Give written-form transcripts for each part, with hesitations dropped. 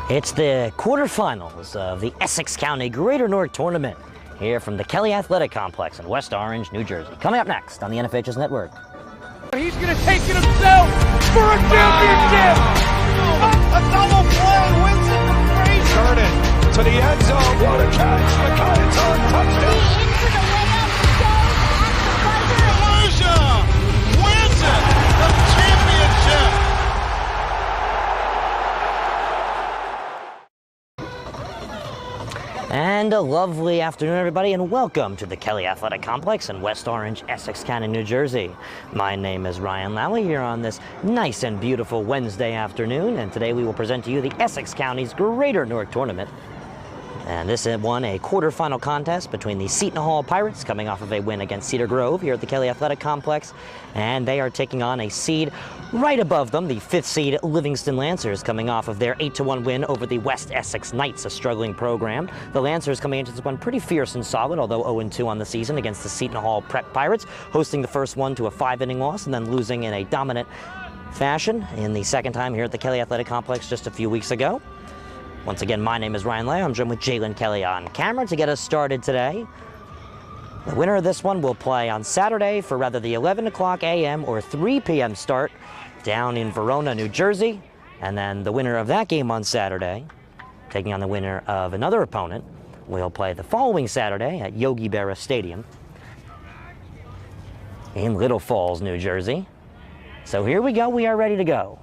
It's the quarterfinals of the Essex County Greater Newark Tournament here from the Kelly Athletic Complex in West Orange, New Jersey. Coming up next on the NFHSNetwork. He's going to take it himself for a championship! A double play wins it for Frazier! Turn it to the end zone. What a catch! McConnell's on touchdown! Into the layup goes at the buzzer. Wins it! The championship! And a lovely afternoon, everybody, and welcome to the Kelly Athletic Complex in West Orange, Essex County, New Jersey. My name is Ryan Lally here on this nice and beautiful Wednesday afternoon, and today we will present to you the Essex County's Greater Newark Tournament. And this won a quarterfinal contest between the Seton Hall Pirates, coming off of a win against Cedar Grove here at the Kelly Athletic Complex, and they are taking on a seed right above them, the 5th seed Livingston Lancers, coming off of their 8-1 win over the West Essex Knights, a struggling program. The Lancers coming into this one pretty fierce and solid, although 0-2 on the season against the Seton Hall Prep Pirates, hosting the first one to a 5-inning loss and then losing in a dominant fashion in the second time here at the Kelly Athletic Complex just a few weeks ago. Once again, my name is Ryan Lay. I'm joined with Jalen Kelly on camera to get us started today. The winner of this one will play on Saturday for rather the 11 o'clock a.m. or 3 p.m. start down in Verona, New Jersey. And then the winner of that game on Saturday, taking on the winner of another opponent, will play the following Saturday at Yogi Berra Stadium in Little Falls, New Jersey. So here we go. We are ready to go.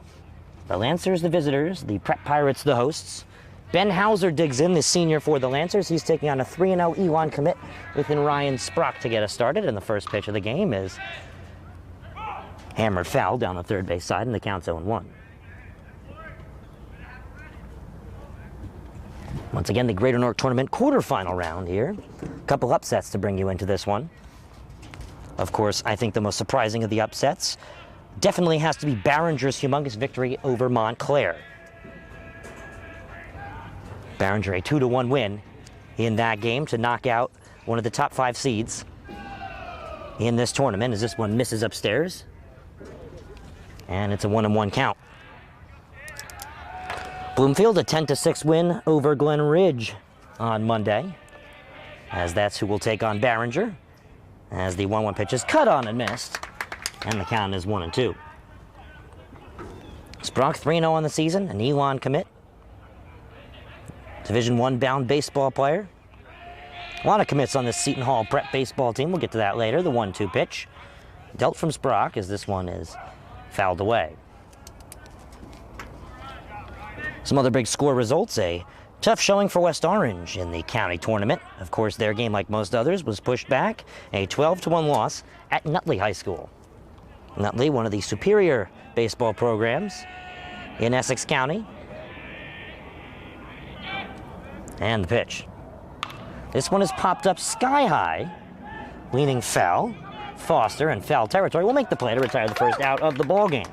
The Lancers, the visitors, the Prep Pirates, the hosts. Ben Hauser digs in, the senior for the Lancers. He's taking on a 3-0 Elon commit within Ryan Sprock to get us started. And the first pitch of the game is hammered foul down the third base side, and the count's 0-1. Once again, the Greater Newark Tournament quarterfinal round here. A couple upsets to bring you into this one. Of course, I think the most surprising of the upsets definitely has to be Barringer's humongous victory over Montclair. Barringer, a 2-1 win in that game to knock out one of the top 5 seeds in this tournament, as this one misses upstairs. And it's a 1-1 count. Bloomfield, a 10-6 win over Glen Ridge on Monday, as that's who will take on Barringer, as the 1-1 pitch is cut on and missed, and the count is 1-2. Sprock 3-0 on the season, an Elon commit. Division I bound baseball player. A lot of commits on this Seton Hall Prep baseball team. We'll get to that later. The 1-2 pitch dealt from Sprock, as this one is fouled away. Some other big score results. A tough showing for West Orange in the county tournament. Of course, their game, like most others, was pushed back. A 12-1 loss at Nutley High School. Nutley, one of the superior baseball programs in Essex County. And the pitch. This one is popped up sky high, leaning foul. Foster in foul territory will make the play to retire the first out of the ball game.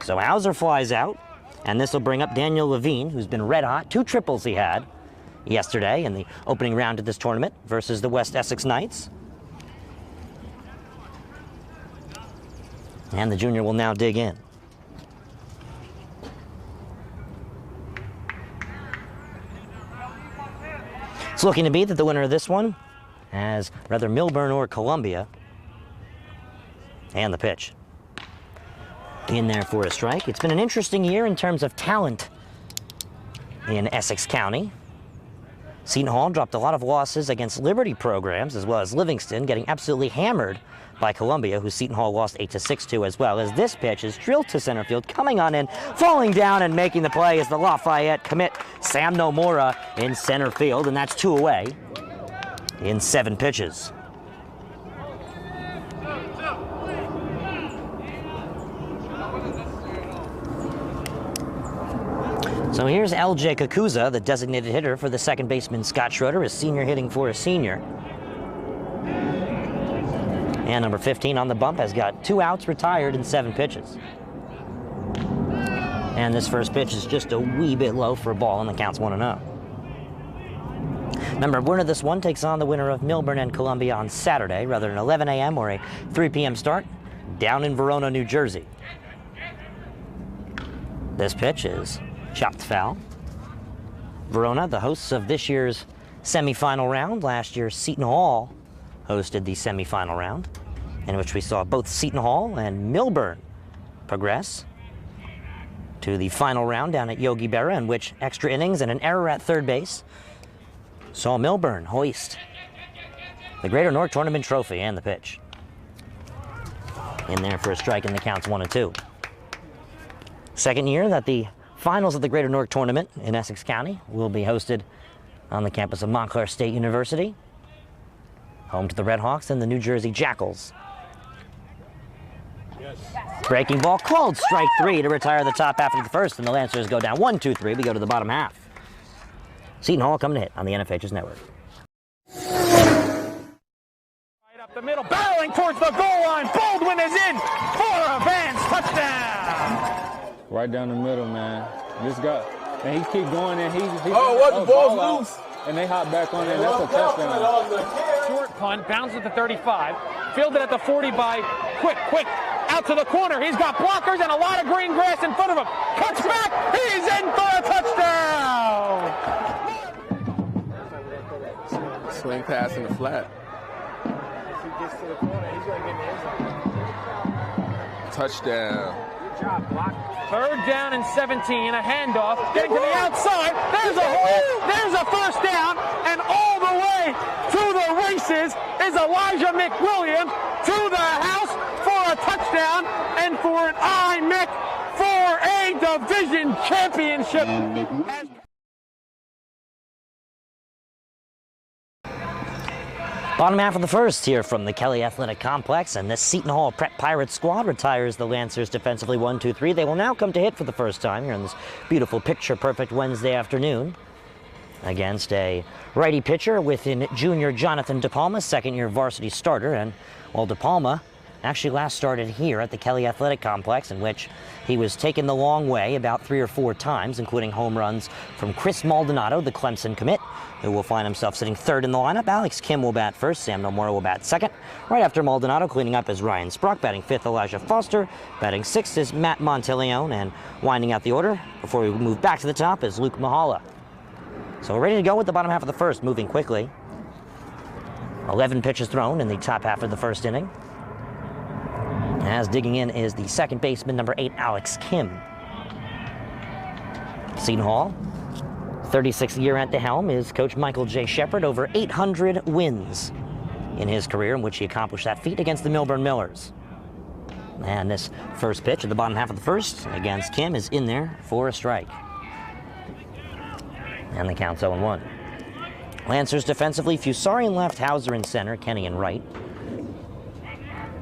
So Hauser flies out, and this will bring up Daniel Levine, who's been red hot. 2 triples he had yesterday in the opening round of this tournament versus the West Essex Knights. And the junior will now dig in. It's looking to be that the winner of this one has rather Millburn or Columbia. And the pitch. In there for a strike. It's been an interesting year in terms of talent in Essex County. Seton Hall dropped a lot of losses against Liberty programs, as well as Livingston, getting absolutely hammered by Columbia, who Seton Hall lost 8-6 to, as well. As this pitch is drilled to center field, coming on in, falling down and making the play is the Lafayette commit, Sam Nomura, in center field, and that's 2 away in 7 pitches. So here's LJ Kakuza, the designated hitter for the second baseman Scott Schroeder, a senior hitting for a senior. And number 15 on the bump has got 2 outs, retired in 7 pitches. And this first pitch is just a wee bit low for a ball, and the count's 1-0. Remember, winner of this one takes on the winner of Millburn and Columbia on Saturday, rather an 11 a.m. or a 3 p.m. start, down in Verona, New Jersey. This pitch is chopped foul. Verona, the hosts of this year's semifinal round. Last year, Seton Hall hosted the semifinal round, in which we saw both Seton Hall and Millburn progress to the final round down at Yogi Berra, in which extra innings and an error at third base saw Millburn hoist the Greater Newark Tournament trophy. And the pitch in there for a strike, and the count's 1-2. Second year that the finals of the Greater Newark Tournament in Essex County will be hosted on the campus of Montclair State University, home to the Red Hawks and the New Jersey Jackals. Breaking ball called, strike 3 to retire the top half of the first, and the Lancers go down 1-2-3. We go to the bottom half. Seton Hall coming to hit on the NFHSNetwork. Right up the middle, barreling towards the goal line. Baldwin is in for a Vance touchdown. Right down the middle, man. This guy, and he keep going, and he the ball's loose. And they hop back on it, and that's a touchdown. Short punt, bounces at the 35, fielded at the 40 by Quick, out to the corner. He's got blockers and a lot of green grass in front of him. Cuts back, he's in for a touchdown. Swing pass in the flat. Touchdown. Third down and 17, a handoff, getting to the outside. There's a hole, there's a first down, and all the way to the races is Elijah McWilliams to the house for a touchdown and for an IMIC for a division championship. Bottom half of the first here from the Kelly Athletic Complex, and this Seton Hall Prep Pirates squad retires the Lancers defensively 1-2-3. They will now come to hit for the first time here on this beautiful picture-perfect Wednesday afternoon against a righty pitcher within junior Jonathan DePalma, second-year varsity starter. And while DePalma actually last started here at the Kelly Athletic Complex, in which he was taken the long way about 3 or 4 times, including home runs from Chris Maldonado, the Clemson commit, who will find himself sitting third in the lineup. Alex Kim will bat first, Sam Nomura will bat second. Right after Maldonado, cleaning up is Ryan Sprock, batting fifth Elijah Foster, batting sixth is Matt Monteleone, and winding out the order before we move back to the top is Luke Mahala. So we're ready to go with the bottom half of the first, moving quickly. 11 pitches thrown in the top half of the first inning. As digging in is the second baseman, number 8, Alex Kim. Seton Hall, 36th year at the helm, is Coach Michael J. Shepard. Over 800 wins in his career, in which he accomplished that feat against the Millburn Millers. And this first pitch at the bottom half of the first against Kim is in there for a strike. And the count's 0-1. Lancers defensively, Fusari in left, Hauser in center, Kenny in right.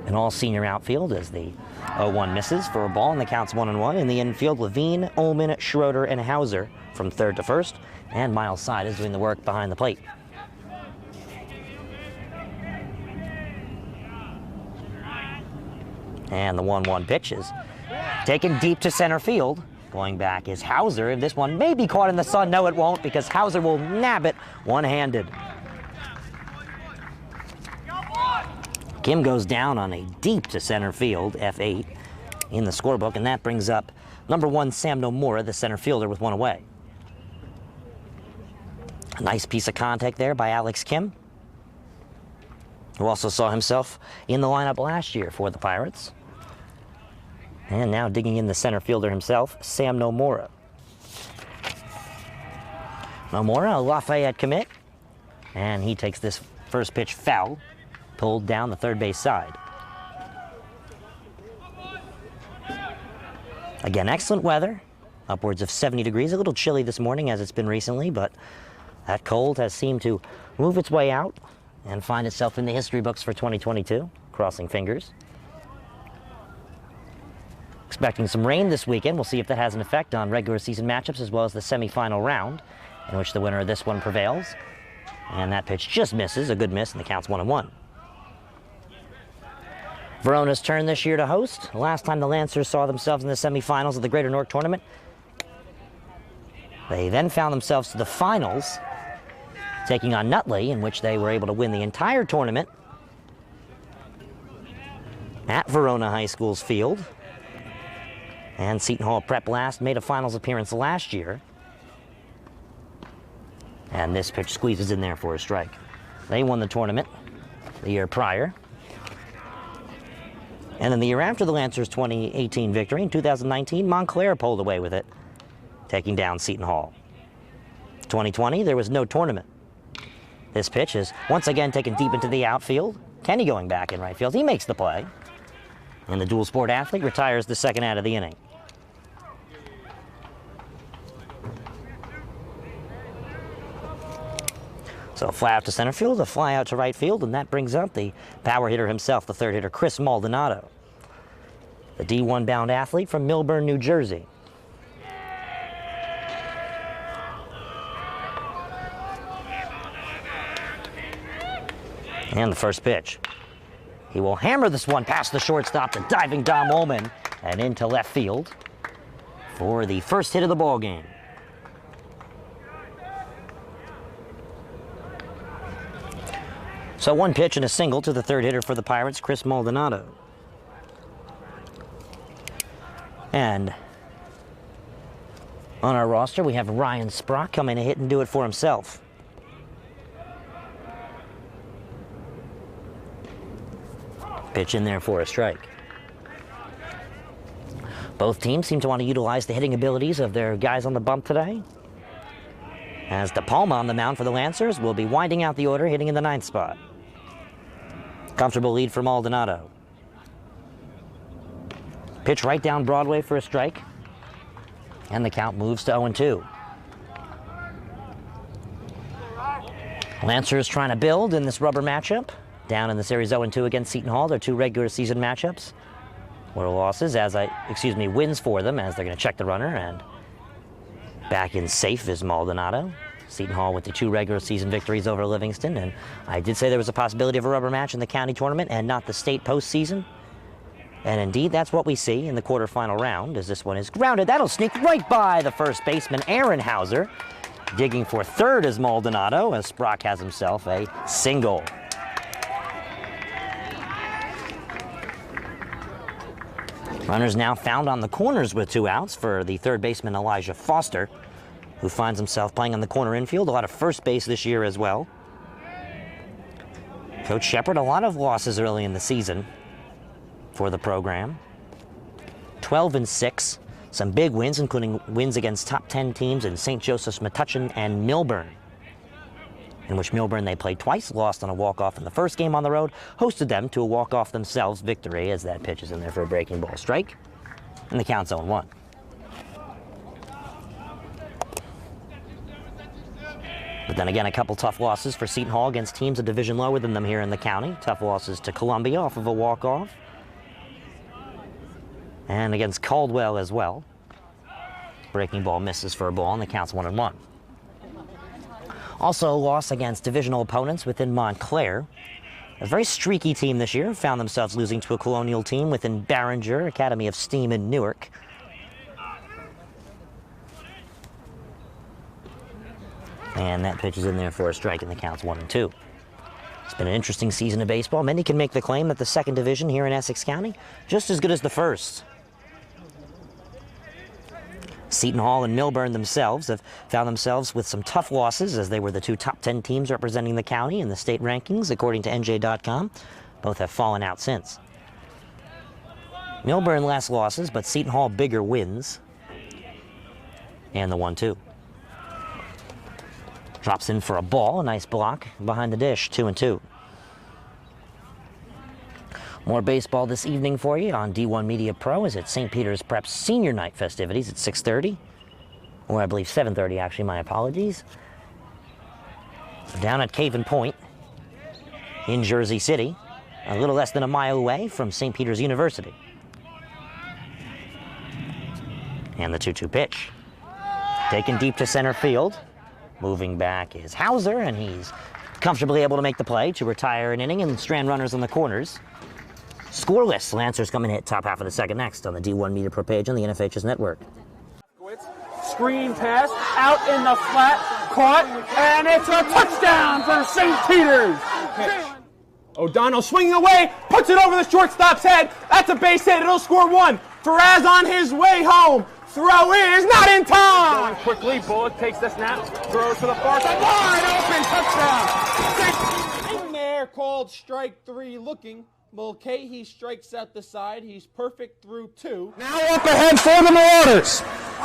An all-senior outfield as the 0-1 misses for a ball, and the count's 1-1. In the infield, Levine, Ullman, Schroeder, and Hauser from third to first, and Miles Side is doing the work behind the plate. And the 1-1 pitch is taken deep to center field. Going back is Hauser. This one may be caught in the sun. No, it won't, because Hauser will nab it one-handed. Kim goes down on a deep to center field, F8, in the scorebook, and that brings up number 1, Sam Nomura, the center fielder, with one away. A nice piece of contact there by Alex Kim, who also saw himself in the lineup last year for the Pirates. And now digging in the center fielder himself, Sam Nomura. Nomura, a Lafayette commit, and he takes this first pitch foul, pulled down the third base side. Again, excellent weather, upwards of 70 degrees. A little chilly this morning, as it's been recently, but that cold has seemed to move its way out and find itself in the history books for 2022, crossing fingers. Expecting some rain this weekend. We'll see if that has an effect on regular season matchups as well as the semifinal round, in which the winner of this one prevails. And that pitch just misses, a good miss, and the count's 1-1. Verona's turn this year to host. Last time the Lancers saw themselves in the semifinals of the Greater Newark Tournament, they then found themselves to the finals, taking on Nutley, in which they were able to win the entire tournament at Verona High School's field. And Seton Hall Prep last made a finals appearance last year. And this pitch squeezes in there for a strike. They won the tournament the year prior. And in the year after the Lancers' 2018 victory, in 2019, Montclair pulled away with it, taking down Seton Hall. 2020, there was no tournament. This pitch is once again taken deep into the outfield. Kenny going back in right field. He makes the play. And the dual sport athlete retires the second out of the inning. So a fly out to center field, a fly out to right field, and that brings up the power hitter himself, the third hitter, Chris Maldonado, the D1 bound athlete from Millburn, New Jersey. And the first pitch. He will hammer this one past the shortstop, the diving Dom Ullman, and into left field for the first hit of the ball game. So one pitch and a single to the third hitter for the Pirates, Chris Maldonado. And on our roster, we have Ryan Sprock coming to hit and do it for himself. Pitch in there for a strike. Both teams seem to want to utilize the hitting abilities of their guys on the bump today. As De Palma on the mound for the Lancers will be winding out the order, hitting in the 9th spot. Comfortable lead for Maldonado. Pitch right down Broadway for a strike. And the count moves to 0-2. Lancers trying to build in this rubber matchup. Down in the series 0-2 against Seton Hall. Their two regular season matchups were losses, wins for them, as they're going to check the runner. And back in safe is Maldonado. Seton Hall with the two regular season victories over Livingston. And I did say there was a possibility of a rubber match in the county tournament and not the state postseason. And indeed, that's what we see in the quarterfinal round, as this one is grounded. That'll sneak right by the first baseman, Aaron Hauser. Digging for third is Maldonado, as Sprock has himself a single. Runners now found on the corners with 2 outs for the third baseman, Elijah Foster, who finds himself playing on the corner infield, a lot of first base this year as well. Coach Shepard, a lot of losses early in the season for the program. 12-6, some big wins, including wins against top 10 teams in St. Joseph's, Metuchen, and Millburn, in which Millburn they played twice, lost on a walk-off in the first game on the road, hosted them to a walk-off themselves victory, as that pitch is in there for a breaking ball strike, and the count's 0-1. But then again, a couple tough losses for Seton Hall against teams a division lower than them here in the county. Tough losses to Columbia off of a walk-off, and against Caldwell as well. Breaking ball misses for a ball, and the count's 1-1. Also a loss against divisional opponents within Montclair. A very streaky team this year, found themselves losing to a colonial team within Barringer, Academy of Steam in Newark. And that pitch is in there for a strike, and the count's 1-2. It's been an interesting season of baseball. Many can make the claim that the second division here in Essex County, just as good as the first. Seton Hall and Millburn themselves have found themselves with some tough losses, as they were the two top 10 teams representing the county in the state rankings, according to NJ.com. Both have fallen out since. Millburn less losses, but Seton Hall bigger wins. And the 1-2. Drops in for a ball, a nice block behind the dish, 2-2. More baseball this evening for you on D1 Media Pro as it's St. Peter's Prep's Senior Night festivities at 6:30, or I believe 7:30 actually, my apologies. Down at Caven Point in Jersey City, a little less than a mile away from St. Peter's University. And the 2-2 pitch. Taken deep to center field. Moving back is Hauser, and he's comfortably able to make the play to retire an inning and strand runners on the corners. Scoreless. Lancers come and hit top half of the second next on the D1 Media Pro page on the NFHSNetwork. Screen pass, out in the flat, caught, and it's a touchdown for St. Peter's. O'Donnell swinging away, puts it over the shortstop's head. That's a base hit. It'll score 1. Faraz on his way home. Throw is not in time. Going quickly, Bullock takes the snap, throws to the far side, wide open, touchdown. In there, called strike 3 looking. Mulcahy strikes out the side. He's perfect through 2. Now up ahead for the Marauders.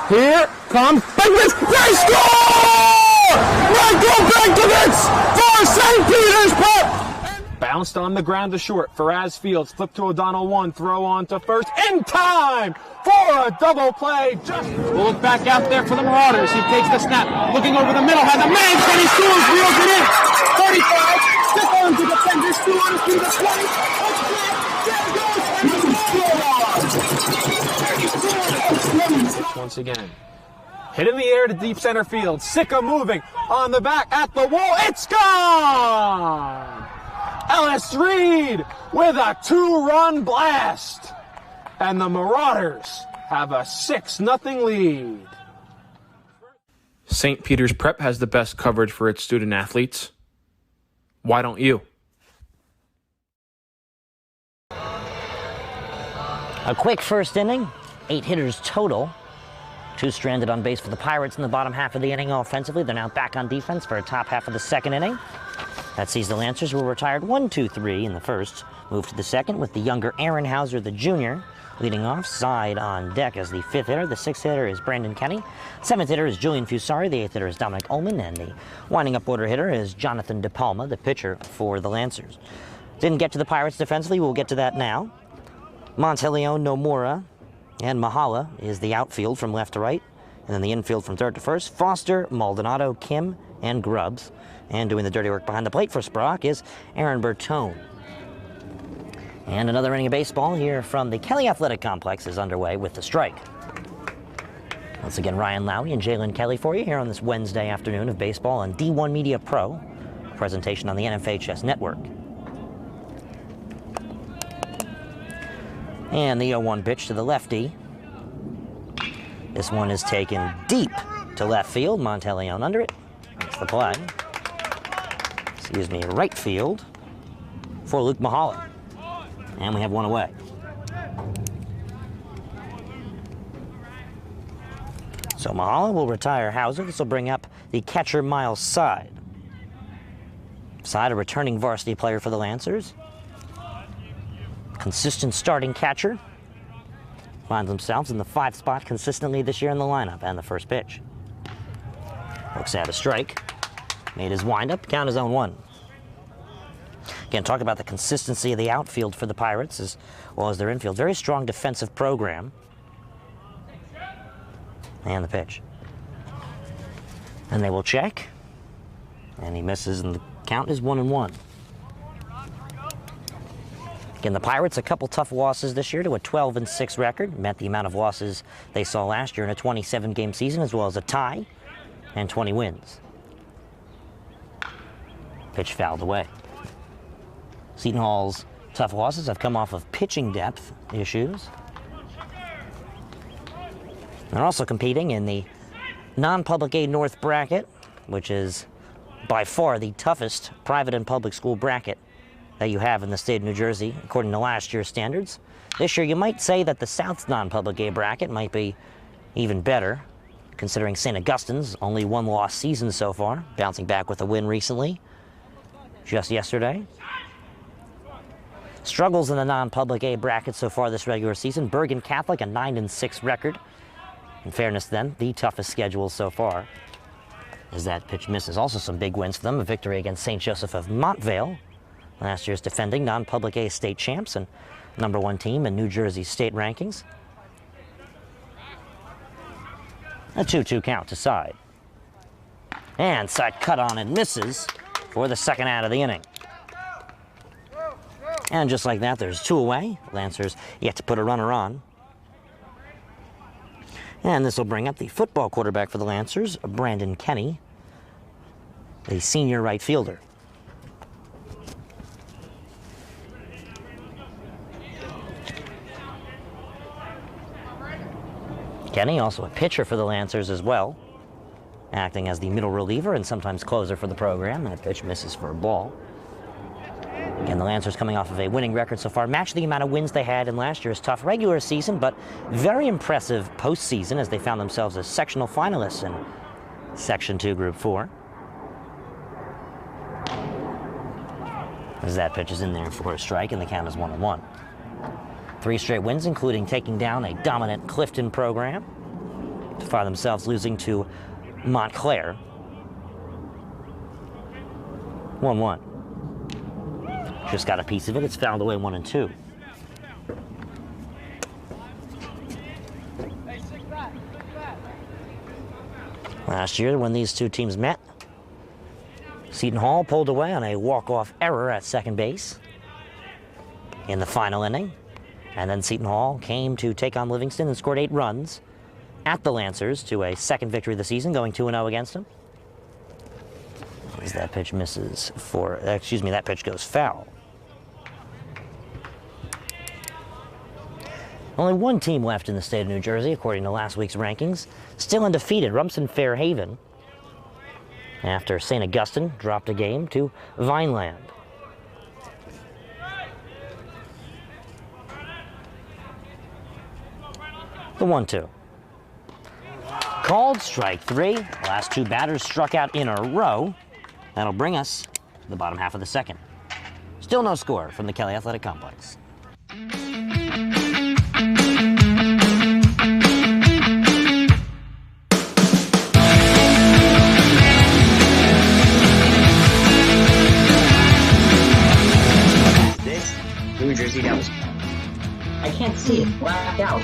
Here comes Benkovitz. They score! Michael Benkovitz for St. Peter's Prep. Bounced on the ground to short. Faraz Fields flip to O'Donnell 1. Throw on to first in time for a double play. We'll look back out there for the Marauders. He takes the snap. Looking over the middle. Has a man. Can he scores? Reels it in. 35. Stick on to defenders. 2 on to the 20. Once again. Hit in the air to deep center field. Sicka moving on the back at the wall. It's gone! Ellis Reed with a 2-run blast. And the Marauders have a 6-0 lead. St. Peter's Prep has the best coverage for its student athletes. Why don't you? A quick first inning, 8 hitters total. 2 stranded on base for the Pirates in the bottom half of the inning offensively. They're now back on defense for a top half of the second inning. That sees the Lancers, who were retired 1-2-3 in the first, move to the second with the younger Aaron Hauser, the junior, leading off. Side on deck as the 5th hitter. The 6th hitter is Brandon Kenny. 7th hitter is Julian Fusari. The 8th hitter is Dominic Ullman. And the winding up order hitter is Jonathan DePalma, the pitcher for the Lancers. Didn't get to the Pirates defensively. We'll get to that now. Monteleone, Nomura, and Mahala is the outfield from left to right. And then the infield from third to first. Foster, Maldonado, Kim, and Grubbs. And doing the dirty work behind the plate for Sprock is Aaron Bertone. And another inning of baseball here from the Kelly Athletic Complex is underway with the strike. Once again, Ryan Lowy and Jalen Kelly for you here on this Wednesday afternoon of baseball on D1 Media Pro. Presentation on the NFHS Network. And the 0-1 pitch to the lefty. This one is taken deep to left field. Monteleone under it. That's the play. Excuse me, right field for Luke Mahala. And we have one away. So Mahala will retire Hauser. This will bring up the catcher Miles Side. Side, a returning varsity player for the Lancers. Consistent starting catcher. Finds themselves in the 5th spot consistently this year in the lineup. And the first pitch. Looks at a strike. Made his windup. Count is 0-1. Again, talk about the consistency of the outfield for the Pirates as well as their infield. Very strong defensive program. And the pitch. And they will check. And he misses, and the count is 1-1. Again, the Pirates, a couple tough losses this year to a 12-6 record. Met the amount of losses they saw last year in a 27-game season, as well as a tie and 20 wins. Pitch fouled away. Seton Hall's tough losses have come off of pitching depth issues. They're also competing in the non-public A North bracket, which is by far the toughest private and public school bracket that you have in the state of New Jersey, according to last year's standards. This year, you might say that the South's non-public A bracket might be even better, considering St. Augustine's only 1-loss season so far, bouncing back with a win recently, just yesterday. Struggles in the non-public A bracket so far this regular season. Bergen Catholic, a 9-6 record. In fairness then, the toughest schedule so far. As that pitch misses. Also some big wins for them. A victory against St. Joseph of Montvale, last year's defending non-public A state champs and #1 team in New Jersey's state rankings. A 2-2 count to Side. And Side cut on and misses for the second out of the inning. And just like that, there's 2 away. Lancers yet to put a runner on. And this will bring up the football quarterback for the Lancers, Brandon Kenny, the senior right fielder. Kenny, also a pitcher for the Lancers as well, acting as the middle reliever and sometimes closer for the program. That pitch misses for a ball. Again, the Lancers coming off of a winning record so far, matched the amount of wins they had in last year's tough regular season, but very impressive postseason as they found themselves as sectional finalists in Section 2, Group 4. As that pitch is in there for a strike, and the count is 1-1. 3 straight wins, including taking down a dominant Clifton program to find themselves losing to Montclair. 1-1. Just got a piece of it. It's fouled away 1-2. Last year, when these two teams met, Seton Hall pulled away on a walk-off error at second base in the final inning. And then Seton Hall came to take on Livingston and scored 8 runs at the Lancers to a second victory of the season, going 2-0 against them. As that pitch misses for, that pitch goes foul. Only one team left in the state of New Jersey, according to last week's rankings. Still undefeated, Rumson Fairhaven, after St. Augustine dropped a game to Vineland. The 1-2. Called strike 3. Last 2 batters struck out in a row. That'll bring us to the bottom half of the second. Still no score from the Kelly Athletic Complex. This New Jersey Devils. I can't see it. Blacked out.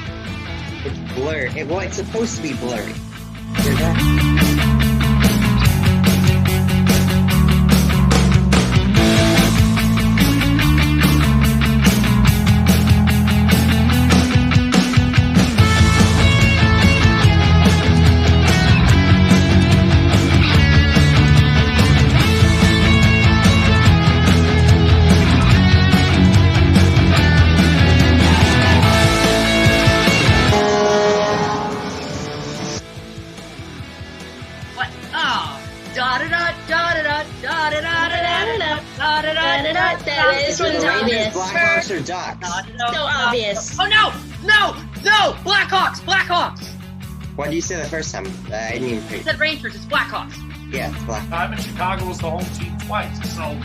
It's blurred. Well, it's supposed to be blurry. This one's obvious. Blackhawks or Ducks? So obvious. Oh no! No! No! Blackhawks! Blackhawks! What did you say the first time? I didn't even hear. I said Rangers, it's Blackhawks. Yeah, it's Blackhawks. Time in Chicago was the home team twice. So,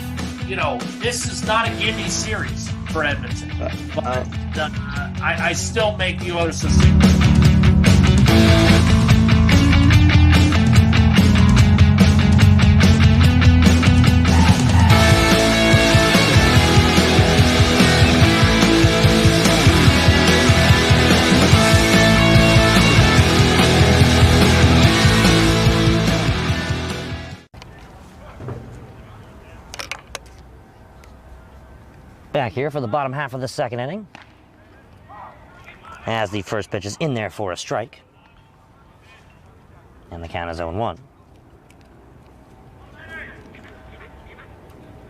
this is not a gimme series for Edmonton. I still make the other succinct. Back here for the bottom half of the second inning, as the first pitch is in there for a strike, and the count is 0-1.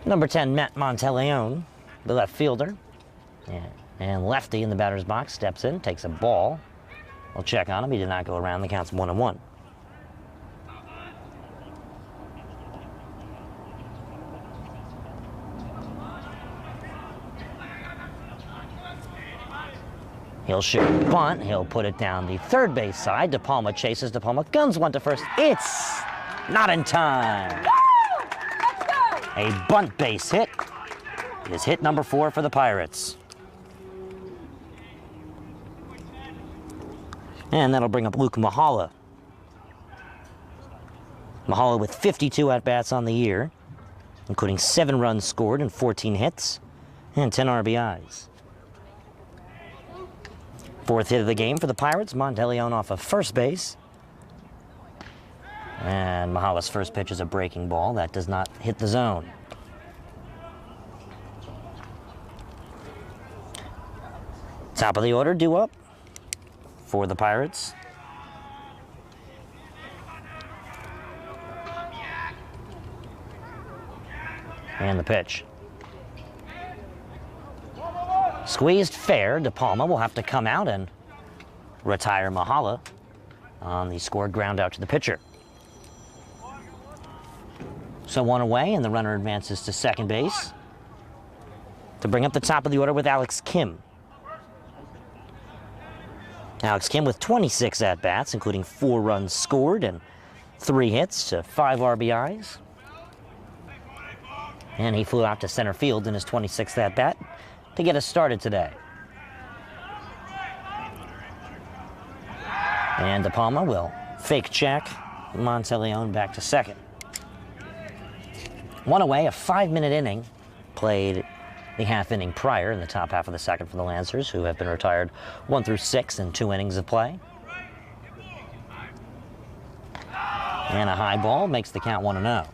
Number 10, Matt Monteleone, the left fielder, and lefty in the batter's box, steps in, takes a ball. We'll check on him. He did not go around. The count's 1-1. He'll shoot bunt. He'll put it down the third base side. De Palma chases. De Palma guns one to first. It's not in time. A bunt base hit is hit number 4 for the Pirates. And that'll bring up Luke Mahala. Mahala with 52 at-bats on the year, including 7 runs scored and 14 hits and 10 RBIs. 4th hit of the game for the Pirates. Monteleone off of first base. And Mahala's first pitch is a breaking ball. That does not hit the zone. Top of the order, due up for the Pirates. And the pitch. Squeezed fair. De Palma will have to come out and retire Mahala on the scored ground out to the pitcher. So 1 away, and the runner advances to second base. to bring up the top of the order with Alex Kim. Alex Kim with 26 at-bats, including 4 runs scored and 3 hits to 5 RBIs. And he flew out to center field in his 26th at-bat to get us started today. And De Palma will fake check Monteleone back to second. One away, a 5-minute inning played the half inning prior in the top half of the second for the Lancers, who have been retired 1 through 6 in 2 innings of play. And a high ball makes the count 1-0.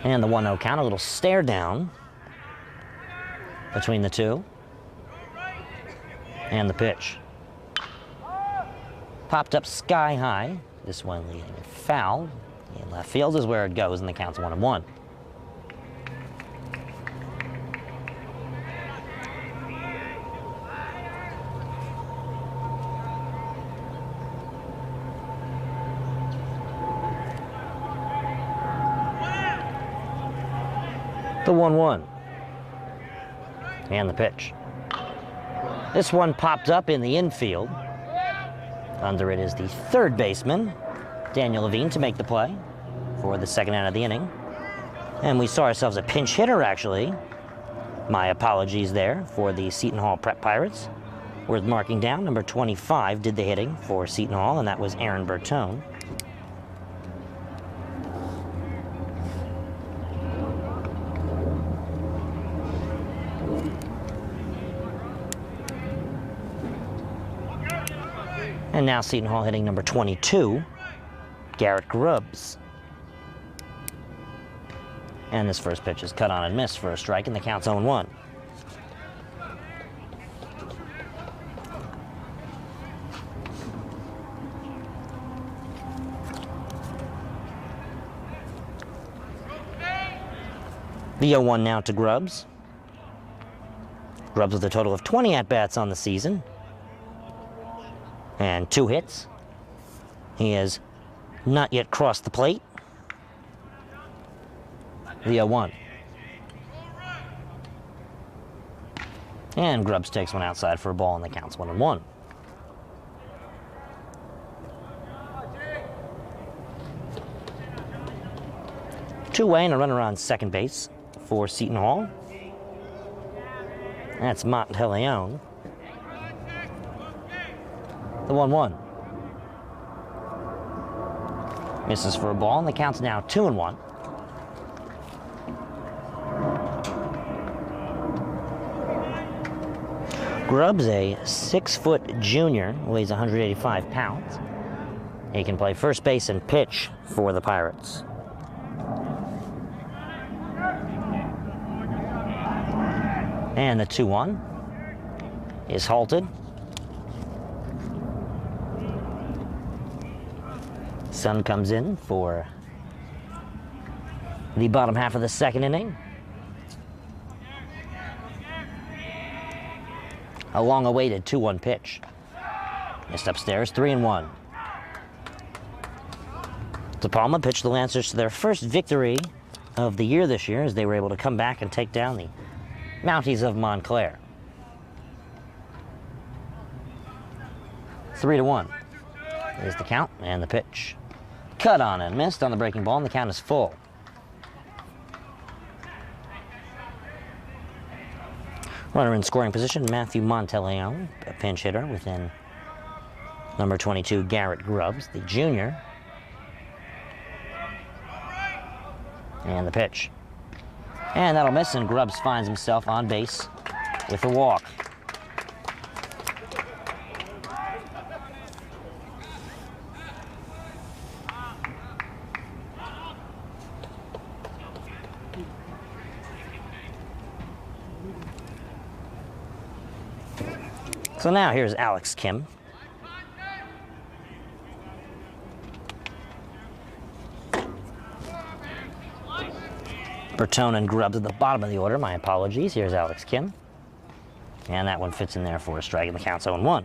And the 1-0 count, a little stare down between the two. And the pitch. Popped up sky high. This one leading foul. In left field is where it goes, and the count's 1-1. The 1-1. And the pitch. This one popped up in the infield. Under it is the third baseman, Daniel Levine, to make the play for the second out of the inning. And we saw ourselves a pinch hitter, actually. My apologies there for the Seton Hall Prep Pirates. Worth marking down, number 25 did the hitting for Seton Hall, and that was Aaron Bertone. And now Seton Hall hitting number 22, Garrett Grubbs. And this first pitch is cut on and missed for a strike, and the count's 0-1. The 0-1 now to Grubbs. Grubbs with a total of 20 at-bats on the season. And 2 hits. He has not yet crossed the plate. The 0-1. And Grubbs takes one outside for a ball, and the count's 1-1. Two-way and a runner on second base for Seton Hall. That's Monteleone. The 1-1. Misses for a ball, and the count's now 2-1. Grubbs, a 6-foot junior, weighs 185 pounds. He can play first base and pitch for the Pirates. And the 2-1 is halted. Sun comes in for the bottom half of the second inning. A long-awaited 2-1 pitch. Missed upstairs, 3-1. De Palma pitched the Lancers to their first victory of the year this year, as they were able to come back and take down the Mounties of Montclair. 3-1 is the count, and the pitch. Cut on and missed on the breaking ball, and the count is full. Runner in scoring position, Matthew Monteleone, a pinch hitter within number 22, Garrett Grubbs, the junior. And the pitch. And that'll miss, and Grubbs finds himself on base with a walk. So now here's Alex Kim. Bertone and Grubbs at the bottom of the order. My apologies. Here's Alex Kim. And that one fits in there for a strike, and the count's 0-1.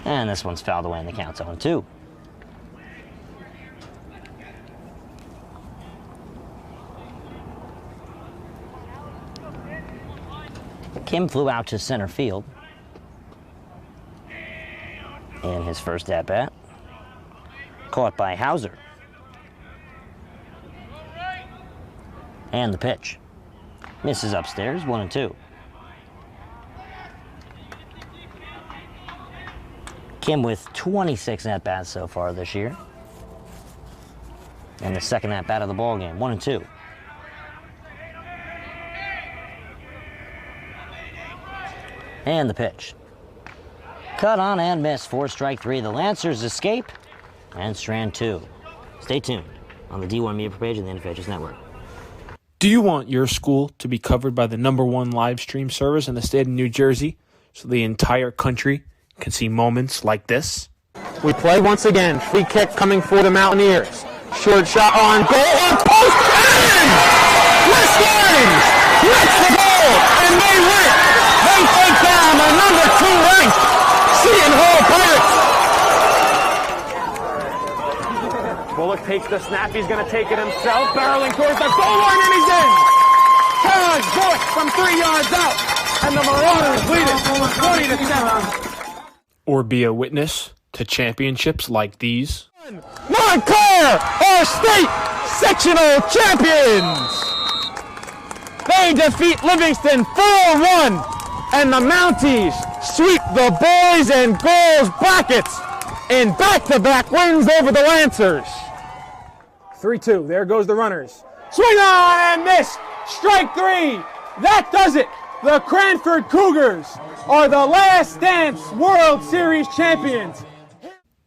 And this one's fouled away and the count's 0-2. Kim flew out to center field in his first at-bat. Caught by Hauser. And the pitch. Misses upstairs, 1-2. Kim with 26 at-bats so far this year. And the second at-bat of the ball game, 1-2. And the pitch. Cut on and miss for strike 3. The Lancers escape and strand 2. Stay tuned on the D1 Media page of the NFHS Network. Do you want your school to be covered by the #1 live stream service in the state of New Jersey so the entire country can see moments like this? We play once again. Free kick coming for the Mountaineers. Short shot on goal. On post. And West Orange gets the goal. And they win. They take down the #2 ranked Seton Hall Pirates. Bullock takes the snap. He's going to take it himself. Barreling towards the goal line, and he's in. Charles Bullock from 3 yards out. And the Marauders lead it 20-7. Or be a witness to championships like these? Montclair are state sectional champions. They defeat Livingston 4-1, and the Mounties sweep the boys and girls brackets in back-to-back wins over the Lancers. 3-2, there goes the runners. Swing on and miss, strike 3. That does it. The Cranford Cougars are the Last Dance World Series champions.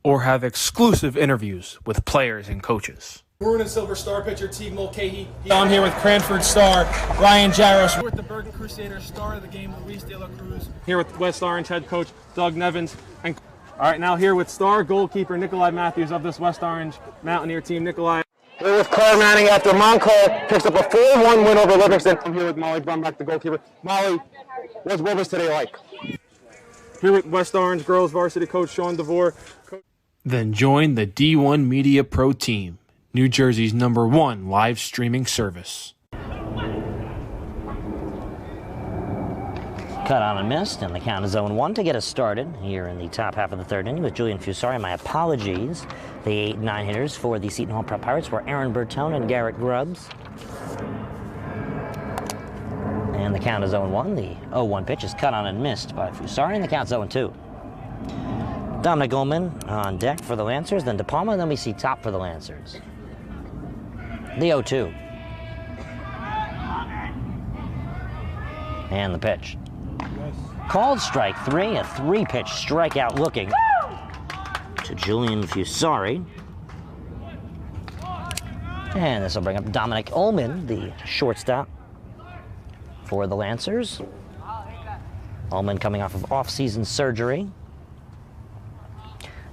Or have exclusive interviews with players and coaches. Maroon and Silver Star pitcher Teague Mulcahy. I'm here with Cranford star Ryan Jaros. With the Bergen Crusaders, star of the game Luis De La Cruz. Here with West Orange head coach Doug Nevins. And all right, now here with star goalkeeper Nikolai Matthews of this West Orange Mountaineer team. Nikolai. We're with Claire Manning after Montclair picks up a 4-1 win over Livingston. I'm here with Molly Brumback, the goalkeeper. Molly, what was today like? Here with West Orange girls varsity coach Sean DeVore. Then join the D1 Media Pro team, New Jersey's #1 live streaming service. Cut on and missed, and the count is 0-1 to get us started here in the top half of the third inning with Julian Fusari. My apologies. The 8-9 hitters for the Seton Hall Prep Pirates were Aaron Bertone and Garrett Grubbs. And the count is 0-1. The 0-1 pitch is cut on and missed by Fusari, and the count's 0-2. Dominic Ullman on deck for the Lancers, then De Palma, and then we see Top for the Lancers. The 0-2. And the pitch. Called strike 3, a 3-pitch strikeout looking to Julian Fusari. And this will bring up Dominic Ullman, the shortstop for the Lancers. Ullman coming off of off-season surgery.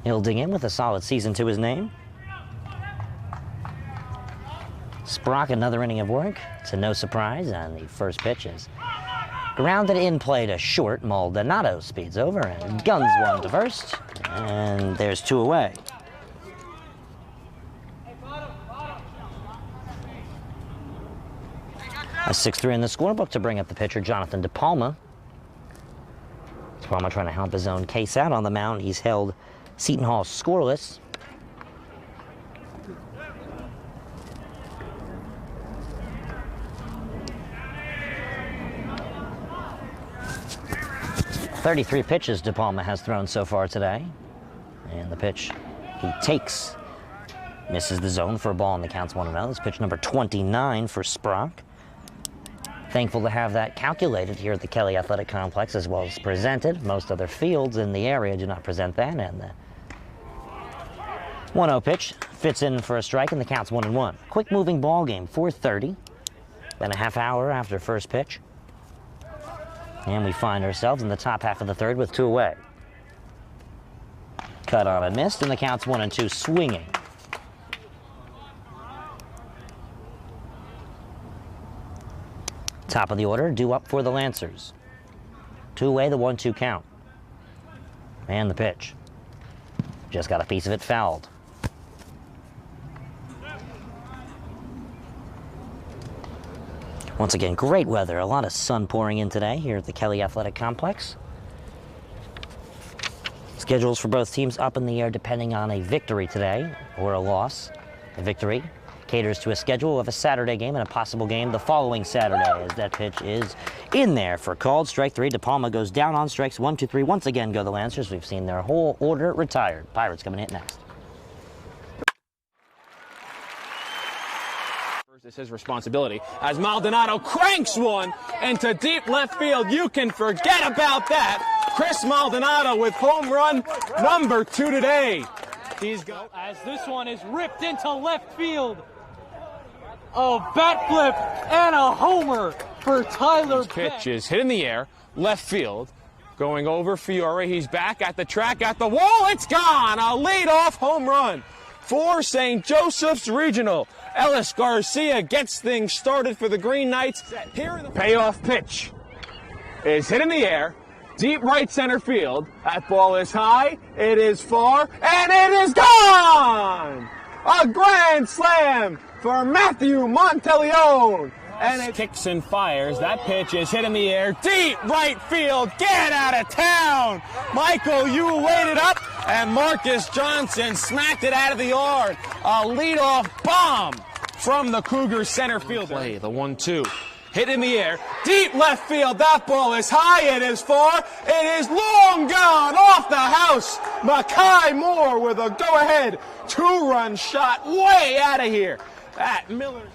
He'll dig in with a solid season to his name. Sprock, another inning of work. It's a no surprise, and the first pitch is grounded in play to short. Maldonado speeds over and guns one to first, and there's 2 away. A 6-3 in the scorebook to bring up the pitcher, Jonathan De Palma. De Palma trying to help his own case out on the mound. He's held Seton Hall scoreless. .33 pitches De Palma has thrown so far today. And the pitch he takes misses the zone for a ball, and the count's 1-0. It's pitch number 29 for Sprock. Thankful to have that calculated here at the Kelly Athletic Complex as well as presented. Most other fields in the area do not present that, and the 1-0 pitch fits in for a strike, and the count's 1-1. Quick moving ball game, 4:30. Then a half hour after first pitch. And we find ourselves in the top half of the third with 2 away. Cut on and missed, and the count's 1-2, swinging. Top of the order, due up for the Lancers. 2 away, the 1-2 count. And the pitch. just got a piece of it fouled. Once again, great weather. A lot of sun pouring in today here at the Kelly Athletic Complex. Schedules for both teams up in the air depending on a victory today or a loss. A victory caters to a schedule of a Saturday game and a possible game the following Saturday, as that pitch is in there for called strike 3. De Palma goes down on strikes 1, 2, 3. Once again go the Lancers. We've seen their whole order retired. Pirates coming in next. It's his responsibility as Maldonado cranks one into deep left field. You can forget about that. Chris Maldonado with home run number 2 today. He's got as this one is ripped into left field. A bat flip and a homer for Tyler. Pitch is hit in the air, left field, going over Fiore. He's back at the track, at the wall. It's gone. A leadoff home run for St. Joseph's Regional. Ellis Garcia gets things started for the Green Knights. Here in the payoff pitch is hit in the air, deep right center field. That ball is high, it is far, and it is gone! A grand slam for Matthew Monteleone. And it kicks and fires. That pitch is hit in the air, deep right field. Get out of town! Michael, you laid it up, and Marcus Johnson smacked it out of the yard. A leadoff bomb from the Cougars center fielder. Play the 1-2. Hit in the air, deep left field. That ball is high, it is far, it is long gone off the house. Makai Moore with a go-ahead 2-run shot way out of here. At Miller.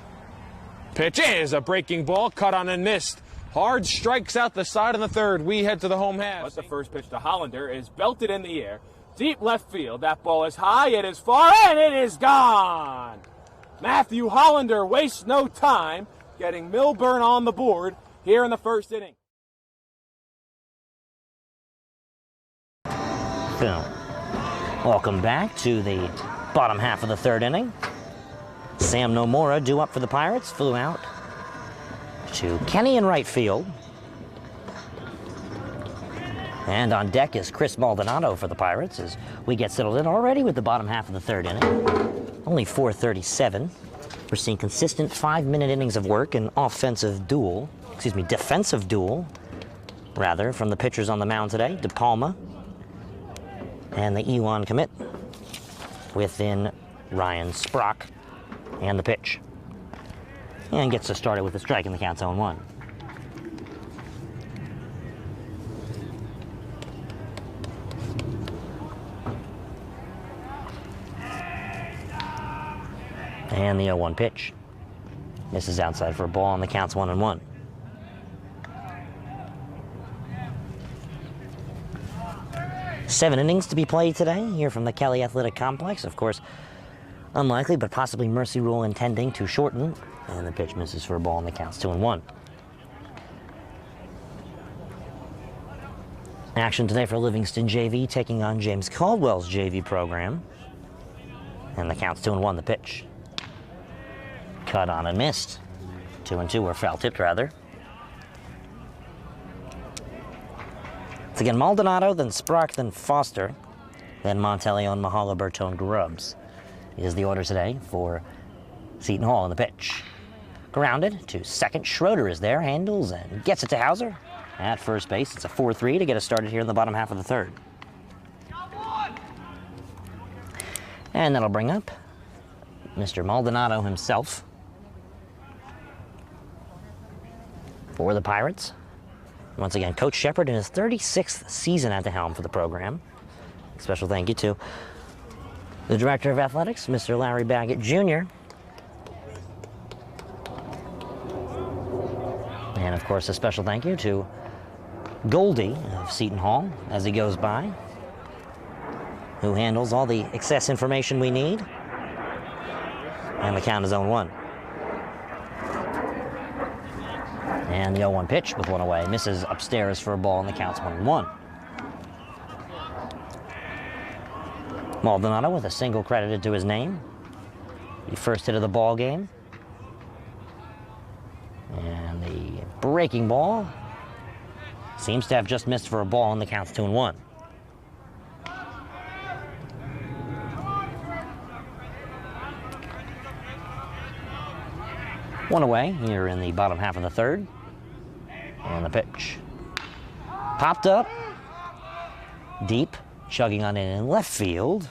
Pitch is a breaking ball, cut on and missed. Hard strikes out the side of the third. We head to the home half. But the first pitch to Hollander is belted in the air, deep left field. That ball is high, it is far, and it is gone. Matthew Hollander wastes no time, getting Millburn on the board here in the first inning. So, welcome back to the bottom half of the third inning. Sam Nomura due up for the Pirates, flew out to Kenny in right field. And on deck is Chris Maldonado for the Pirates as we get settled in already with the bottom half of the third inning. Only 4:37. We're seeing consistent 5-minute innings of work and defensive duel, rather, from the pitchers on the mound today. De Palma and the Ewan commit within Ryan Sprock and the pitch. And gets us started with a strike in the count 0-1. And the 0-1 pitch. Misses outside for a ball, and the count's 1-1. Seven innings to be played today here from the Kelly Athletic Complex. Of course, unlikely, but possibly mercy rule intending to shorten. And the pitch misses for a ball, and the count's 2-1. Action today for Livingston JV taking on James Caldwell's JV program. And the count's 2-1, the pitch. Cut on and missed. 2-2, or foul tipped rather. It's again Maldonado, then Sprock, then Foster, then Monteleone, Mahala, Bertone, Grubbs is the order today for Seton Hall in the pitch. Grounded to second. Schroeder is there, handles and gets it to Hauser at first base. It's a 4-3 to get us started here in the bottom half of the third. And that'll bring up Mr. Maldonado himself for the Pirates. Once again, Coach Shepard in his 36th season at the helm for the program. Special thank you to the Director of Athletics, Mr. Larry Baggett Jr. And of course, a special thank you to Goldie of Seton Hall as he goes by, who handles all the excess information we need. And the count is 0-1. And the 0-1 pitch with one away. Misses upstairs for a ball, and the count's 1-1. Maldonado with a single credited to his name. The first hit of the ball game. And the breaking ball seems to have just missed for a ball, and the count's 2-1. One away here in the bottom half of the third. And the pitch. Popped up. Deep. Chugging on in left field.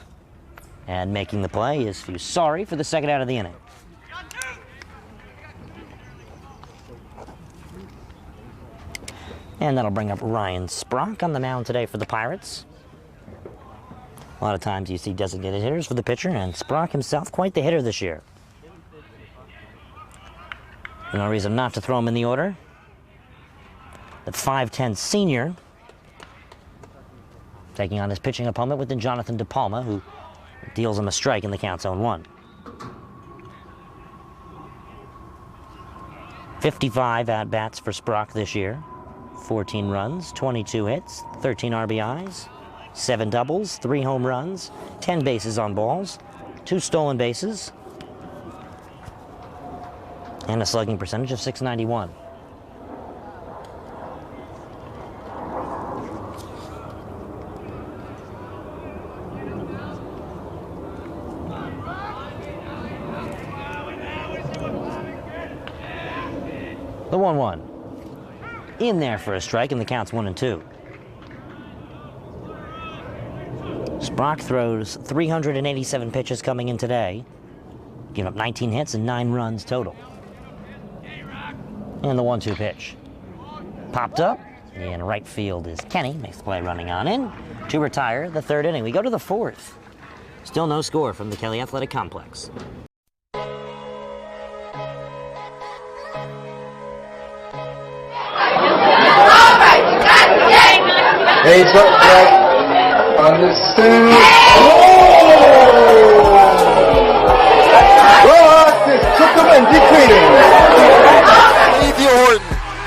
And making the play is Fusari for the second out of the inning. And that'll bring up Ryan Sprock on the mound today for the Pirates. A lot of times you see designated hitters for the pitcher, and Sprock himself quite the hitter this year. No reason not to throw him in the order. The 5'10 senior taking on his pitching opponent with Jonathan DePalma, who deals him a strike in the count zone 1. 55 at-bats for Sprock this year. 14 runs, 22 hits, 13 RBIs, 7 doubles, 3 home runs, 10 bases on balls, 2 stolen bases, and a slugging percentage of .691. The 1-1. In there for a strike, and the count's 1-2. Sprock throws 387 pitches coming in today, giving up 19 hits and 9 runs total. And the 1-2 pitch. Popped up, in right field is Kenny, makes the play running on in to retire the third inning. We go to the fourth. Still no score from the Kelly Athletic Complex. Heads up, Jack. Understood. This took him and defeated. Ethan Horton.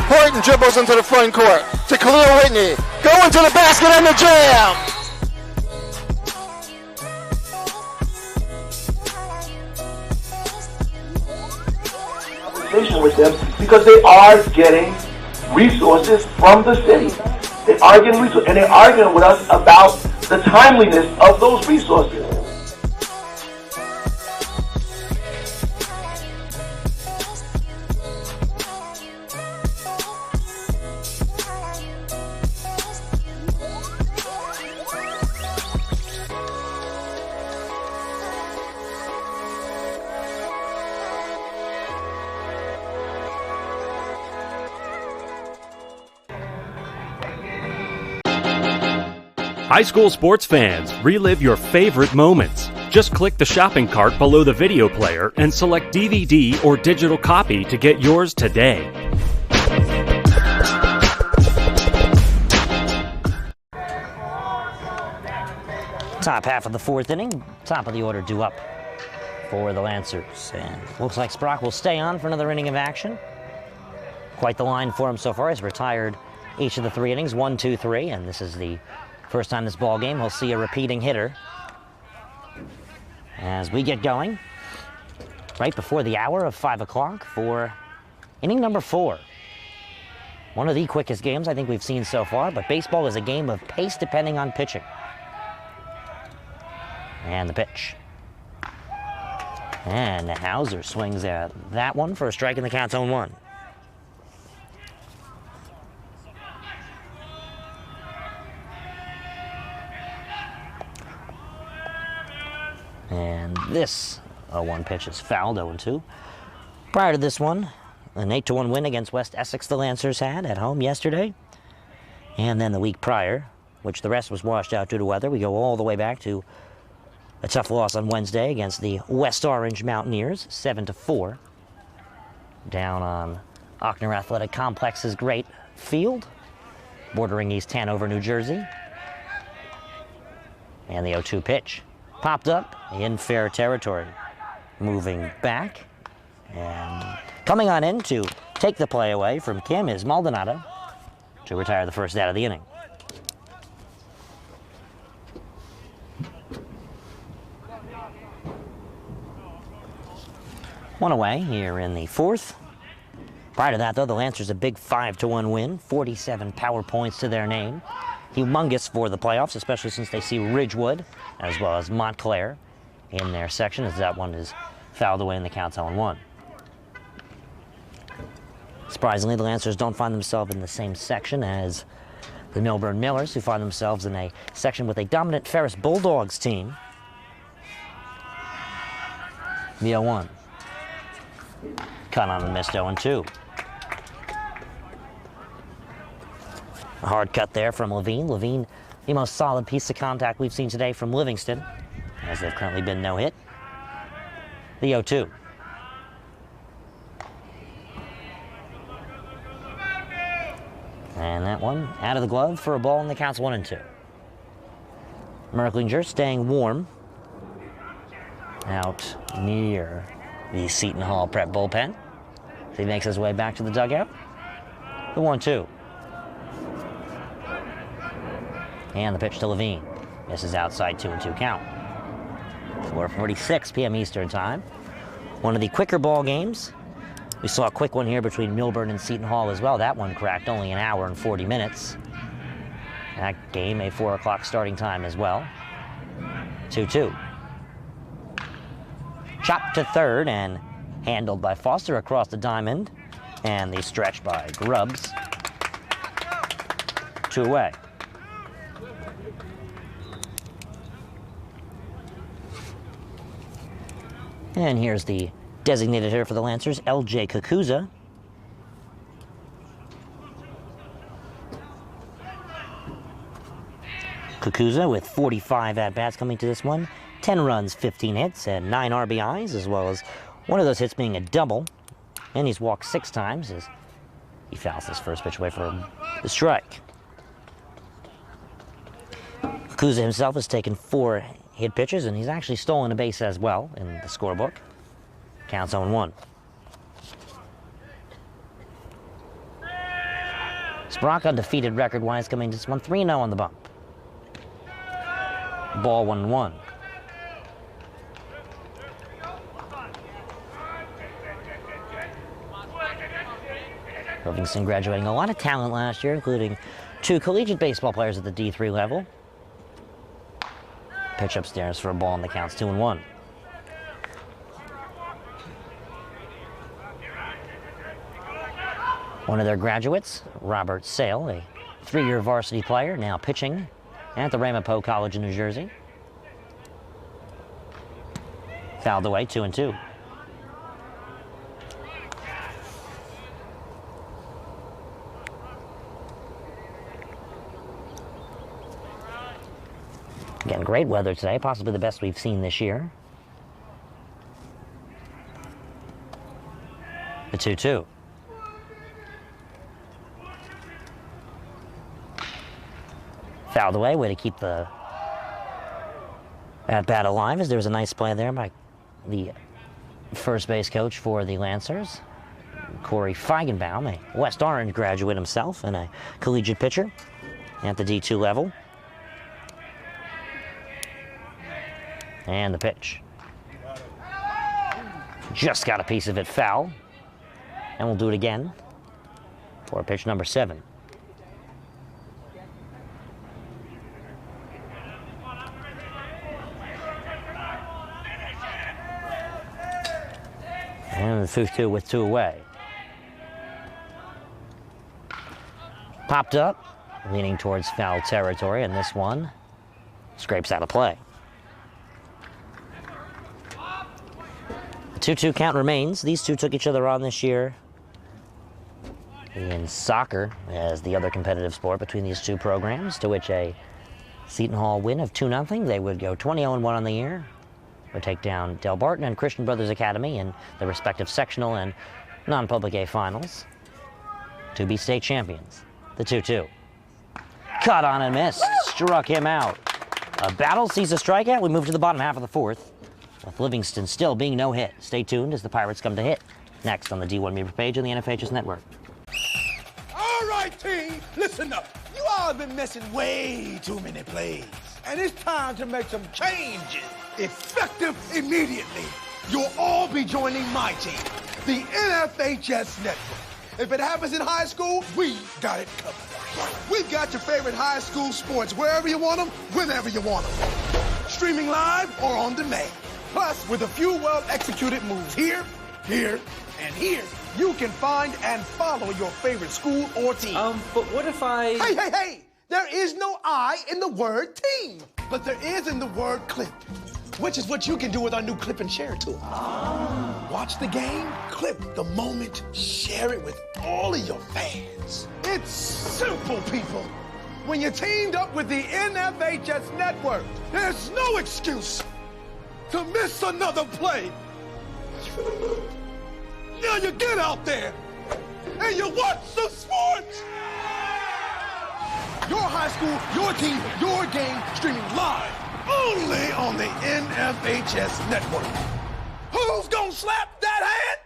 Horton dribbles into the front court to Khalil Whitney. Going to the basket and the jam. Conversation with them because they are getting resources from the city. They are getting resources, and they're arguing with us about the timeliness of those resources. High school sports fans, relive your favorite moments. Just click the shopping cart below the video player and select DVD or digital copy to get yours today. Top half of the fourth inning, top of the order due up for the Lancers. And looks like Sprock will stay on for another inning of action. Quite the line for him so far. He's retired each of the 3 innings, 1, 2, 3, and this is the first time this ball game he'll see a repeating hitter. As we get going, right before the hour of 5 o'clock for inning number 4. One of the quickest games I think we've seen so far, but baseball is a game of pace depending on pitching. And the pitch. And Hauser swings at that one for a strike in the count zone 1. And this 0-1 pitch is fouled, 0-2. Prior to this one, an 8-1 win against West Essex the Lancers had at home yesterday. And then the week prior, which the rest was washed out due to weather, we go all the way back to a tough loss on Wednesday against the West Orange Mountaineers, 7-4. Down on Ochsner Athletic Complex's great field, bordering East Hanover, New Jersey. And the 0-2 pitch. Popped up in fair territory. Moving back and coming on in to take the play away from Kim is Maldonado to retire the first out of the inning. One away here in the fourth. Prior to that, though, the Lancers a big 5-1 win, 47 power points to their name. Humongous for the playoffs, especially since they see Ridgewood as well as Montclair in their section, as that one is fouled away in the count 0-1. Surprisingly, the Lancers don't find themselves in the same section as the Millburn Millers, who find themselves in a section with a dominant Ferris Bulldogs team. The 0-1. Cut on and missed 0-2. A hard cut there from Levine. Levine, the most solid piece of contact we've seen today from Livingston, as they've currently been no hit. The 0-2. And that one out of the glove for a ball, and the count's 1-2. Merklinger staying warm out near the Seton Hall Prep bullpen. He makes his way back to the dugout. The 1-2. And the pitch to Levine. This is outside, 2-2 count. 4:46 p.m. Eastern time. One of the quicker ball games. We saw a quick one here between Millburn and Seton Hall as well. That one cracked only an hour and 40 minutes. That game, a 4 o'clock starting time as well. 2-2. Chopped to third and handled by Foster across the diamond. And the stretch by Grubbs. 2 away. And here's the designated hitter for the Lancers, L.J. Kakuza. Kakuza with 45 at-bats coming to this one. 10 runs, 15 hits, and 9 RBIs, as well as one of those hits being a double. And he's walked 6 times as he fouls his first pitch away for the strike. Kakuza himself has taken 4 hit pitches, and he's actually stolen a base as well in the scorebook. Counts 0-1. Sprock undefeated record-wise coming to this one, 3-0 on the bump. Ball 1-1. Livingston graduating a lot of talent last year, including 2 collegiate baseball players at the D3 level. Pitch upstairs for a ball, and the count's 2-1. One of their graduates, Robert Sale, a 3-year varsity player, now pitching at the Ramapo College in New Jersey. Fouled away, 2-2. Again, great weather today, possibly the best we've seen this year. The 2-2. Fouled away, way to keep the at-bat alive, as there was a nice play there by the first base coach for the Lancers, Corey Feigenbaum, a West Orange graduate himself and a collegiate pitcher at the D2 level. And the pitch. Just got a piece of it foul. And we'll do it again for pitch number 7. And the 2-2 with 2 away. Popped up, leaning towards foul territory, and this one scrapes out of play. The 2-2 count remains. These two took each other on this year in soccer as the other competitive sport between these two programs, to which a Seton Hall win of 2-0. They would go 20-0-1 on the year, or take down Del Barton and Christian Brothers Academy in the respective sectional and non-public A finals to be state champions. The 2-2. Cut on and missed. Struck him out. A battle sees a strikeout. We move to the bottom half of the 4th, with Livingston still being no hit. Stay tuned as the Pirates come to hit next on the D1 Meeper page on the NFHS Network. All right, team, listen up. You all have been missing way too many plays, and it's time to make some changes. Effective immediately. You'll all be joining my team, the NFHS Network. If it happens in high school, we got it covered. We've got your favorite high school sports wherever you want them, whenever you want them. Streaming live or on demand. Plus, with a few well-executed moves here Here and here, you can find and follow your favorite school or team. But what if I... Hey! There is no I in the word team, but there is in the word clip, which is what you can do with our new clip and share tool. Watch the game, clip the moment, share it with all of your fans. It's simple, people. When you're teamed up with the NFHS Network, there's no excuse to miss another play. Now you get out there and you watch some sports. Your high school, your team, your game, streaming live only on the NFHS Network. Who's gonna slap that hand?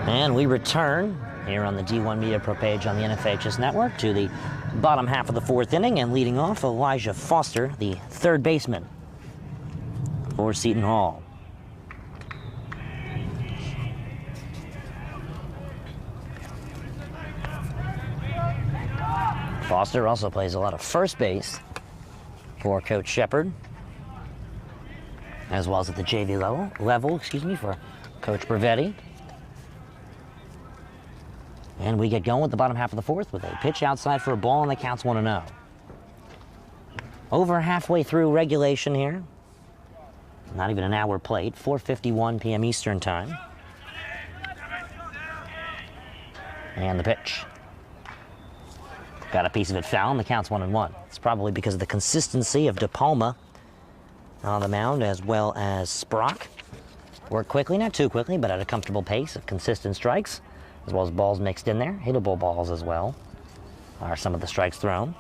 And we return here on the D1 Media Pro page on the NFHS Network to the bottom half of the fourth inning, and leading off Elijah Foster, the third baseman for Seton Hall. Foster also plays a lot of first base for Coach Shepard, as well as at the JV level, for Coach Bravetti. And we get going with the bottom half of the fourth with a pitch outside for a ball, and the count's 1-0. Over halfway through regulation here. Not even an hour played, 4:51 p.m. Eastern Time. And the pitch. Got a piece of it foul, and the count's 1-1. It's probably because of the consistency of De Palma on the mound, as well as Sprock. Work quickly, not too quickly, but at a comfortable pace of consistent strikes, as well as balls mixed in there. Hittable balls as well are some of the strikes thrown.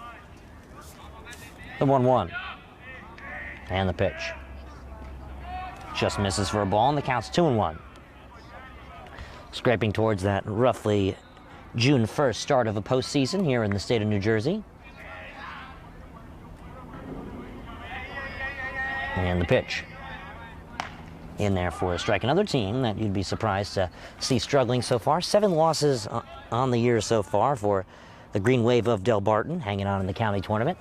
The 1-1. And the pitch. Just misses for a ball, and the count's 2-1. Scraping towards that roughly June 1st start of a postseason here in the state of New Jersey. And the pitch. In there for a strike. Another team that you'd be surprised to see struggling so far. 7 losses on the year so far for the Green Wave of Del Barton, hanging on in the county tournament.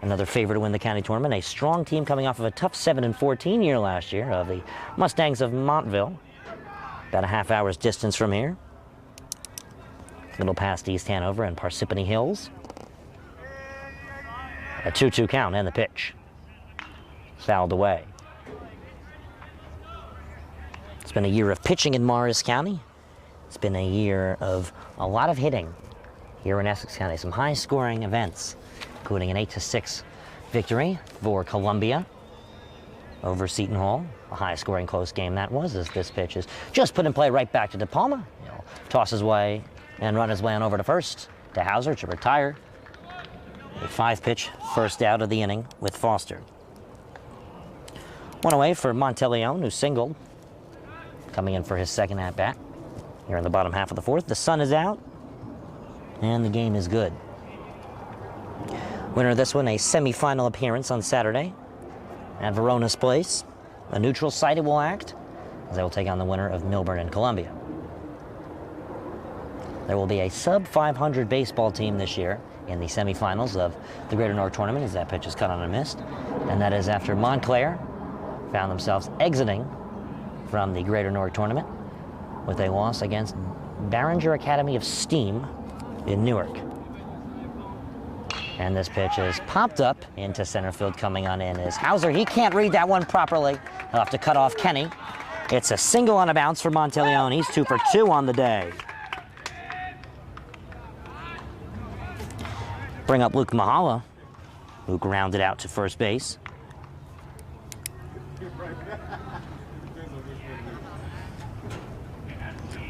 Another favorite to win the county tournament. A strong team coming off of a tough 7-14 year last year of the Mustangs of Montville. About a half hour's distance from here. A little past East Hanover and Parsippany Hills. A 2-2 count, and the pitch. Fouled away. It's been a year of pitching in Morris County. It's been a year of a lot of hitting here in Essex County. Some high-scoring events, including an 8-6 victory for Columbia over Seton Hall. A high-scoring close game that was, as this pitch is just put in play right back to De Palma. He'll toss his way and run his way on over to first, to Hauser to retire. A 5-pitch first out of the inning with Foster. One away for Monteleone, who singled, coming in for his second at-bat here in the bottom half of the fourth. The sun is out, and the game is good. Winner of this one, a semifinal appearance on Saturday at Verona's place. A neutral site it will act, as they will take on the winner of Millburn and Columbia. There will be a sub-500 baseball team this year in the semifinals of the Greater Newark Tournament, as that pitch is cut on and missed. And that is after Montclair found themselves exiting from the Greater Newark Tournament with a loss against Barringer Academy of Steam in Newark. And this pitch is popped up into center field. Coming on in is Hauser. He can't read that one properly. He'll have to cut off Kenny. It's a single on a bounce for Monteleone. He's 2 for 2 on the day. Bring up Luke Mahala, who grounded out to first base.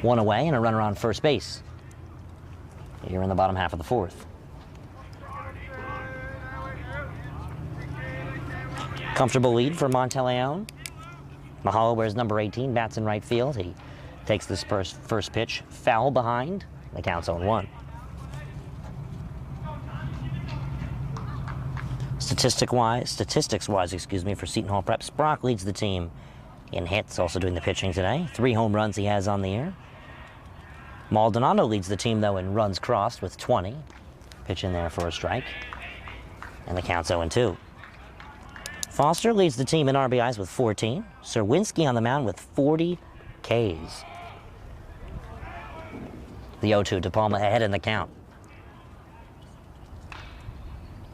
One away and a runner on first base here in the bottom half of the fourth. Comfortable lead for Monteleone. Mahala wears number 18, bats in right field. He takes this first pitch foul behind. The count's 0-1. Statistics-wise, for Seton Hall Prep, Sprock leads the team in hits, also doing the pitching today. 3 home runs he has on the year. Maldonado leads the team, though, in runs crossed with 20. Pitch in there for a strike. And the count's 0-2. Foster leads the team in RBIs with 14. Serwinski on the mound with 40 Ks. The 0-2 to Palma ahead in the count.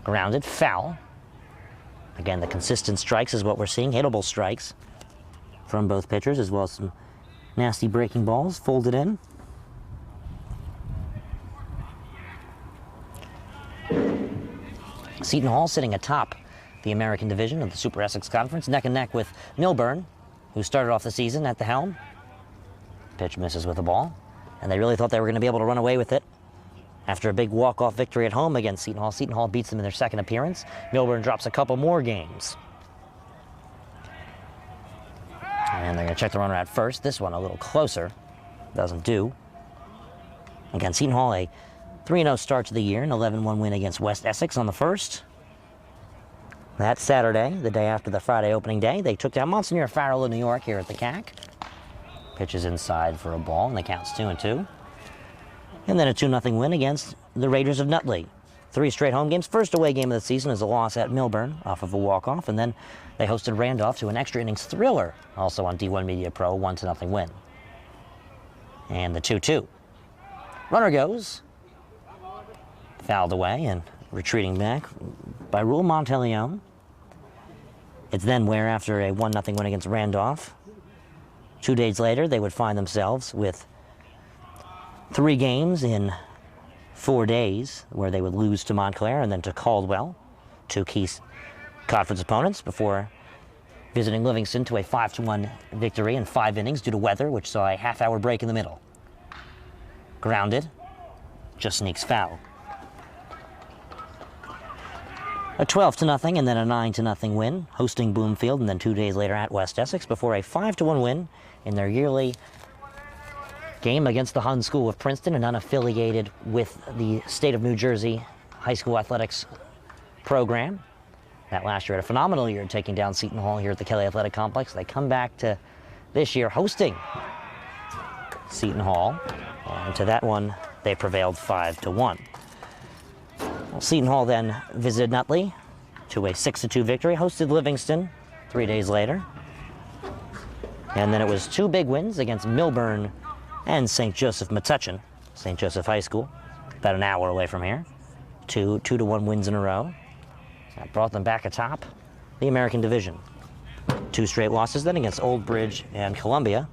Grounded, foul. Again, the consistent strikes is what we're seeing. Hittable strikes from both pitchers, as well as some nasty breaking balls folded in. Seton Hall sitting atop the American division of the Super Essex Conference, neck and neck with Millburn, who started off the season at the helm. Pitch misses with the ball, and they really thought they were going to be able to run away with it. After a big walk-off victory at home against Seton Hall beats them in their second appearance. Millburn drops a couple more games. And they're going to check the runner at first. This one a little closer. Doesn't do. Again, Seton Hall, a 3-0 start to the year, an 11-1 win against West Essex on the first. That Saturday, the day after the Friday opening day, they took down Monsignor Farrell of New York here at the CAC. Pitches inside for a ball, and the count's 2-2. And then a 2-0 win against the Raiders of Nutley. 3 straight home games. First away game of the season is a loss at Millburn off of a walk-off, and then they hosted Randolph to an extra innings thriller, also on D1 Media Pro, 1-0 win. And the 2-2. Runner goes. Fouled away and retreating back by Rule Monteleone. It's then where, after a 1-0 win against Randolph, 2 days later, they would find themselves with 3 games in 4 days, where they would lose to Montclair and then to Caldwell, 2 key conference opponents, before visiting Livingston to a 5-1 victory in 5 innings due to weather, which saw a half-hour break in the middle. Grounded, just sneaks foul. A 12-0 and then a 9-0 win, hosting Bloomfield, and then 2 days later at West Essex, before a 5-1 win in their yearly game against the Hun School of Princeton, and unaffiliated with the state of New Jersey high school athletics program. That last year had a phenomenal year, taking down Seton Hall here at the Kelly Athletic Complex. They come back to this year hosting Seton Hall, and to that one they prevailed 5-1. Well, Seton Hall then visited Nutley to a 6-2 victory, hosted Livingston 3 days later, and then it was 2 big wins against Millburn and St. Joseph Metuchen, St. Joseph High School, about an hour away from here. 2-1 wins in a row. That brought them back atop the American Division. 2 straight losses then against Old Bridge and Columbia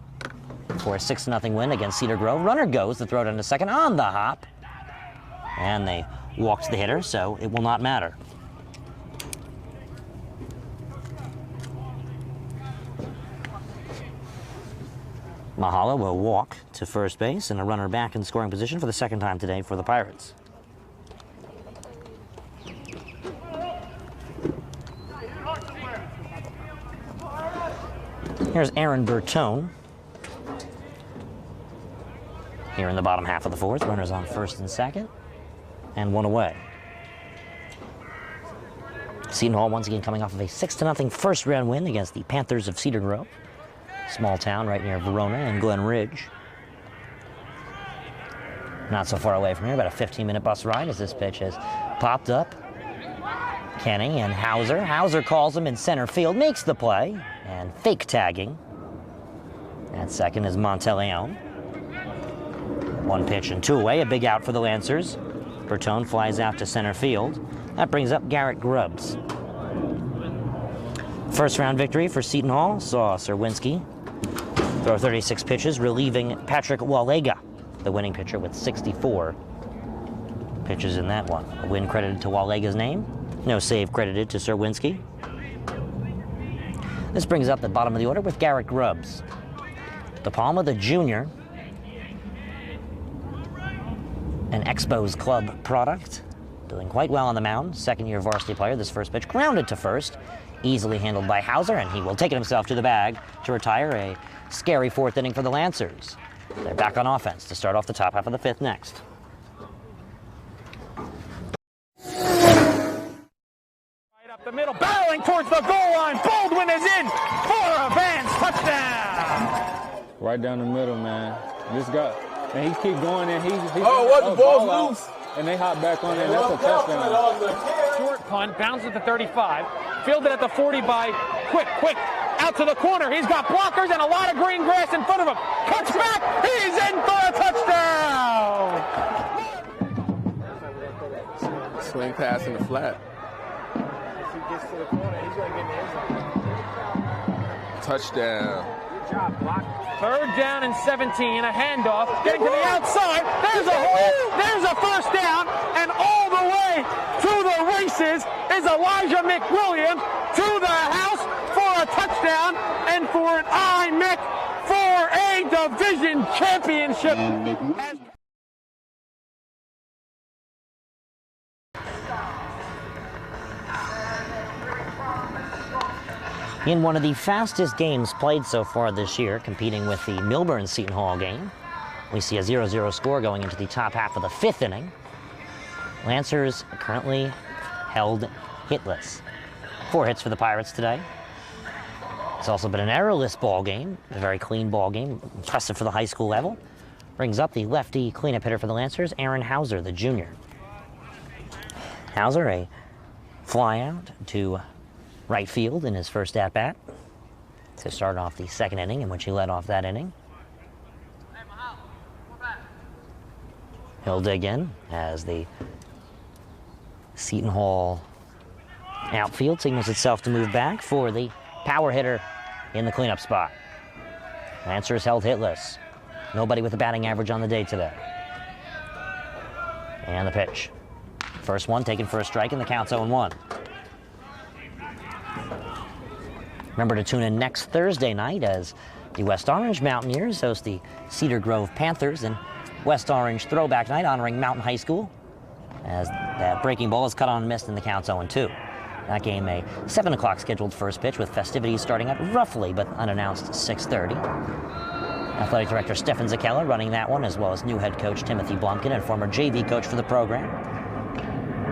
for a 6-0 win against Cedar Grove. Runner goes to throw it into second on the hop, and they walked the hitter, so it will not matter. Mahala will walk to first base, and a runner back in scoring position for the second time today for the Pirates. Here's Aaron Bertone. Here in the bottom half of the fourth, runners on first and second, and 1 away. Seton Hall once again coming off of a 6-0 first round win against the Panthers of Cedar Grove. Small town right near Verona and Glen Ridge. Not so far away from here, about a 15-minute bus ride as this pitch has popped up. Kenny and Hauser. Hauser calls him in center field, makes the play, and fake tagging. At second is Monteleone. 1 pitch and 2 away, a big out for the Lancers. Bertone flies out to center field. That brings up Garrett Grubbs. First round victory for Seton Hall saw Serwinski throw 36 pitches, relieving Patrick Walega, the winning pitcher, with 64 pitches in that one. A win credited to Walega's name, no save credited to Serwinski. This brings up the bottom of the order with Garrett Grubbs. De Palma, the junior, an Expos Club product, doing quite well on the mound. Second-year varsity player. This first pitch grounded to first, easily handled by Hauser, and he will take it himself to the bag to retire. A scary 4th inning for the Lancers. They're back on offense to start off the top half of the 5th next. Right up the middle, barreling towards the goal line. Baldwin is in for a Vance touchdown. Right down the middle, man. This guy, and he keep going, and he oh, what? The ball's loose. and they hop back on it, and that's a touchdown. Short punt, bounces at the 35, fielded at the 40 by Quick, out to the corner. He's got blockers and a lot of green grass in front of him. Cuts back, he's in for a touchdown! Swing pass in the flat. If he gets to the corner, he's going to get in the end zone. Touchdown. Good job, block. Third down and 17, a handoff, getting to the outside. There's a hole, there's a first down, and all the way to the races is Elijah McWilliams to the house for a touchdown and for an IMIC for a division championship. In one of the fastest games played so far this year, competing with the Millburn Seton Hall game, we see a 0-0 score going into the top half of the 5th inning. Lancers currently held hitless. 4 hits for the Pirates today. It's also been an errorless ball game, a very clean ball game, impressive for the high school level. Brings up the lefty cleanup hitter for the Lancers, Aaron Hauser, the junior. Hauser, a fly out to right field in his first at-bat to start off the 2nd inning, in which he led off that inning. He'll dig in as the Seton Hall outfield signals itself to move back for the power hitter in the cleanup spot. Lancers held hitless. Nobody with a batting average on the day today. And the pitch. First one taken for a strike, and the count's 0-1. Remember to tune in next Thursday night as the West Orange Mountaineers host the Cedar Grove Panthers in West Orange Throwback Night honoring Mountain High School, as that breaking ball is cut on and missed and the count's 0-2. That game a 7 o'clock scheduled first pitch with festivities starting at roughly but unannounced 6:30. Athletic Director Stefan Zakella running that one, as well as new head coach Timothy Blumkin and former JV coach for the program.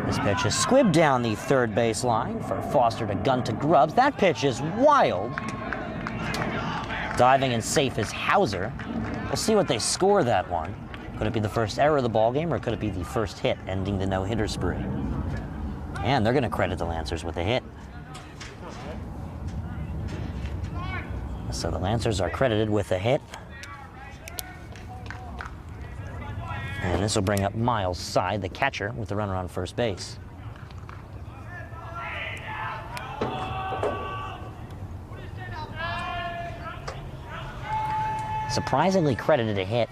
This pitch is squibbed down the third base line for Foster to gun to Grubbs. That pitch is wild. Diving and safe is Hauser. We'll see what they score that one. Could it be the first error of the ball game, or could it be the first hit ending the no-hitter spree? And they're going to credit the Lancers with a hit. So the Lancers are credited with a hit. And this will bring up Miles Side, the catcher, with the runner on first base. Surprisingly credited a hit.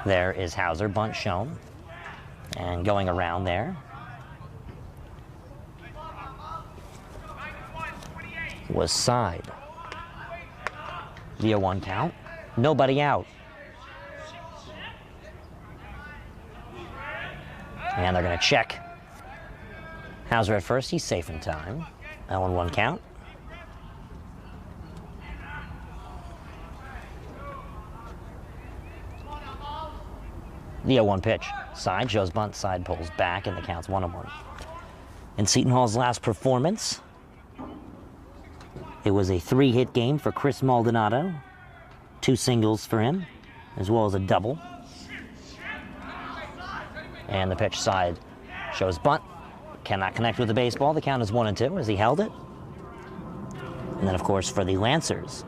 There is Hauser, bunt shown. And going around there was Side. The 0-1 count. Nobody out. And they're going to check Hauser at first. He's safe in time. 0-1 count. The 0-1 pitch. Side shows bunt. Side pulls back, and the count's 1-1. In Seton Hall's last performance, it was a 3-hit game for Chris Maldonado. 2 singles for him, as well as a double. And the pitch. Side shows bunt. Cannot connect with the baseball. The count is 1-2 as he held it. And then, of course, for the Lancers,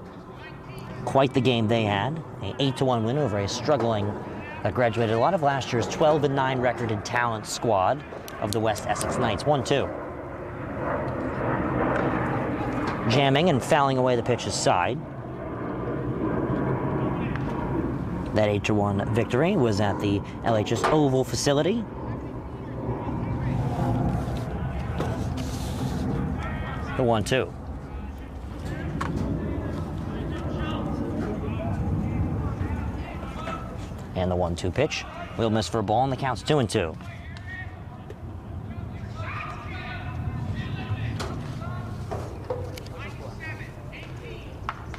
quite the game they had. An 8-1 win over a struggling, graduated a lot of last year's 12-9 recorded talent squad of the West Essex Knights. 1-2. Jamming and fouling away the pitch's Side. That 8-1 victory was at the LHS Oval facility. The 1-2. And the 1-2 pitch. Will miss for a ball, and the count's 2-2.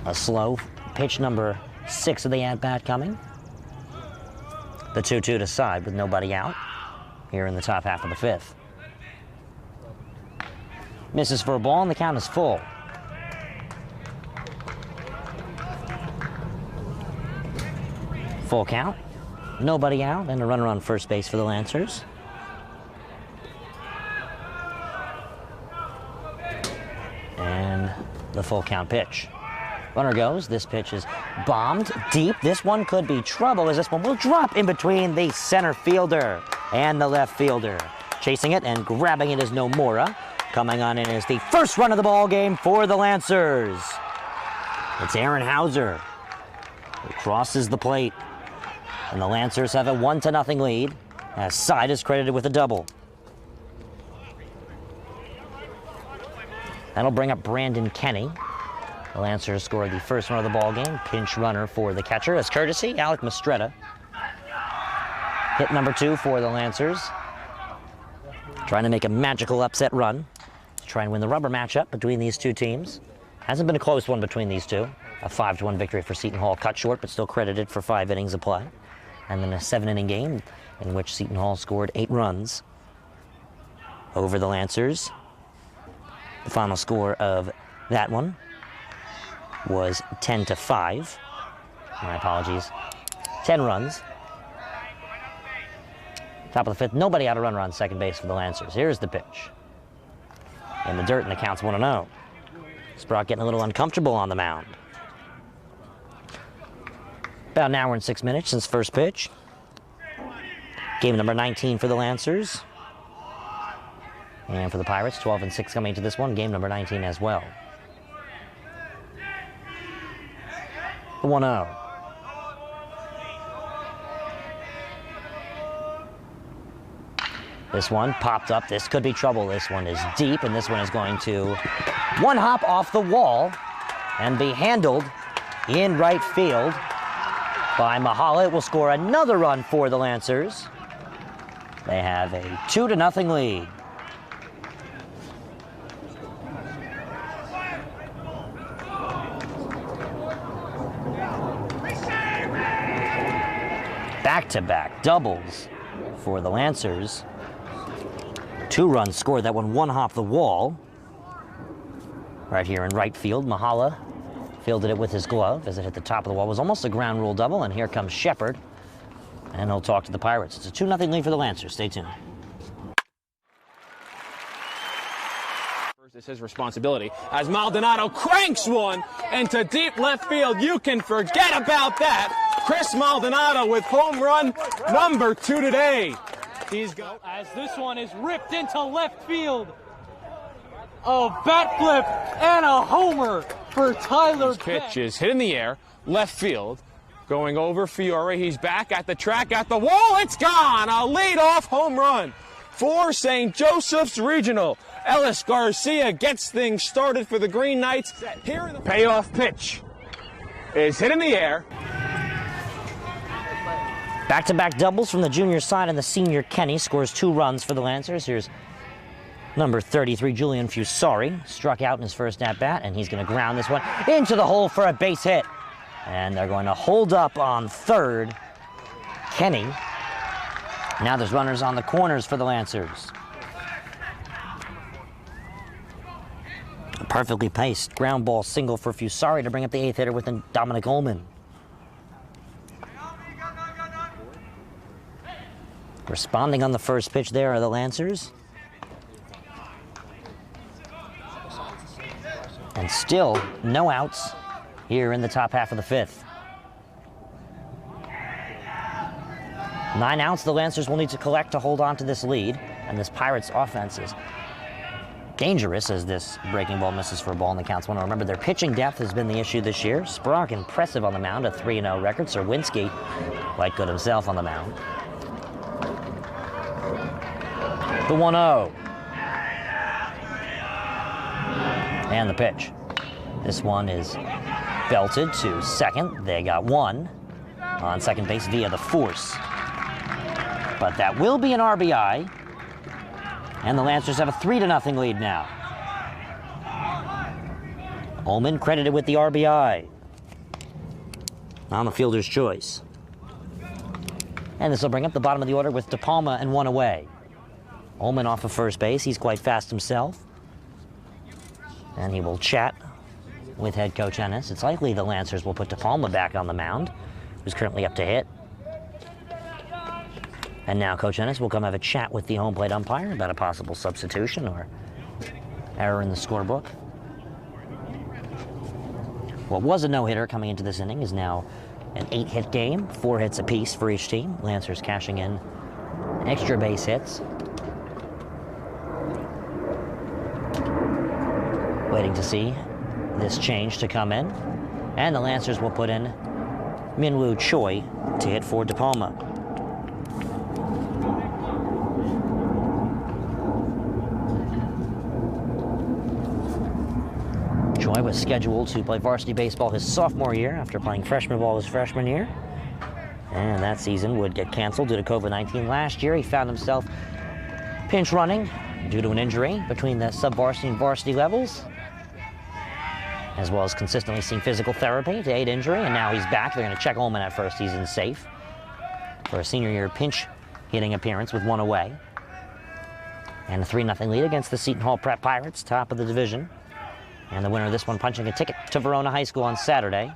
A slow pitch, number 6 of the at-bat coming. The 2-2 to Side with nobody out here in the top half of the 5th. Misses for a ball, and the count is full. Full count. Nobody out, and a runner on first base for the Lancers. And the full count pitch. Runner goes. This pitch is bombed deep. This one could be trouble as this one will drop in between the center fielder and the left fielder. Chasing it and grabbing it is Nomura. Coming on in is the first run of the ball game for the Lancers. It's Aaron Hauser who crosses the plate. And the Lancers have a 1-0 lead as Side is credited with a double. That'll bring up Brandon Kenny. The Lancers scored the first run of the ball game. Pinch runner for the catcher as courtesy, Alec Mastretta. Hit number 2 for the Lancers. Trying to make a magical upset run. Try and win the rubber matchup between these two teams. Hasn't been a close one between these two. A 5-1 victory for Seton Hall, cut short, but still credited for 5 innings of play. And then a 7-inning game in which Seton Hall scored 8 runs over the Lancers. The final score of that one was 10-5. My apologies. 10 runs. Top of the 5th, nobody out of runner on second base for the Lancers. Here's the pitch. In the dirt, and the count's 1-0. Sprock getting a little uncomfortable on the mound. About an hour and 6 minutes since first pitch. Game number 19 for the Lancers. And for the Pirates, 12-6 coming into this one. Game number 19 as well. The 1-0. This one popped up. This could be trouble. This one is deep, and this one is going to one hop off the wall and be handled in right field by Mahala. It will score another run for the Lancers. They have a 2-0 lead. Back-to-back doubles for the Lancers. 2 runs scored. That one hop the wall. Right here in right field, Mahala fielded it with his glove as it hit the top of the wall. It was almost a ground rule double, and here comes Shepard. And he'll talk to the Pirates. It's a 2-0 lead for the Lancers. Stay tuned. It's his responsibility as Maldonado cranks one into deep left field. You can forget about that. Chris Maldonado with home run number 2 today. He's got as this one is ripped into left field. A bat flip and a homer for Tyler Beck. Pitch is hit in the air, left field, going over Fiore. He's back at the track, at the wall. It's gone. A leadoff home run for St. Joseph's Regional. Ellis Garcia gets things started for the Green Knights. Here in the payoff pitch is hit in the air. Back-to-back doubles from the junior side, and the senior Kenny scores 2 runs for the Lancers. Here's number 33, Julian Fusari, struck out in his first at-bat, and he's going to ground this one into the hole for a base hit. And they're going to hold up on third. Kenny. Now there's runners on the corners for the Lancers. A perfectly paced ground ball single for Fusari to bring up the 8th hitter with Dominic Ullman. Responding on the first pitch there are the Lancers. And still no outs here in the top half of the 5th. 9 outs the Lancers will need to collect to hold on to this lead. And this Pirates offense is dangerous as this breaking ball misses for a ball and the count's 1-0. Remember, their pitching depth has been the issue this year. Sprock impressive on the mound, a 3-0 record. Serwinski quite good himself on the mound. The 1-0. And the pitch. This one is belted to second. They got 1 on second base via the force. But that will be an RBI. And the Lancers have a 3-0 lead now. Ullman credited with the RBI. On the fielder's choice. And this will bring up the bottom of the order with De Palma and 1 away. Ullman off of first base. He's quite fast himself. And he will chat with head coach Ennis. It's likely the Lancers will put De Palma back on the mound, who's currently up to hit. And now Coach Ennis will come have a chat with the home plate umpire about a possible substitution or error in the scorebook. What was a no-hitter coming into this inning is now an 8-hit game, 4 hits apiece for each team. Lancers cashing in extra base hits. Waiting to see this change to come in. And the Lancers will put in Minwoo Choi to hit for De Palma. Choi was scheduled to play varsity baseball his sophomore year after playing freshman ball his freshman year. And that season would get canceled due to COVID-19. Last year, he found himself pinch running due to an injury between the sub-varsity and varsity levels, as well as consistently seeing physical therapy to aid injury, and now he's back. They're going to check Ullman at first. He's in safe for a senior year pinch hitting appearance with 1 away. And a 3-0 lead against the Seton Hall Prep Pirates, top of the division. And the winner of this one punching a ticket to Verona High School on Saturday.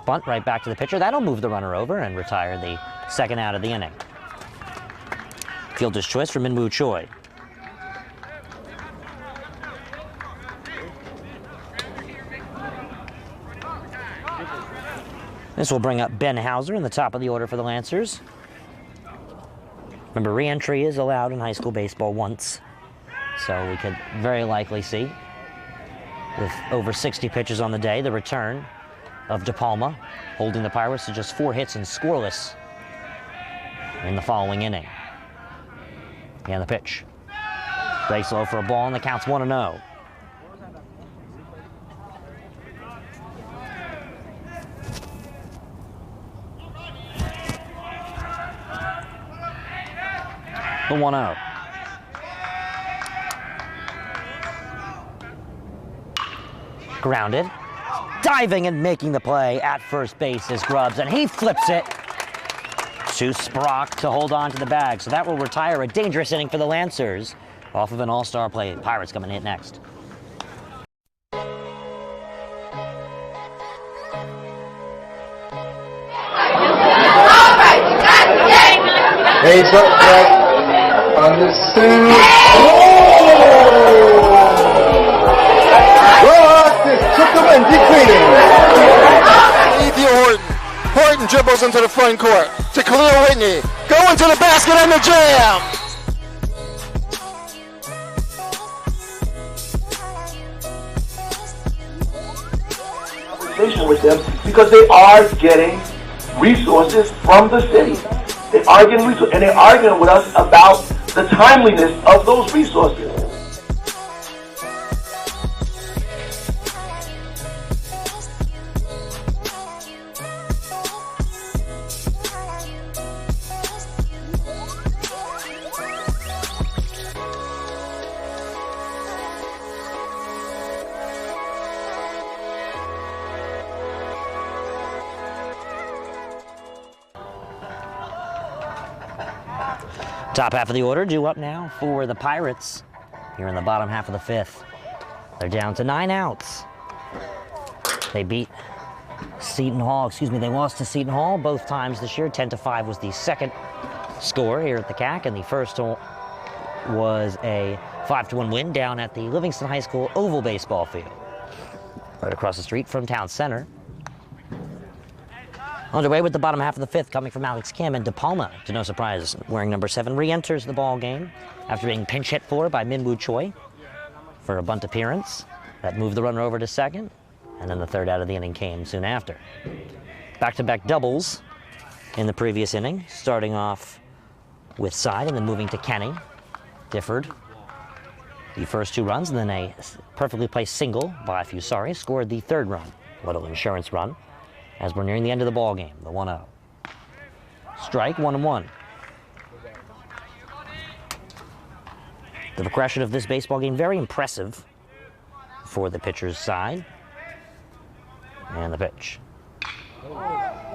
Bunt right back to the pitcher. That'll move the runner over and retire the second out of the inning. Fielder's choice for Minwoo Choi. This will bring up Ben Hauser in the top of the order for the Lancers. Remember, re-entry is allowed in high school baseball once, so we could very likely see, with over 60 pitches on the day, the return of De Palma, holding the Pirates to just 4 hits and scoreless in the following inning. And the pitch. Base low for a ball, and the count's 1-0. The 1-0. Grounded. Diving and making the play at first base is Grubbs, and he flips it to Sprock to hold on to the bag. So that will retire a dangerous inning for the Lancers off of an all-star play. Pirates coming to hit next. Hey, on the suit. Took him and decreasing. Horton dribbles into the front court to Khalil Whitney. Going to the basket and the jam. Conversation with them because they are getting resources from the city. They are getting resources, and they're arguing with us about the timeliness of those resources. Top half of the order due up now for the Pirates here in the bottom half of the 5th. They're down to 9 outs. They beat Seton Hall, they lost to Seton Hall both times this year. 10-5 was the second score here at the CAC, and the first was a 5-1 win down at the Livingston High School oval baseball field, right across the street from Town Center. Underway with the bottom half of the 5th, coming from Alex Kim, and De Palma, to no surprise, wearing number 7, re-enters the ball game after being pinch hit for by Minwoo Choi for a bunt appearance that moved the runner over to second, and then the third out of the inning came soon after. Back-to-back doubles in the previous inning, starting off with Side and then moving to Kenny. Difford the first 2 runs, and then a perfectly placed single by Fusari scored the 3rd run, little insurance run, as we're nearing the end of the ball game, the 1-0. Strike, 1-1. The progression of this baseball game, very impressive for the pitcher's side. And the pitch.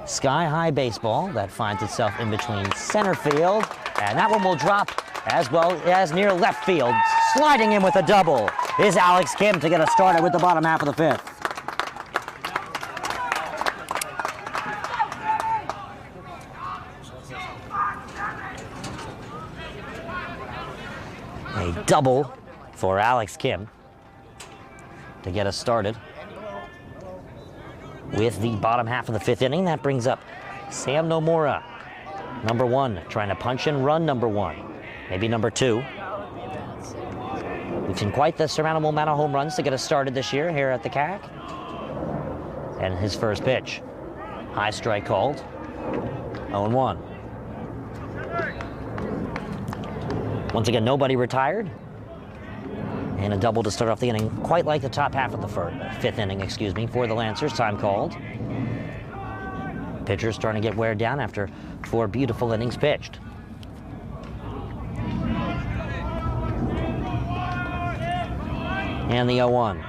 Sky-high baseball that finds itself in between center field, and that one will drop as well as near left field. Sliding in with a double is Alex Kim to get us started with the bottom half of the 5th. A double for Alex Kim to get us started. with the bottom half of the 5th inning. That brings up Sam Nomura, number 1, trying to punch and run number 1, maybe number 2. We've seen quite the surmountable amount of home runs to get us started this year here at the CAC. And his first pitch, high strike called, 0-1. Once again, nobody retired. And a double to start off the inning, quite like the top half of the 5th inning, for the Lancers. Time called. Pitcher's starting to get wear down after 4 beautiful innings pitched. And the 0-1.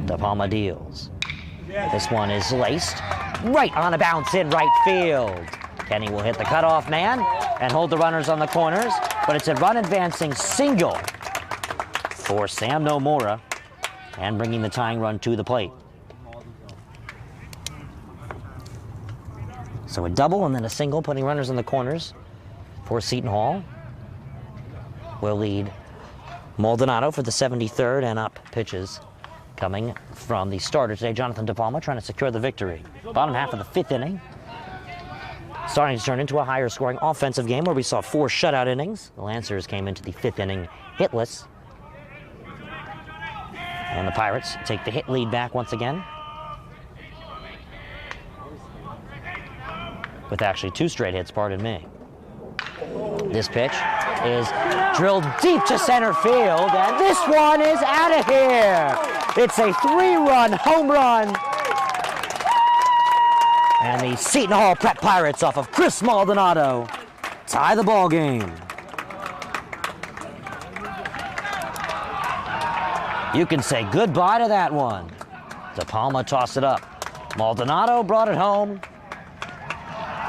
De Palma deals. This one is laced right on a bounce in right field. Kenny will hit the cutoff man and hold the runners on the corners, but it's a run-advancing single for Sam Nomura and bringing the tying run to the plate. So a double and then a single, putting runners in the corners for Seton Hall. Will lead Maldonado for the 73rd and up pitches coming from the starter today, Jonathan De Palma, trying to secure the victory. Bottom half of the 5th inning, starting to turn into a higher scoring offensive game where we saw 4 shutout innings. The Lancers came into the 5th inning hitless. And the Pirates take the hit lead back once again, with actually 2 straight hits, pardon me. This pitch is drilled deep to center field, and this one is out of here. It's a 3-run home run. And the Seton Hall Prep Pirates off of Chris Maldonado tie the ball game. You can say goodbye to that one. De Palma tossed it up. Maldonado brought it home.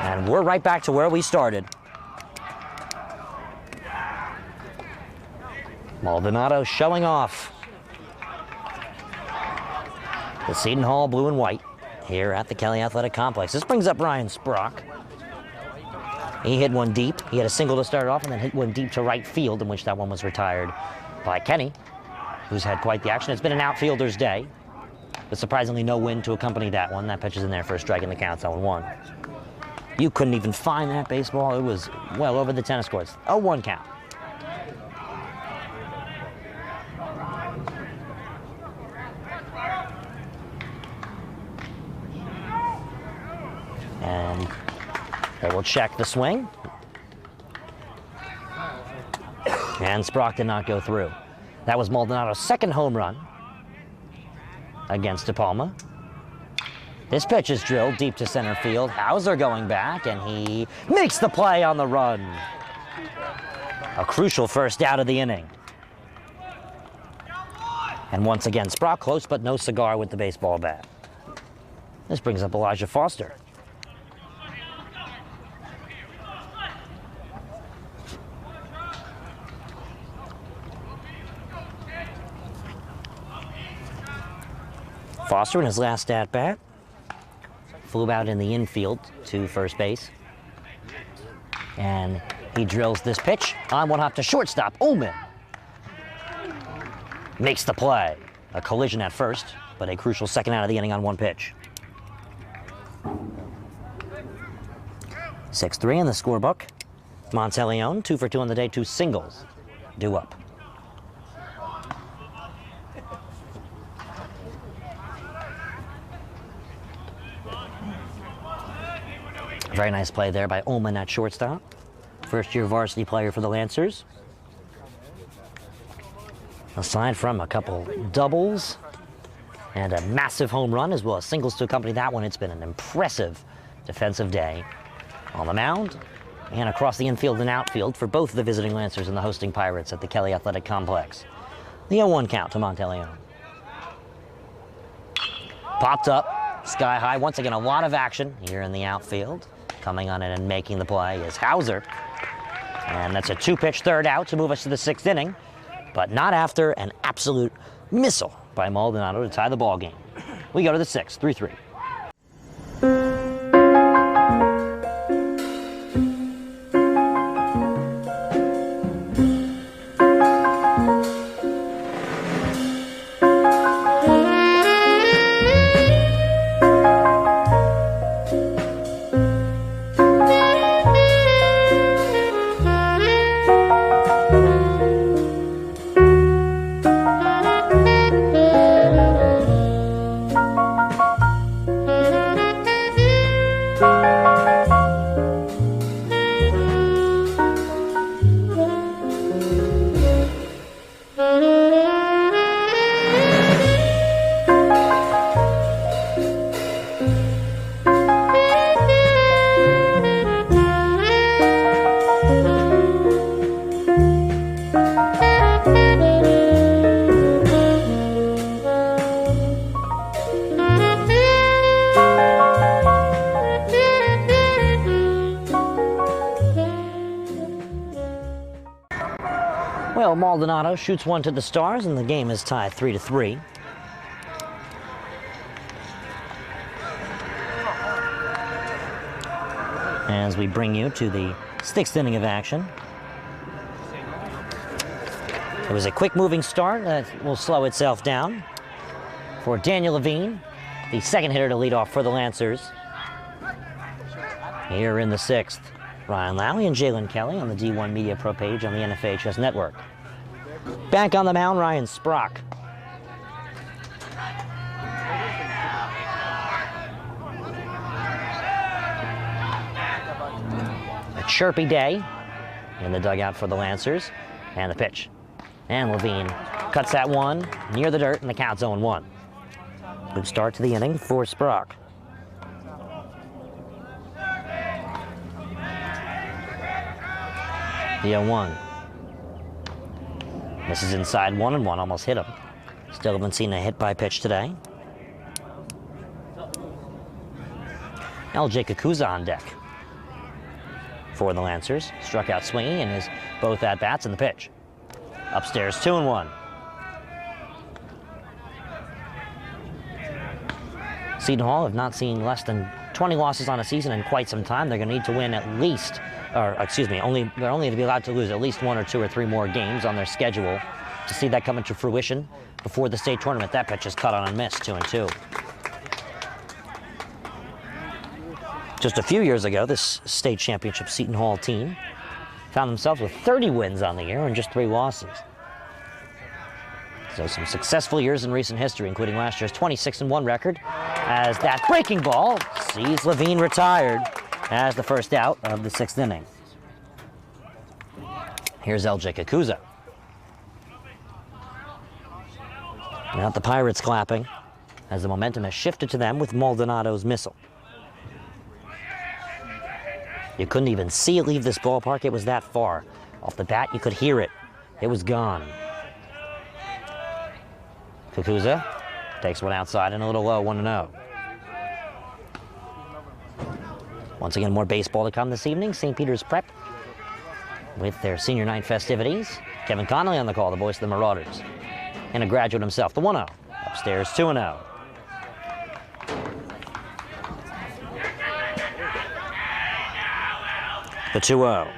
And we're right back to where we started. Maldonado showing off. The Seton Hall blue and white here at the Kelly Athletic Complex. This brings up Ryan Sprock. He hit one deep. He had a single to start off and then hit one deep to right field, in which that one was retired by Kenny, who's had quite the action. It's been an outfielder's day, but surprisingly no wind to accompany that one. That pitch is in there for a strike and the count's 0-1. You couldn't even find that baseball. It was well over the tennis courts. 0-1 count. And they will check the swing. And Sprock did not go through. That was Maldonado's 2nd home run against De Palma. This pitch is drilled deep to center field. Hauser going back, and he makes the play on the run. A crucial first out of the inning. And once again, Sprock close, but no cigar with the baseball bat. This brings up Elijah Foster. Foster in his last at-bat flew out in the infield to first base. And he drills this pitch on one hop to shortstop. Ullman makes the play. A collision at first, but a crucial second out of the inning on one pitch. 6-3 in the scorebook. Monteleone, 2 for 2 on the day, 2 singles due up. Very nice play there by Ullman at shortstop. First-year varsity player for the Lancers. Aside from a couple doubles and a massive home run, as well as singles to accompany that one, it's been an impressive defensive day on the mound and across the infield and outfield for both the visiting Lancers and the hosting Pirates at the Kelly Athletic Complex. The 0-1 count to Monteleone. Popped up, sky high. Once again, a lot of action here in the outfield. Coming on in and making the play is Hauser. And that's a 2-pitch third out to move us to the 6th inning, but not after an absolute missile by Maldonado to tie the ball game. We go to the 6th, 3-3. Maldonado shoots one to the stars, and the game is tied 3-3. As we bring you to the 6th inning of action. It was a quick-moving start that will slow itself down for Daniel Levine, the second hitter to lead off for the Lancers. Here in the 6th, Ryan Lally and Jalen Kelly on the D1 Media Pro page on the NFHS Network. Back on the mound, Ryan Sprock. A chirpy day in the dugout for the Lancers. And the pitch. And Levine cuts that one near the dirt, and the count's 0-1. Good start to the inning for Sprock. The 0-1. This is inside 1-1, almost hit him. Still haven't seen a hit by pitch today. LJ Kakuza on deck for the Lancers. Struck out swinging in his both at-bats, and the pitch. Upstairs, 2-1. Seton Hall have not seen less than 20 losses on a season in quite some time. They're going to need to win at least, they're only to be allowed to lose at least 1 or 2 or 3 more games on their schedule to see that come into fruition before the state tournament. That pitch is cut on and missed, 2-2. Just a few years ago, this state championship Seton Hall team found themselves with 30 wins on the year and just 3 losses. So some successful years in recent history, including last year's 26-1 record, as that breaking ball sees Levine retired as the first out of the 6th inning. Here's LJ Kakuza. Now the Pirates clapping as the momentum has shifted to them with Maldonado's missile. You couldn't even see it leave this ballpark. It was that far. Off the bat, you could hear it. It was gone. Kakuza takes one outside and a little low, 1-0. Once again, more baseball to come this evening. St. Peter's Prep with their senior night festivities. Kevin Connolly on the call, the voice of the Marauders. And a graduate himself, the 1-0. Upstairs, 2-0. The 2-0.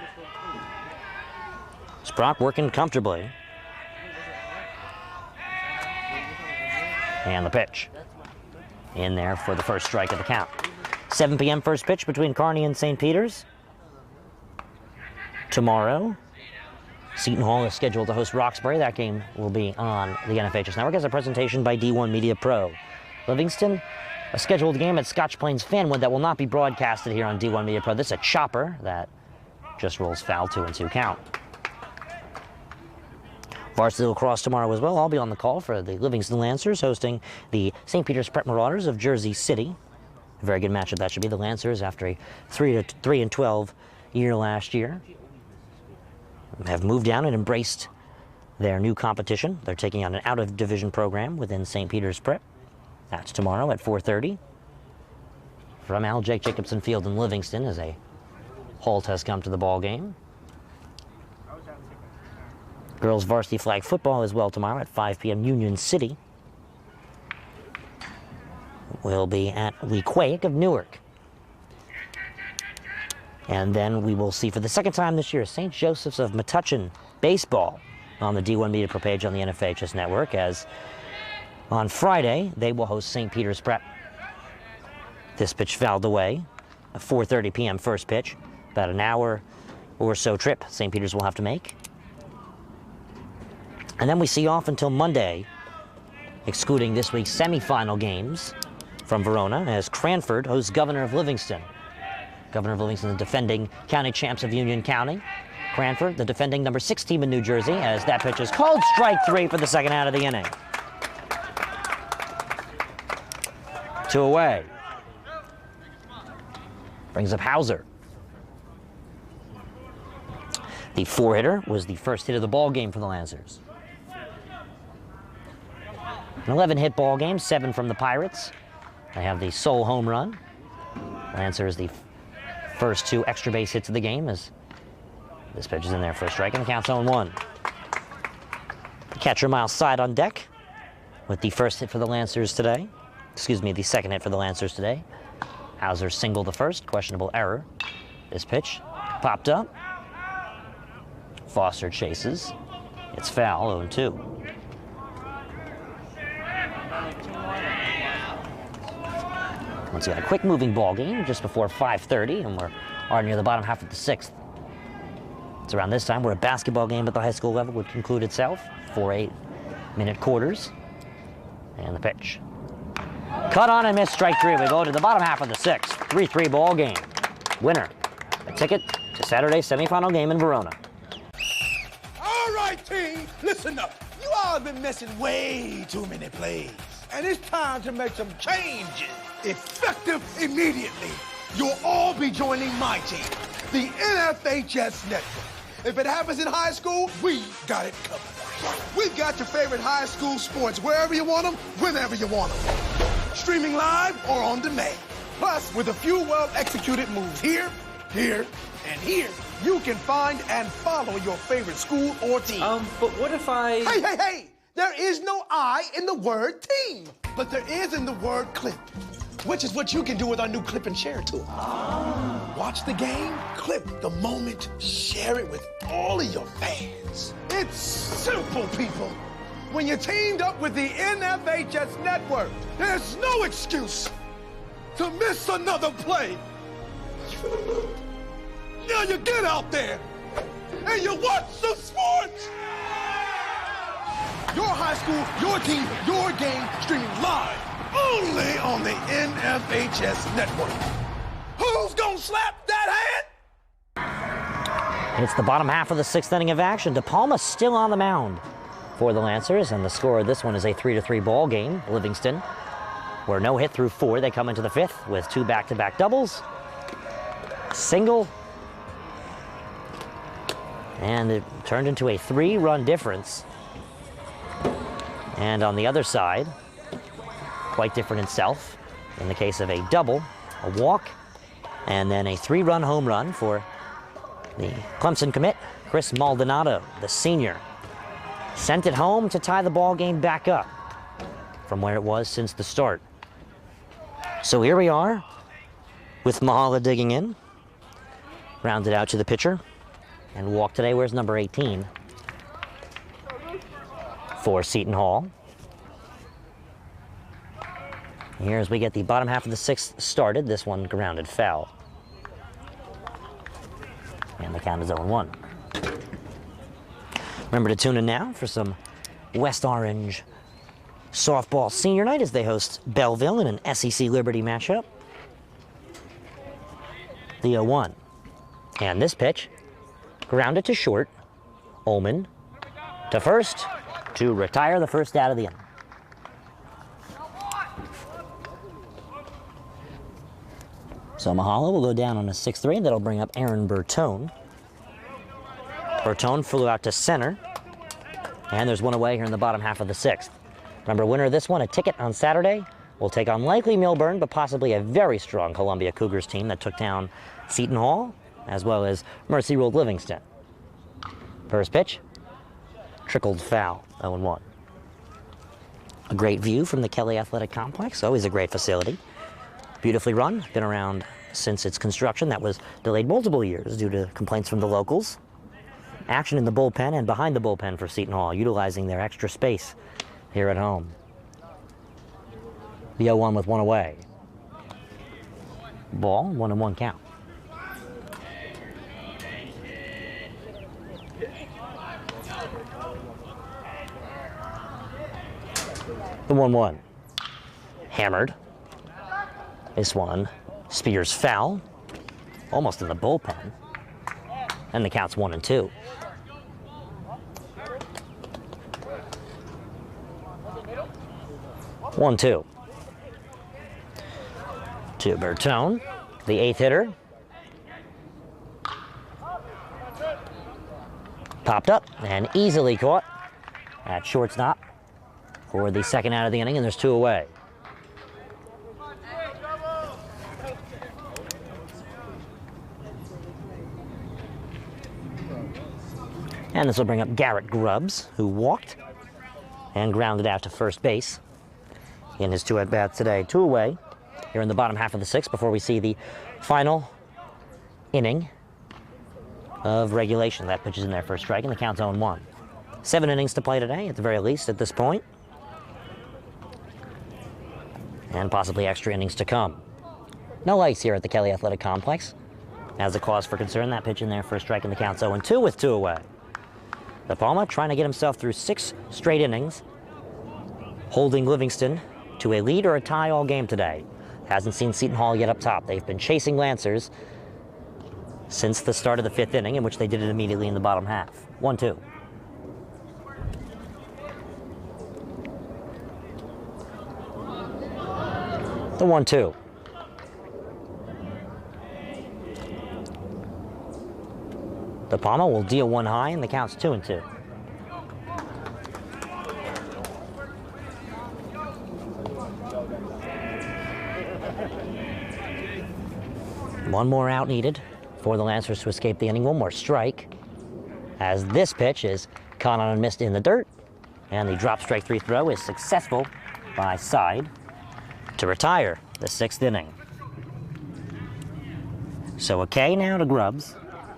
Sprock working comfortably. And the pitch. In there for the first strike of the count. 7 p.m. first pitch between Kearney and St. Peter's. Tomorrow, Seton Hall is scheduled to host Roxbury. That game will be on the NFHS Network as a presentation by D1 Media Pro. Livingston, a scheduled game at Scotch Plains Fanwood that will not be broadcasted here on D1 Media Pro. This is a chopper that just rolls foul, 2-2 count. Varsity lacrosse tomorrow as well. I'll be on the call for the Livingston Lancers hosting the St. Peter's Prep Marauders of Jersey City. A very good matchup that should be. The Lancers, after a 3-12 year last year, have moved down and embraced their new competition. They're taking on an out-of-division program within St. Peter's Prep. That's tomorrow at 4:30 from Al Jake Jacobson Field in Livingston as a halt has come to the ball game. Girls varsity flag football as well tomorrow at 5 p.m. Union City will be at Wequahic of Newark. And then we will see for the second time this year St. Joseph's of Metuchen baseball on the D1 Media Pro page on the NFHS Network, as on Friday they will host St. Peter's Prep. This pitch fouled away. A 4:30 p.m. first pitch. About an hour or so trip St. Peter's will have to make. And then we see off until Monday, excluding this week's semifinal games from Verona, as Cranford hosts Governor of Livingston. Governor of Livingston, the defending county champs of Union County. Cranford, the defending number 6 team in New Jersey, as that pitch is called strike 3 for the second out of the inning. 2 away. Brings up Hauser. The 4-hitter was the first hit of the ball game for the Lancers. An 11-hit ball game, 7 from the Pirates. They have the sole home run. Lancers the first 2 extra base hits of the game, as this pitch is in there for a strike, and the count's 0-1. Catcher Miles Side on deck with the first hit for the Lancers today. Excuse me, the second hit for the Lancers today. Hauser singled the first, questionable error. This pitch popped up. Foster chases. It's foul, 0-2. Once again, a quick moving ball game just before 5:30, and we're already near the bottom half of the 6th. It's around this time where a basketball game at the high school level would conclude itself. 4 8-minute quarters. And the pitch. Cut on and miss, strike 3. We go to the bottom half of the 6th. 3-3 ball game. Winner, a ticket to Saturday's semifinal game in Verona. All right, team, listen up. You all have been missing way too many plays. And it's time to make some changes. Effective immediately. You'll all be joining my team, the NFHS Network. If it happens in high school, we got it covered. We've got your favorite high school sports wherever you want them, whenever you want them. Streaming live or on demand. Plus, with a few well-executed moves here, here, and here, you can find and follow your favorite school or team. But what if I... Hey! There is no I in the word team, but there is in the word clip, which is what you can do with our new Clip and Share tool. Watch the game, clip the moment, share it with all of your fans. It's simple, people. When you're teamed up with the NFHS Network, there's no excuse to miss another play. Now you get out there and you watch some sports. Your high school, your team, your game, streaming live only on the NFHS Network. Who's gonna slap that hand? It's the bottom half of the 6th inning of action. De Palma still on the mound for the Lancers, and the score of this one is a 3-3 ball game. Livingston, where no hit through 4. They come into the 5th with 2 back-to-back doubles, single, and it turned into a 3-run difference. And on the other side, quite different itself. In the case of a double, a walk, and then a 3-run home run for the Clemson commit, Chris Maldonado, the senior. Sent it home to tie the ball game back up from where it was since the start. So here we are with Mahala digging in. Rounded out to the pitcher. And walk today, where's number 18? For Seton Hall. Here as we get the bottom half of the 6th started, this one grounded foul. And the count is 0-1. Remember to tune in now for some West Orange softball senior night as they host Belleville in an SEC Liberty matchup. The 0-1. And this pitch, grounded to short. Ullman to first to retire the first out of the inning. So Mahala will go down on a 6-3. That'll bring up Aaron Bertone. Bertone flew out to center. And there's one away here in the bottom half of the 6th. Remember, winner of this one, a ticket on Saturday, will take on likely Millburn, but possibly a very strong Columbia Cougars team that took down Seton Hall, as well as Mercy ruled Livingston. First pitch, trickled foul, 0-1. A great view from the Kelly Athletic Complex, always a great facility. Beautifully run, been around since its construction. That was delayed multiple years due to complaints from the locals. Action in the bullpen and behind the bullpen for Seton Hall, utilizing their extra space here at home. The 0-1 with one away. Ball, 1-1 count. The 1-1. Hammered. This one, Spears foul. Almost in the bullpen. And the count's 1-2. One, two. To Bertone, the 8th hitter. Popped up and easily caught at shortstop for the second out of the inning, and there's 2 away. And this will bring up Garrett Grubbs, who walked and grounded out to first base in his 2 at-bats today. 2 away here in the bottom half of the 6th before we see the final inning of regulation. That pitch is in there for a strike, and the count's 0-1. 7 innings to play today, at the very least, at this point. And possibly extra innings to come. No ice here at the Kelly Athletic Complex. As a cause for concern, that pitch in there for a strike, and the count's 0-2 with 2 away. De Palma trying to get himself through 6 straight innings, holding Livingston to a lead or a tie all game today. Hasn't seen Seton Hall yet up top. They've been chasing Lancers since the start of the 5th inning, in which they did it immediately in the bottom half. 1-2. The 1-2. De Palma will deal 1 high, and the count's 2-2. One more out needed for the Lancers to escape the inning. 1 more strike, as this pitch is caught on and missed in the dirt, and the drop strike 3 throw is successful by Side to retire the 6th inning. So a K now to Grubbs.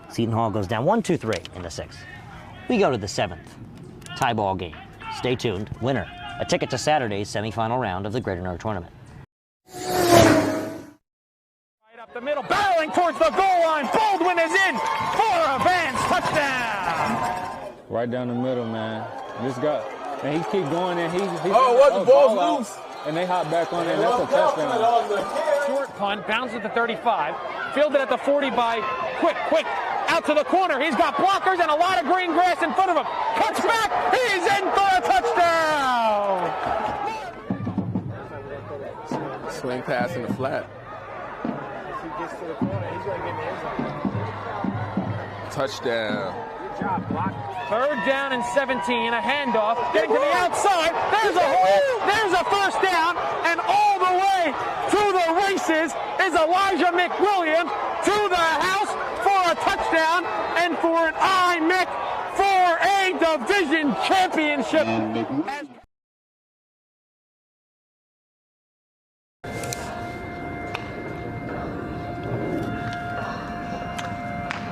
Seton Hall goes down 1-2-3 in the 6th. We go to the 7th. Tie ball game. Stay tuned. Winner, a ticket to Saturday's semifinal round of the Greater Newark Tournament. The middle, barreling towards the goal line. Baldwin is in for a Vance touchdown. Right down the middle, man. This guy, and he keep going, and he's the ball's loose. And they hop back on it, and that's a touchdown. Short punt, bounces at the 35, fielded at the 40 by Quick, out to the corner. He's got blockers and a lot of green grass in front of him. Cuts back, he's in for a touchdown. Swing pass in the flat. Gets to the corner, he's going to get in the end zone. Touchdown. Good job, block. 3rd down and 17, a handoff, getting to the outside. There's a hole, there's a first down, and all the way to the races is Elijah McWilliams to the house for a touchdown and for an IMIC for a division championship.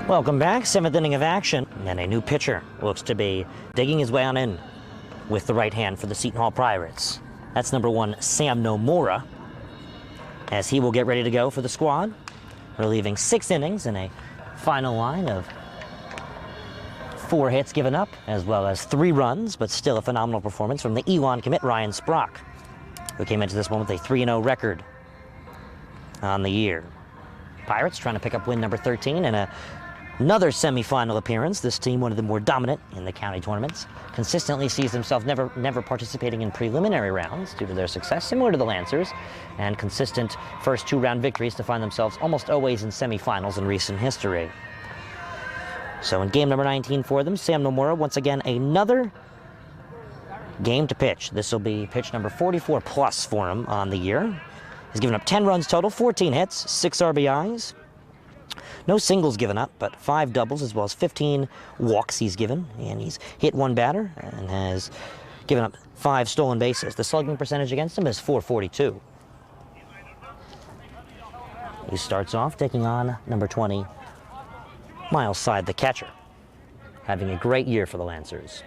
Welcome back. 7th inning of action, and a new pitcher looks to be digging his way on in with the right hand for the Seton Hall Pirates. That's number 1, Sam Nomura, as he will get ready to go for the squad, relieving 6 innings in a final line of 4 hits given up, as well as 3 runs, but still a phenomenal performance from the Elon commit, Ryan Sprock, who came into this one with a 3-0 record on the year. Pirates trying to pick up win number 13 and another semifinal appearance. This team, one of the more dominant in the county tournaments, consistently sees themselves never participating in preliminary rounds due to their success, similar to the Lancers, and consistent first 2-round victories to find themselves almost always in semifinals in recent history. So in game number 19 for them, Sam Nomura, once again, another game to pitch. This will be pitch number 44 plus for him on the year. He's given up 10 runs total, 14 hits, 6 RBIs. No singles given up, but 5 doubles, as well as 15 walks he's given. And he's hit 1 batter and has given up 5 stolen bases. The slugging percentage against him is .442. He starts off taking on number 20, Miles Side, the catcher, having a great year for the Lancers.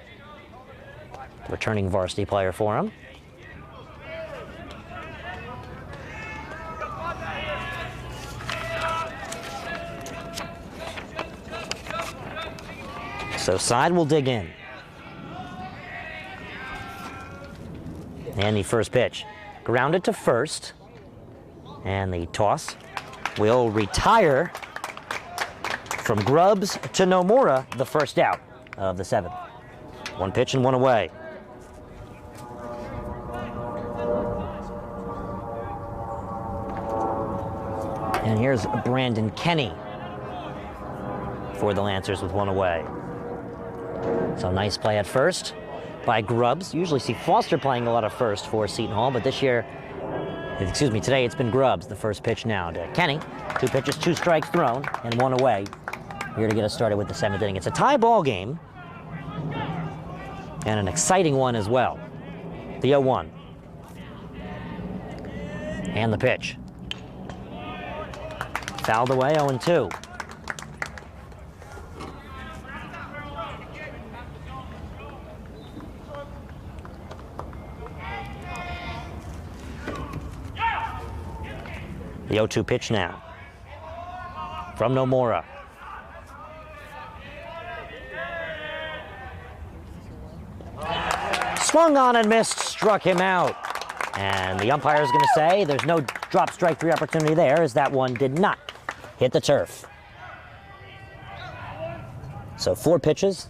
Returning varsity player for him. So Side will dig in. And the first pitch, grounded to first. And the toss will retire from Grubbs to Nomura, the first out of the 7th. 1 pitch and 1 away. And here's Brandon Kenny for the Lancers with 1 away. So nice play at first by Grubbs. Usually see Foster playing a lot of first for Seton Hall, but this year, today it's been Grubbs, the first pitch now to Kenny. 2 pitches, 2 strikes thrown, and 1 away. Here to get us started with the 7th inning. It's a tie ball game, and an exciting one as well. The 0-1. And the pitch. Fouled away, 0-2. The 0-2 pitch now from Nomura. Swung on and missed, struck him out. And the umpire is going to say there's no drop strike 3 opportunity there, as that one did not hit the turf. So 4 pitches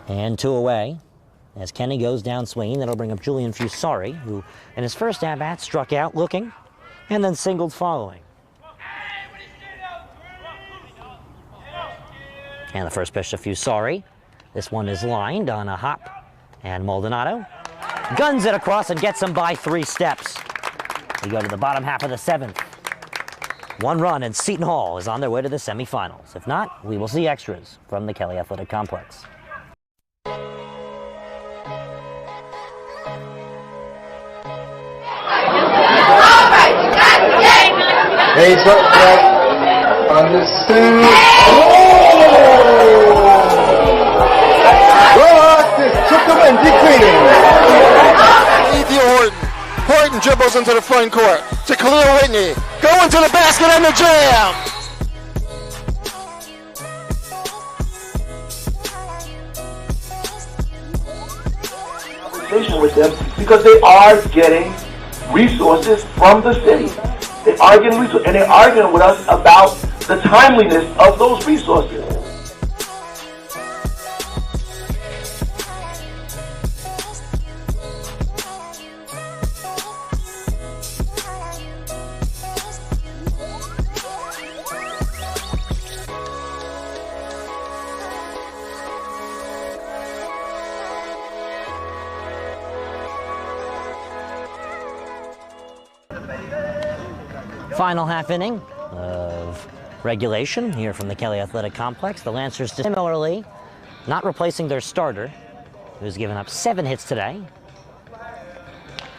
and 2 away. As Kenny goes down swinging, that'll bring up Julian Fusari, who in his first at-bat struck out looking and then singled following. And the first pitch to Fusari. This one is lined on a hop, and Maldonado guns it across and gets him by 3 steps. We go to the bottom half of the 7th. 1 run, and Seton Hall is on their way to the semifinals. If not, we will see extras from the Kelly Athletic Complex. Hey, understood. Took him and decreasing. Ethan Horton. Horton dribbles into the front court to Khalil Whitney. Going to the basket and the jam. Conversation with them because they are getting resources from the city. They are getting resources, and they're arguing with us about the timeliness of those resources. Final half inning of regulation here from the Kelly Athletic Complex. The Lancers similarly not replacing their starter, who's given up 7 hits today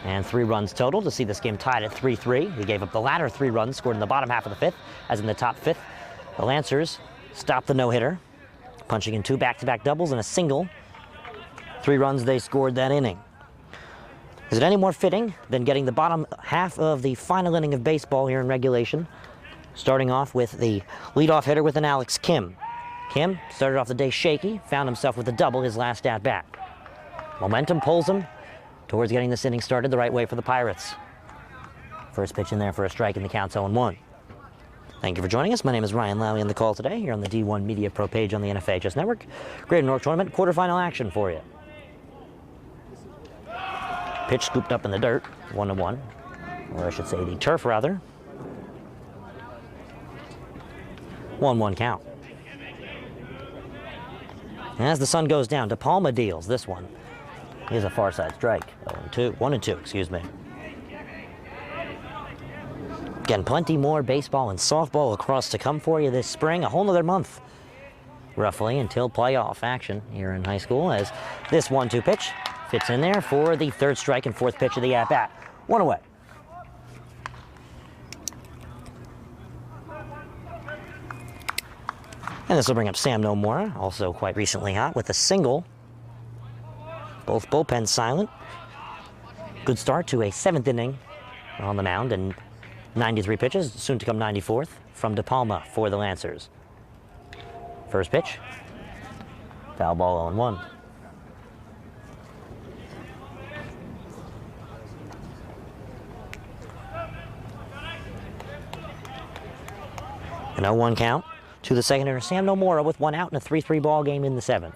and 3 runs total to see this game tied at 3-3. He gave up the latter 3 runs scored in the bottom half of the 5th, as in the top 5th. The Lancers stopped the no-hitter, punching in 2 back-to-back doubles and a single. 3 runs they scored that inning. Is it any more fitting than getting the bottom half of the final inning of baseball here in regulation? Starting off with the leadoff hitter with an Alex Kim. Kim started off the day shaky, found himself with a double his last at-bat. Momentum pulls him towards getting this inning started the right way for the Pirates. First pitch in there for a strike, and the count's 0-1. Thank you for joining us. My name is Ryan Lally on the call today here on the D1 Media Pro page on the NFHS Network. Greater Newark Tournament quarterfinal action for you. Pitch scooped up in the dirt, 1-1, or I should say the turf rather. 1-1 count. And as the sun goes down, De Palma deals this one. Here's a far side strike. 1-2, excuse me. Again, plenty more baseball and softball across to come for you this spring. A whole nother month, roughly, until playoff action here in high school, as this 1-2 pitch fits in there for the 3rd strike and 4th pitch of the at-bat. 1 away. And this will bring up Sam Nomura, also quite recently hot, with a single. Both bullpens silent. Good start to a 7th inning on the mound, and 93 pitches, soon to come 94th, from De Palma for the Lancers. First pitch, foul ball 0-1. An 0-1 count to the second hitter, Sam Nomura, with 1 out in a 3-3 ball game in the 7th.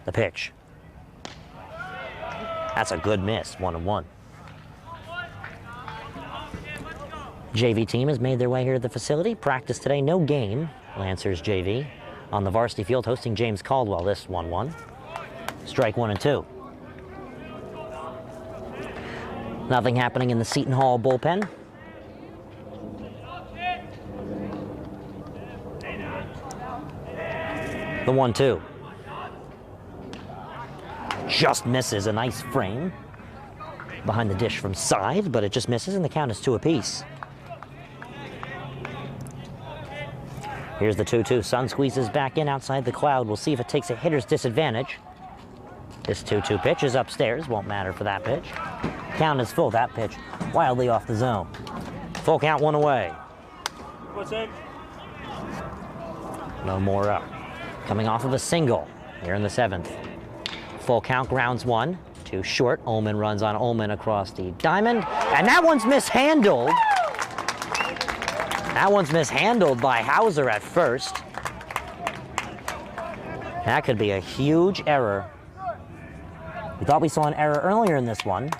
The pitch. That's a good miss, 1-1. JV team has made their way here to the facility. Practice today, no game. Lancers JV on the varsity field hosting James Caldwell. This 1-1. Strike 1 and 2. Nothing happening in the Seton Hall bullpen. The 1-2. just misses. A nice frame behind the dish from side, but it just misses, and the count is 2 apiece. Here's the 2-2. Sun squeezes back in outside the cloud. We'll see if it takes a hitter's disadvantage. This 2-2 pitch is upstairs. Won't matter for that pitch. Count is full. That pitch wildly off the zone. Full count, 1 away. What's that? No more up. Coming off of a single here in the 7th. Full count, grounds 1. 2 short. Ullman runs on Ullman across the diamond. And that one's mishandled. That one's mishandled by Hauser at first. That could be a huge error. We thought we saw an error earlier in this one,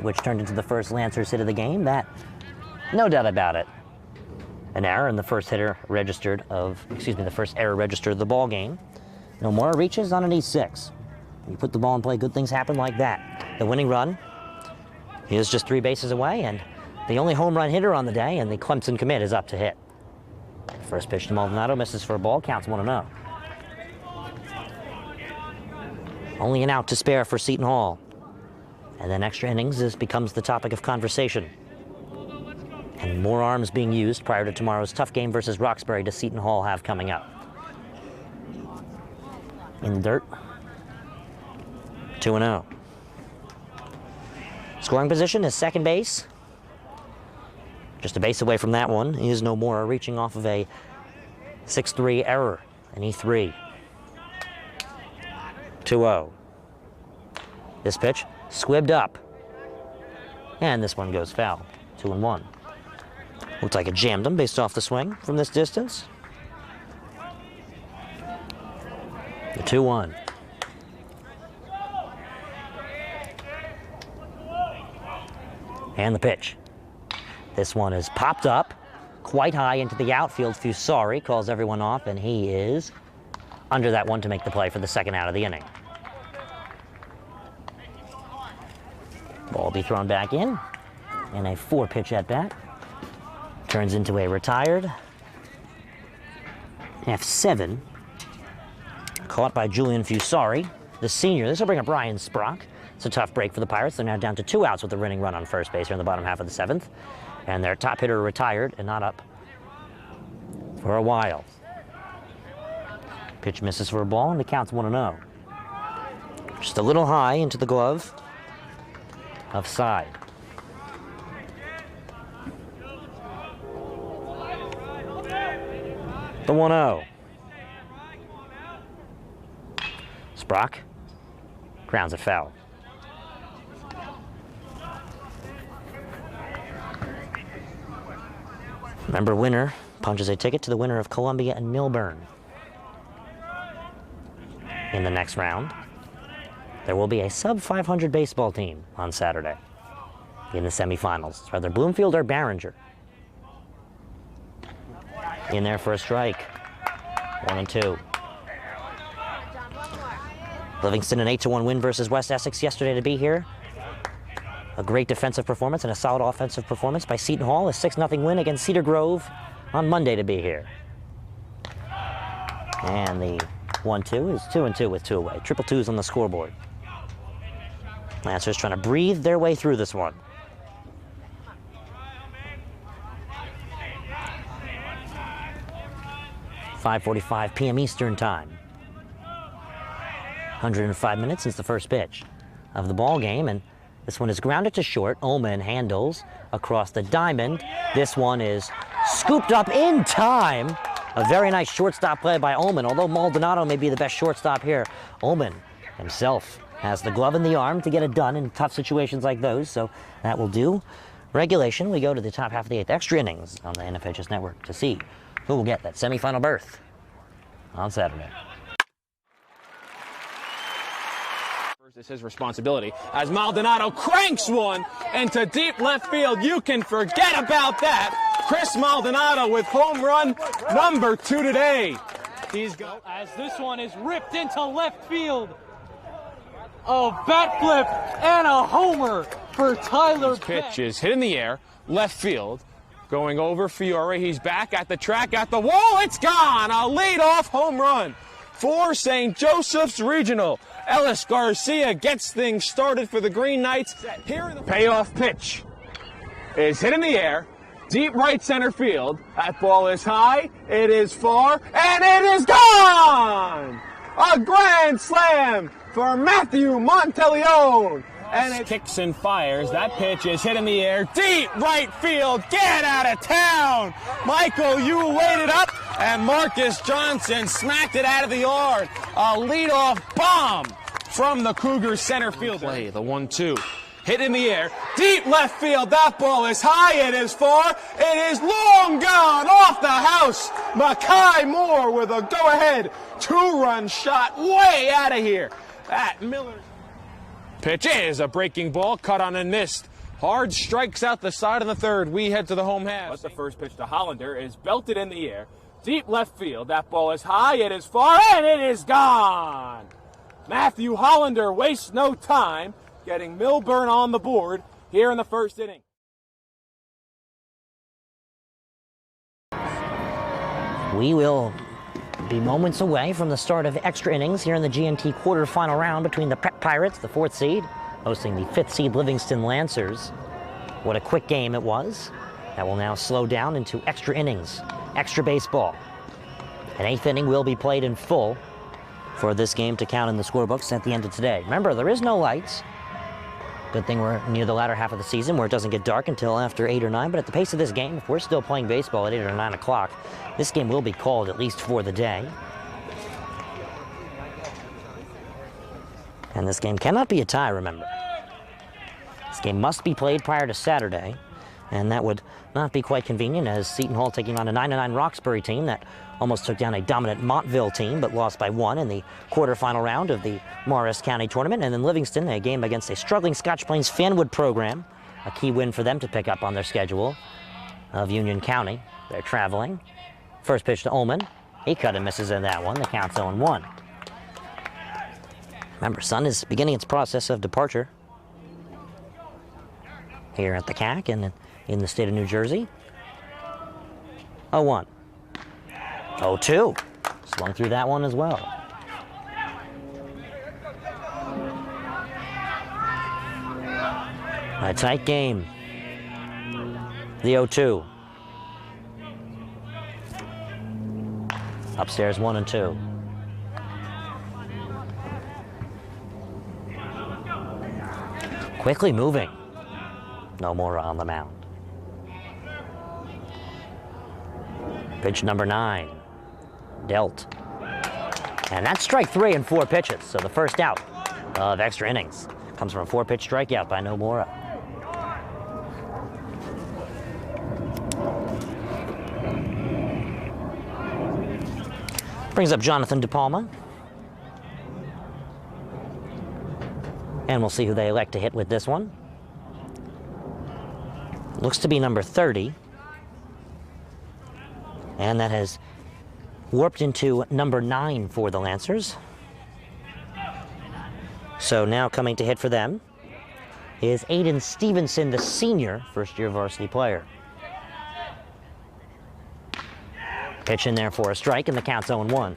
which turned into the first Lancers hit of the game. That, no doubt about it, an error, and the first error registered of the ball game. Nomura reaches on an E6. You put the ball in play, good things happen like that. The winning run is just 3 bases away, and the only home run hitter on the day, and the Clemson commit is up to hit. First pitch to Maldonado, misses for a ball, counts 1-0. Only an out to spare for Seton Hall. And then extra innings becomes the topic of conversation. And more arms being used prior to tomorrow's tough game versus Roxbury to Seton Hall have coming up. In the dirt, 2-0. Scoring position is second base. Just a base away from that one is Nomura, reaching off of a 6-3 error, an E3. 2-0. This pitch squibbed up, and this one goes foul. 2-1. Looked like it jammed him based off the swing from this distance. The 2-1. And the pitch. This one is popped up quite high into the outfield. Fusari calls everyone off, and he is under that one to make the play for the second out of the inning. Ball will be thrown back in, and a 4-pitch at bat turns into a retired F7. Caught by Julian Fusari, the senior. This will bring up Ryan Sprock. It's a tough break for the Pirates. They're now down to 2 outs with a running run on first base here in the bottom half of the 7th. And their top hitter retired and not up for a while. Pitch misses for a ball, and the count's 1-0. Just a little high into the glove of side. The 1-0. Sprock grounds it foul. Remember, winner punches a ticket to the winner of Columbia and Millburn. In the next round, there will be a sub-500 baseball team on Saturday in the semifinals. It's either Bloomfield or Barringer. In there for a strike. 1-2. Livingston, an 8-1 win versus West Essex yesterday to be here. A great defensive performance and a solid offensive performance by Seton Hall. A 6-0 win against Cedar Grove on Monday to be here. And the 1-2 is 2-2 with 2 away. Triple twos on the scoreboard. Lancers trying to breathe their way through this one. .45 p.m. Eastern Time. 105 minutes since the first pitch of the ball game, and this one is grounded to short. Ullman handles across the diamond. This one is scooped up in time. A very nice shortstop play by Ullman. Although Maldonado may be the best shortstop here, Ullman himself has the glove in the arm to get it done in tough situations like those, so that will do. Regulation, we go to the top half of the 8th. Extra innings on the NFHS Network to see who will get that semifinal berth on Saturday. It's his responsibility as Maldonado cranks one into deep left field. You can forget about that. Chris Maldonado with home run number 2 today. He's got, as this one is ripped into left field. A bat flip and a homer for Tyler Beck. Pitch is hit in the air, left field. Going over Fiore. He's back at the track, at the wall. It's gone. A leadoff home run for St. Joseph's Regional. Ellis Garcia gets things started for the Green Knights. Here in the payoff pitch is hit in the air, deep right center field. That ball is high, it is far, and it is gone! A grand slam for Matthew Monteleone. And it kicks and fires. That pitch is hit in the air, deep right field. Get out of town! Michael, you laid it up, and Marcus Johnson smacked it out of the yard. A leadoff bomb from the Cougars center fielder. Play the 1-2. Hit in the air, deep left field. That ball is high, it is far, it is long gone off the house. Makai Moore with a go-ahead 2-run shot way out of here. That Miller pitch is a breaking ball, cut on and missed. Hard strikes out the side of the third. We head to the home half. But the first pitch to Hollander is belted in the air, deep left field. That ball is high, it is far, and it is gone. Matthew Hollander wastes no time, getting Millburn on the board here in the first inning. We will be moments away from the start of extra innings here in the GNT quarterfinal round between the Prep Pirates, the 4th seed, hosting the 5th seed Livingston Lancers. What a quick game it was. That will now slow down into extra innings, extra baseball. An 8th inning will be played in full for this game to count in the scorebooks at the end of today. Remember, there is no lights. Good thing we're near the latter half of the season where it doesn't get dark until after 8 or 9, but at the pace of this game, if we're still playing baseball at 8 or 9 o'clock, this game will be called at least for the day. And this game cannot be a tie, remember. This game must be played prior to Saturday, and that would not be quite convenient as Seton Hall taking on a 9-9 Roxbury team that almost took down a dominant Montville team but lost by 1 in the quarterfinal round of the Morris County Tournament. And then Livingston, a game against a struggling Scotch Plains Fanwood program, a key win for them to pick up on their schedule of Union County. They're traveling. First pitch to Ullman. He cut and misses in that one. The count's 0-1. Remember, Sun is beginning its process of departure here at the CAC and in the state of New Jersey. 0-1. 0-2. Swung through that one as well. A tight game. The 0-2. Upstairs 1 and 2. Quickly moving. No more on the mound. Pitch number 9. Dealt. And that's strike 3 in 4 pitches. So the first out of extra innings comes from a 4-pitch strikeout by Nomura. Brings up Jonathan DePalma. And we'll see who they elect to hit with this one. Looks to be number 30. And that has warped into number 9 for the Lancers. So now coming to hit for them is Aiden Stevenson, the senior first-year varsity player. Pitch in there for a strike, and the count's 0-1.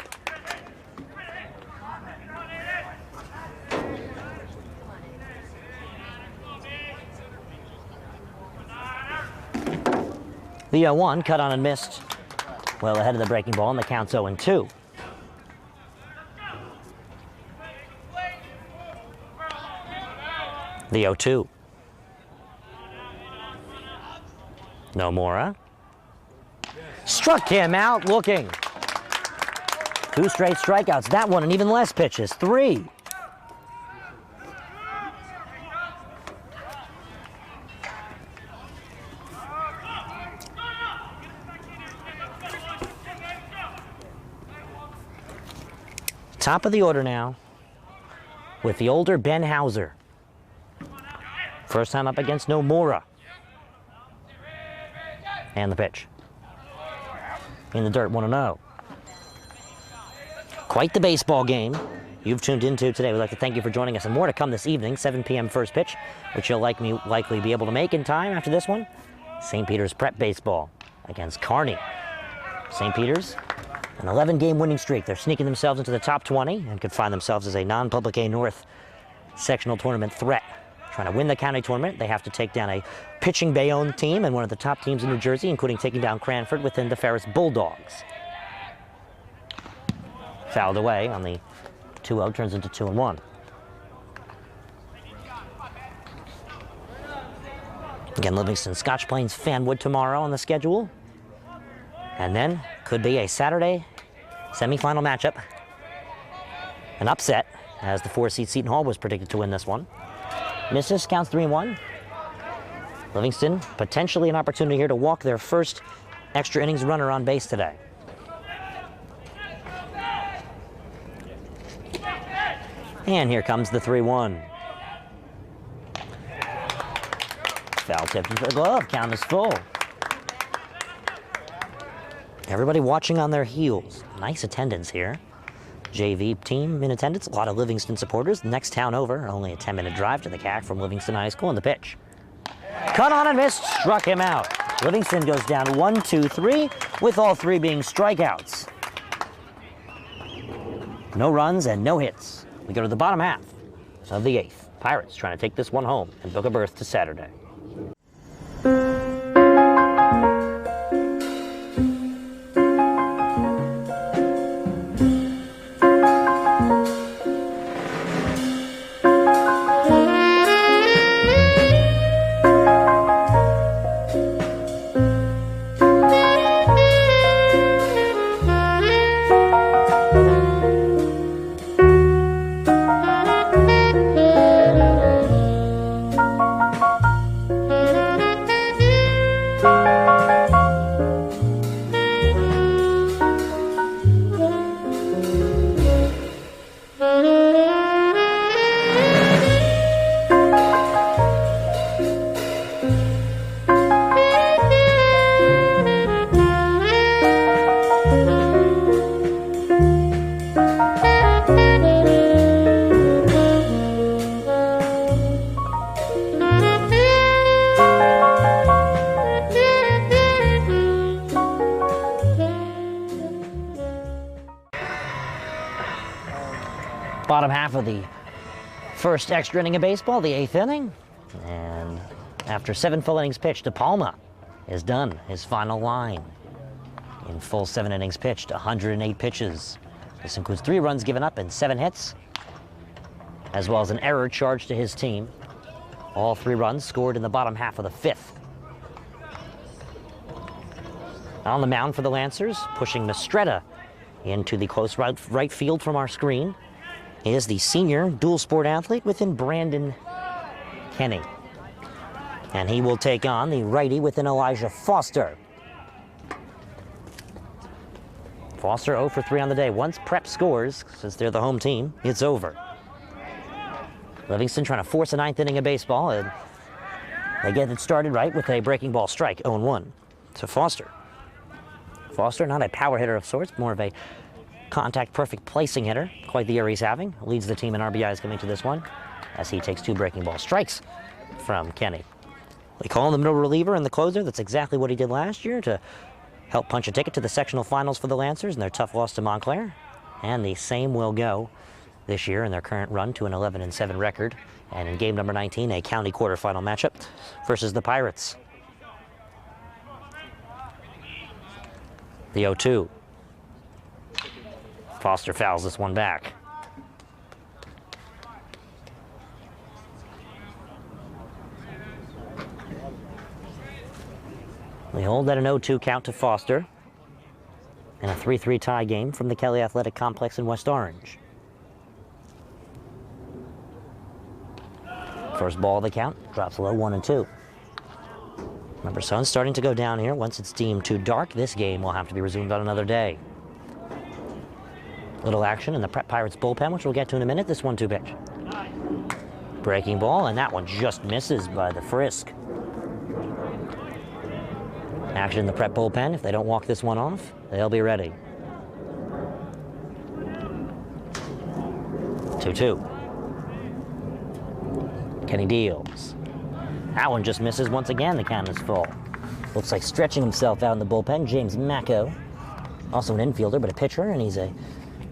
The 0-1 cut on and missed well ahead of the breaking ball, and the count's 0-2. The 0-2. Nomura. Struck him out looking. 2 straight strikeouts. That one and even less pitches. 3. Top of the order now with the older Ben Hauser. First time up against Nomura. And the pitch. In the dirt, 1-0. Quite the baseball game you've tuned into today. We'd like to thank you for joining us, and more to come this evening, 7 p.m. first pitch, which you'll likely be able to make in time after this one. St. Peter's Prep Baseball against Kearney. St. Peter's An 11-game winning streak. They're sneaking themselves into the top 20 and could find themselves as a non-Public A North sectional tournament threat. Trying to win the county tournament, they have to take down a pitching Bayonne team and one of the top teams in New Jersey, including taking down Cranford within the Ferris Bulldogs. Fouled away on the 2-0, turns into 2-1. Again, Livingston Scotch Plains Fanwood tomorrow on the schedule. And then could be a Saturday semifinal matchup. An upset, as the 4-seed Seton Hall was predicted to win this one. Misses, counts 3-1. Livingston, potentially an opportunity here to walk their first extra innings runner on base today. And here comes the 3-1. Foul tipped into the glove, count is full. Everybody watching on their heels. Nice attendance here. JV team in attendance, a lot of Livingston supporters. Next town over, only a 10-minute drive to the CAC from Livingston High School, and the pitch. Cut on and missed, struck him out. Livingston goes down 1-2-3, with all three being strikeouts. No runs and no hits. We go to the bottom half of the 8th. Pirates trying to take this one home and book a berth to Saturday. Bottom half of the first extra inning of baseball, the 8th inning. And after 7 full innings pitched, De Palma is done his final line. In full 7 innings pitched, 108 pitches. This includes 3 runs given up and 7 hits, as well as an error charged to his team. All 3 runs scored in the bottom half of the 5th. On the mound for the Lancers, pushing Mistretta into the close right field from our screen, is the senior dual sport athlete within Brandon Kenny. And he will take on the righty within Elijah Foster. Foster 0 for 3 on the day. Once Prep scores, since they're the home team, it's over. Livingston trying to force a 9th inning of baseball, and they get it started right with a breaking ball strike, 0-1 to Foster. Foster, not a power hitter of sorts, more of a contact perfect placing hitter. Quite the year he's having. Leads the team in RBIs coming to this one, as he takes 2 breaking ball strikes from Kenny. They call him the middle reliever and the closer. That's exactly what he did last year to help punch a ticket to the sectional finals for the Lancers in their tough loss to Montclair. And the same will go this year in their current run to an 11-7 record. And in game number 19, a county quarterfinal matchup versus the Pirates. The 0-2. Foster fouls this one back. We hold at an 0-2 count to Foster in a 3-3 tie game from the Kelly Athletic Complex in West Orange. First ball of the count, drops low, 1-2. Remember, sun's starting to go down here. Once it's deemed too dark, this game will have to be resumed on another day. Little action in the Prep Pirates bullpen, which we'll get to in a minute. This 1-2 pitch. Breaking ball, and that one just misses by the Frisk. Action in the Prep bullpen. If they don't walk this one off, they'll be ready. 2-2. Kenny deals. That one just misses once again. The count is full. Looks like stretching himself out in the bullpen, James Macco. Also an infielder, but a pitcher, and he's a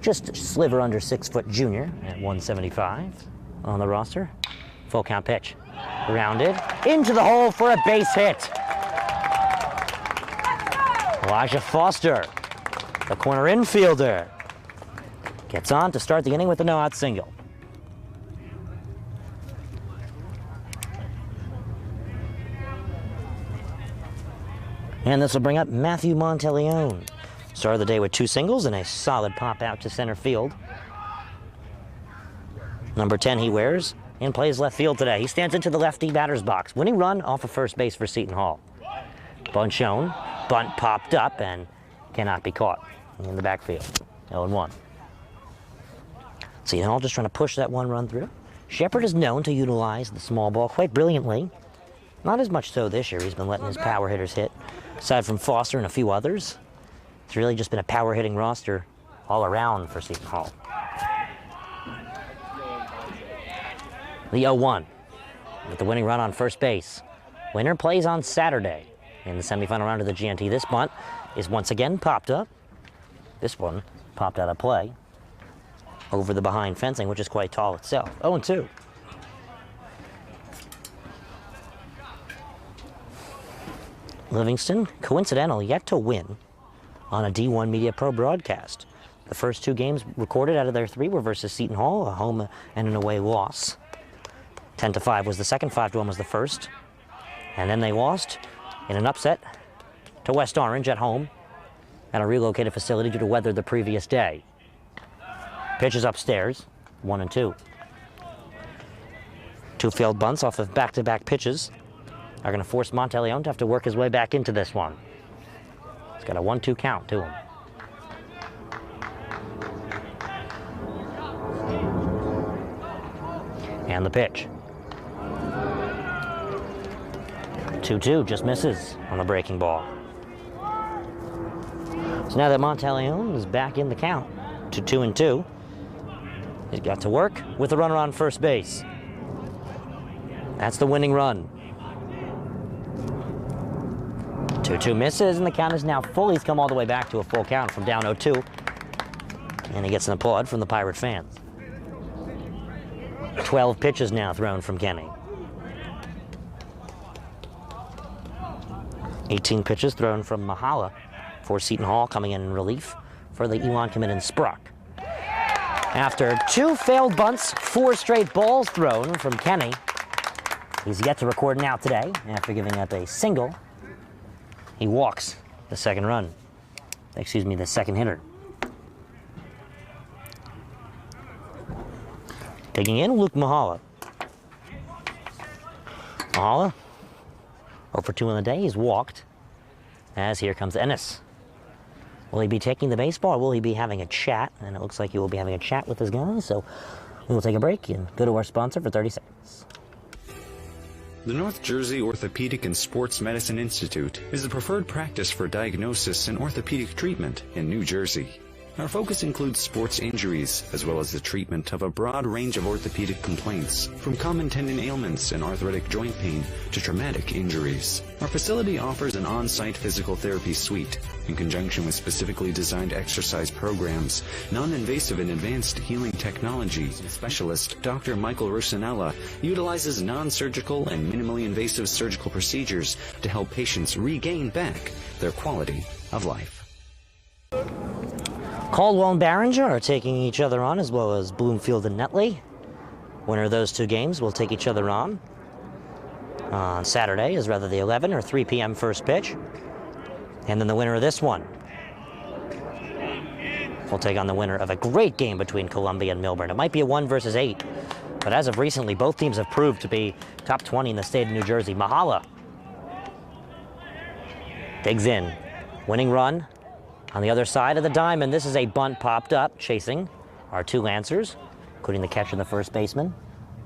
just sliver under 6-foot junior at 175 on the roster. Full count pitch. Grounded into the hole for a base hit. Elijah Foster, the corner infielder, gets on to start the inning with a no-out single. And this will bring up Matthew Monteleone. Started the day with 2 singles and a solid pop out to center field. Number 10 he wears and plays left field today. He stands into the lefty batter's box. Winning run off of first base for Seton Hall. Bunt shown, bunt popped up and cannot be caught in the backfield. 0-1. Seton Hall just trying to push that one run through. Shepard is known to utilize the small ball quite brilliantly. Not as much so this year. He's been letting his power hitters hit. Aside from Foster and a few others, it's really just been a power hitting roster all around for Seton Hall. The 0-1 with the winning run on first base. Winner plays on Saturday in the semifinal round of the GNT. This bunt is once again popped up. This one popped out of play over the behind fencing, which is quite tall itself. 0-2. Livingston, coincidental, yet to win on a D1 Media Pro broadcast. The first 2 games recorded out of their 3 were versus Seton Hall, a home and an away loss. 10-5 was the second, 5-1 was the first. And then they lost in an upset to West Orange at home at a relocated facility due to weather the previous day. Pitches upstairs, 1-2. 2 failed bunts off of back-to-back pitches are going to force Monteleone to have to work his way back into this one. He's got a 1-2 count to him. And the pitch. 2-2, just misses on the breaking ball. So now that Monteleone is back in the count to 2-2, he's got to work with the runner on first base. That's the winning run. 2-2 misses, and the count is now full. He's come all the way back to a full count from down 0-2. And he gets an applaud from the Pirate fans. 12 pitches now thrown from Kenny. 18 pitches thrown from Mahala for Seton Hall, coming in relief for the Elon commit and Spruck. After 2 failed bunts, 4 straight balls thrown from Kenny. He's yet to record an out today after giving up a single. He walks the second run. Excuse me, the second hitter. Digging in, Luke Mahala. Mahala, 0-for-2 on the day. He's walked. As here comes Ennis. Will he be taking the baseball, or will he be having a chat? And it looks like he will be having a chat with his guys. So we will take a break and go to our sponsor for 30 seconds. The North Jersey Orthopedic and Sports Medicine Institute is the preferred practice for diagnosis and orthopedic treatment in New Jersey. Our focus includes sports injuries, as well as the treatment of a broad range of orthopedic complaints, from common tendon ailments and arthritic joint pain to traumatic injuries. Our facility offers an on-site physical therapy suite, in conjunction with specifically designed exercise programs, non-invasive and advanced healing technology. Specialist Dr. Michael Rosanella utilizes non-surgical and minimally invasive surgical procedures to help patients regain back their quality of life. Caldwell and Barringer are taking each other on, as well as Bloomfield and Netley. Winner of those 2 games will take each other on Saturday, is rather the 11 or 3 p.m. first pitch. And then the winner of this one will take on the winner of a great game between Columbia and Millburn. It might be a 1 versus 8, but as of recently, both teams have proved to be top 20 in the state of New Jersey. Mahala digs in, winning run. On the other side of the diamond, this is a bunt popped up, chasing our 2 Lancers, including the catcher and the first baseman.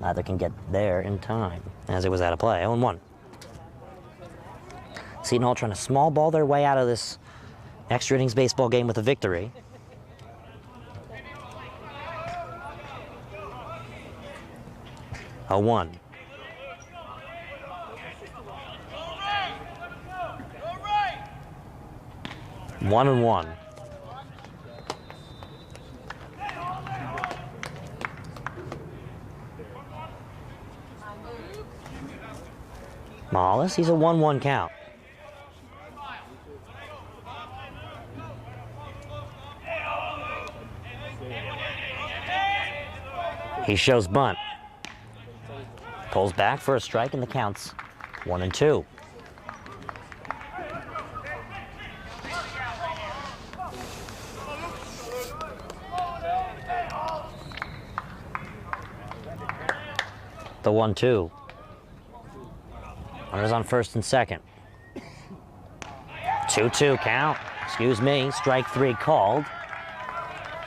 Neither can get there in time, as it was out of play. 0-1. Seton Hall trying to small ball their way out of this extra innings baseball game with a victory. A 1. 1-1. Mahales, he's a 1-1 count. He shows bunt. Pulls back for a strike and the counts 1-2. The 1-2. Runners on first and second. 2-2 count. Excuse me. Strike 3 called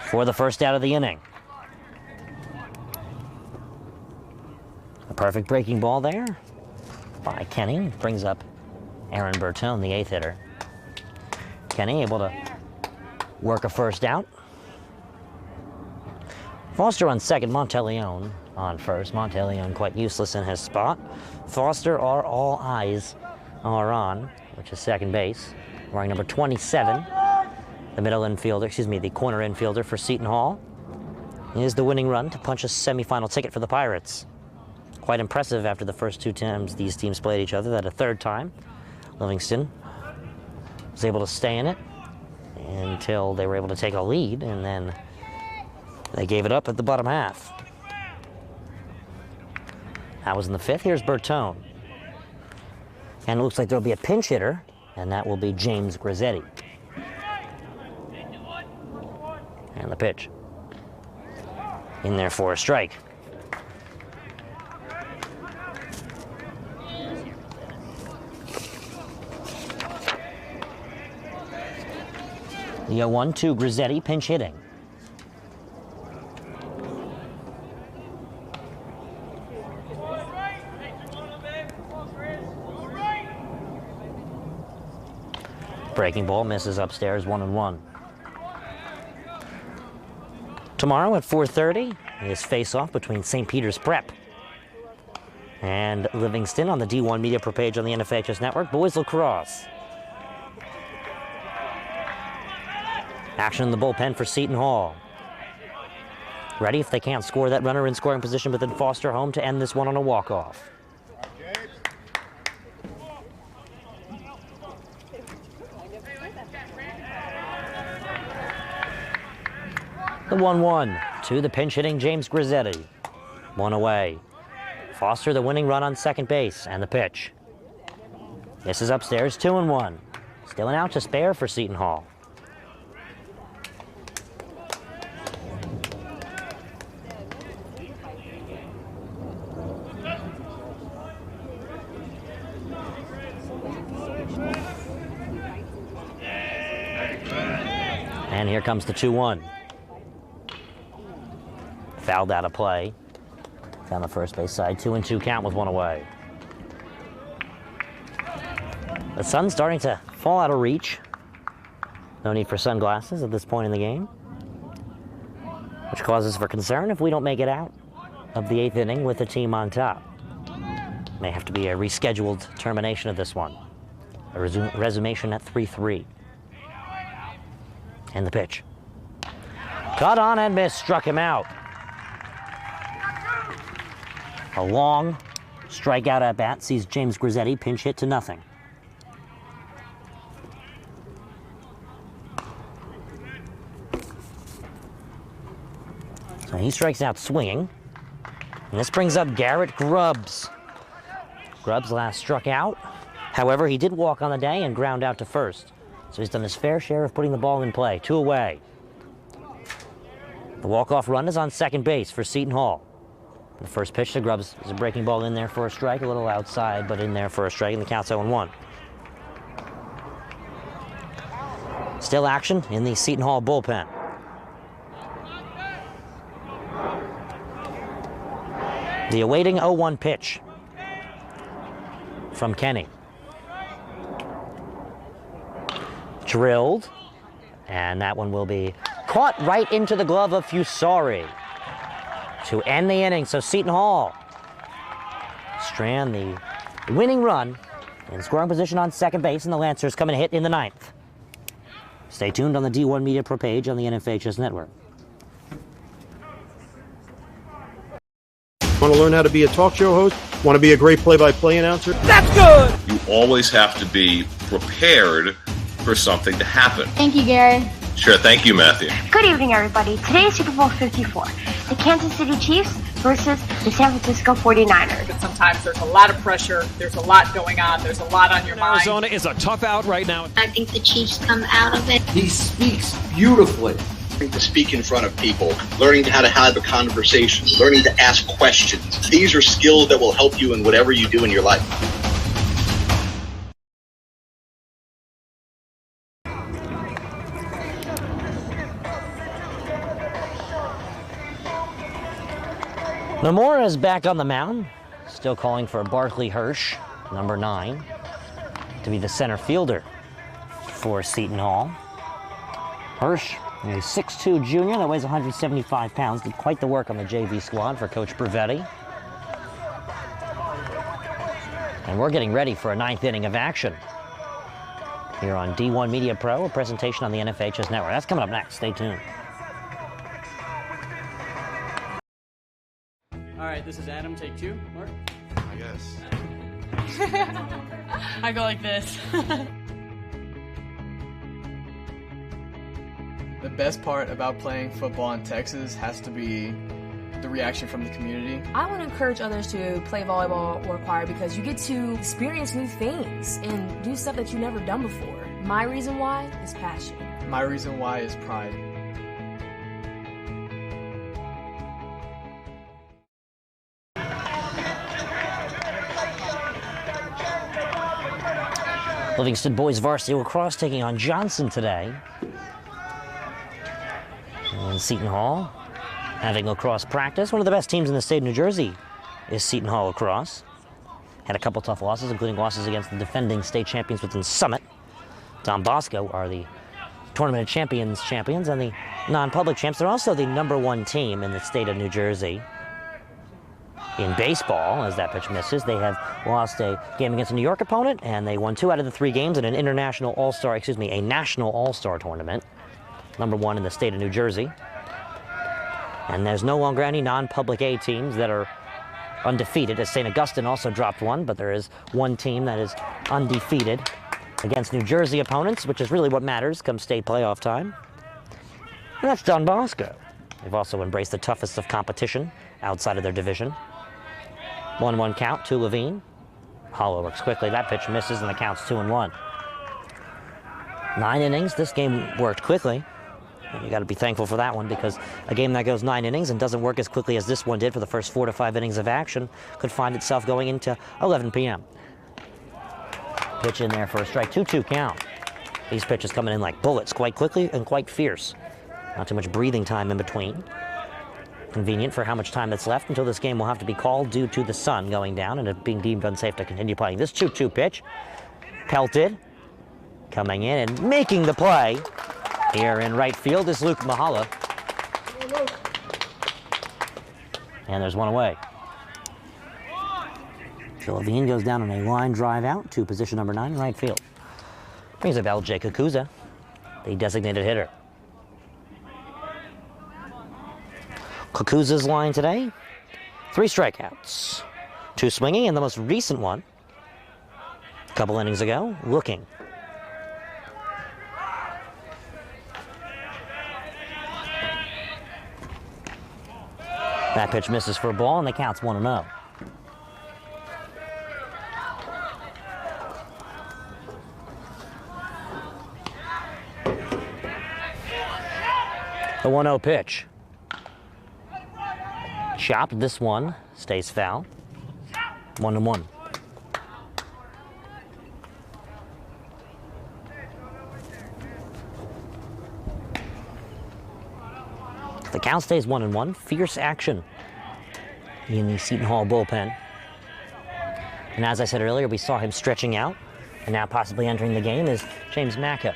for the first out of the inning. A perfect breaking ball there by Kenny. Brings up Aaron Bertone, the 8th hitter. Kenny able to work a first out. Foster on second, Monteleone on first. Monteleone quite useless in his spot. Foster are all eyes are on, which is second base. Wearing number 27, the middle infielder, excuse me, the corner infielder for Seton Hall. Is the winning run to punch a semifinal ticket for the Pirates. Quite impressive after the first 2 times these teams played each other, that a third time Livingston was able to stay in it until they were able to take a lead, and then they gave it up at the bottom half. That was in the 5th. Here's Bertone. And it looks like there'll be a pinch hitter, and that will be James Grizzetti. And the pitch. In there for a strike. The 0-1 Grizzetti, pinch hitting. Breaking ball misses upstairs, 1-1. Tomorrow at 4:30 is face-off between St. Peter's Prep and Livingston on the D1 Media Pro page on the NFHS Network. Boys lacrosse. Action in the bullpen for Seton Hall. Ready if they can't score, that runner in scoring position, but then Foster home to end this one on a walk-off. The 1-1 to the pinch hitting James Grizzetti. 1 away. Foster the winning run on second base, and the pitch. This is upstairs, 2-1. Still an out to spare for Seton Hall. And here comes the 2-1. Fouled out of play. Down the first base side, 2-2 count with 1 away. The sun's starting to fall out of reach. No need for sunglasses at this point in the game, which causes for concern if we don't make it out of the 8th inning with the team on top. May have to be a rescheduled termination of this one. A resummation at 3-3. And the pitch. Caught on and missed, struck him out. A long strikeout at bat sees James Grizzetti pinch hit to nothing. So he strikes out swinging. And this brings up Garrett Grubbs. Grubbs last struck out. However, he did walk on the day and ground out to first. So he's done his fair share of putting the ball in play. 2 away. The walk-off run is on second base for Seton Hall. The first pitch to Grubbs is a breaking ball in there for a strike, a little outside, but in there for a strike, and the count's 0-1. Still action in the Seton Hall bullpen. The awaiting 0-1 pitch from Kenny. Drilled, and that one will be caught right into the glove of Fusari to end the inning. So Seton Hall strand the winning run in scoring position on second base, and the Lancers coming to hit in the 9th. Stay tuned on the D1 Media Pro page on the NFHS Network. Want to learn how to be a talk show host? Want to be a great play-by-play announcer? That's good! You always have to be prepared for something to happen. Thank you, Gary. Sure, thank you, Matthew. Good evening, everybody. Today is Super Bowl 54. The Kansas City Chiefs versus the San Francisco 49ers. But sometimes there's a lot of pressure, there's a lot going on, there's a lot on your mind. Arizona is a tough out right now. I think the Chiefs come out of it. He speaks beautifully. To speak in front of people, learning how to have a conversation, learning to ask questions. These are skills that will help you in whatever you do in your life. Nomura is back on the mound, still calling for Barkley Hirsch, number 9, to be the center fielder for Seton Hall. Hirsch, a 6'2 junior that weighs 175 pounds, did quite the work on the JV squad for Coach Bravetti. And we're getting ready for a 9th inning of action here on D1 Media Pro, a presentation on the NFHS Network. That's coming up next. Stay tuned. All right, this is Adam. Take 2. Mark? I guess. I go like this. The best part about playing football in Texas has to be the reaction from the community. I want to encourage others to play volleyball or choir because you get to experience new things and do stuff that you've never done before. My reason why is passion. My reason why is pride. Livingston boys varsity lacrosse taking on Johnson today. And Seton Hall having lacrosse practice. One of the best teams in the state of New Jersey is Seton Hall lacrosse. Had a couple tough losses, including losses against the defending state champions within Summit. Don Bosco are the tournament of champions and the non-public champs. They're also the #1 team in the state of New Jersey. In baseball, as that pitch misses, they have lost a game against a New York opponent, and they won 2 out of the 3 games in an international all-star, a national all-star tournament. #1 in the state of New Jersey. And there's no longer any non-public A teams that are undefeated, as St. Augustine also dropped 1, but there is 1 team that is undefeated against New Jersey opponents, which is really what matters come state playoff time. And that's Don Bosco. They've also embraced the toughest of competition outside of their division. 1-1 count to Levine. Hollow works quickly. That pitch misses, and the count's 2-1. 9 innings. This game worked quickly. And you got to be thankful for that one, because a game that goes 9 innings and doesn't work as quickly as this one did for the first 4 to 5 innings of action could find itself going into 11 p.m. Pitch in there for a strike. 2-2 count. These pitches coming in like bullets, quite quickly and quite fierce. Not too much breathing time in between. Convenient for how much time that's left until this game will have to be called due to the sun going down and it being deemed unsafe to continue playing. This 2-2 pitch, pelted, coming in and making the play here in right field is Luke Mahala. And there's one away. Levine goes down on a line drive out to position number 9 in right field. Brings up L.J. Kakuza, the designated hitter. Kakuza's line today, 3 strikeouts, 2 swinging, and the most recent one, a couple innings ago, looking. That pitch misses for a ball, and the count's 1-0. The 1-0 pitch. Chopped. This one stays foul. 1-1. The count stays 1-1. Fierce action in the Seton Hall bullpen. And as I said earlier, we saw him stretching out, and now possibly entering the game is James Macca.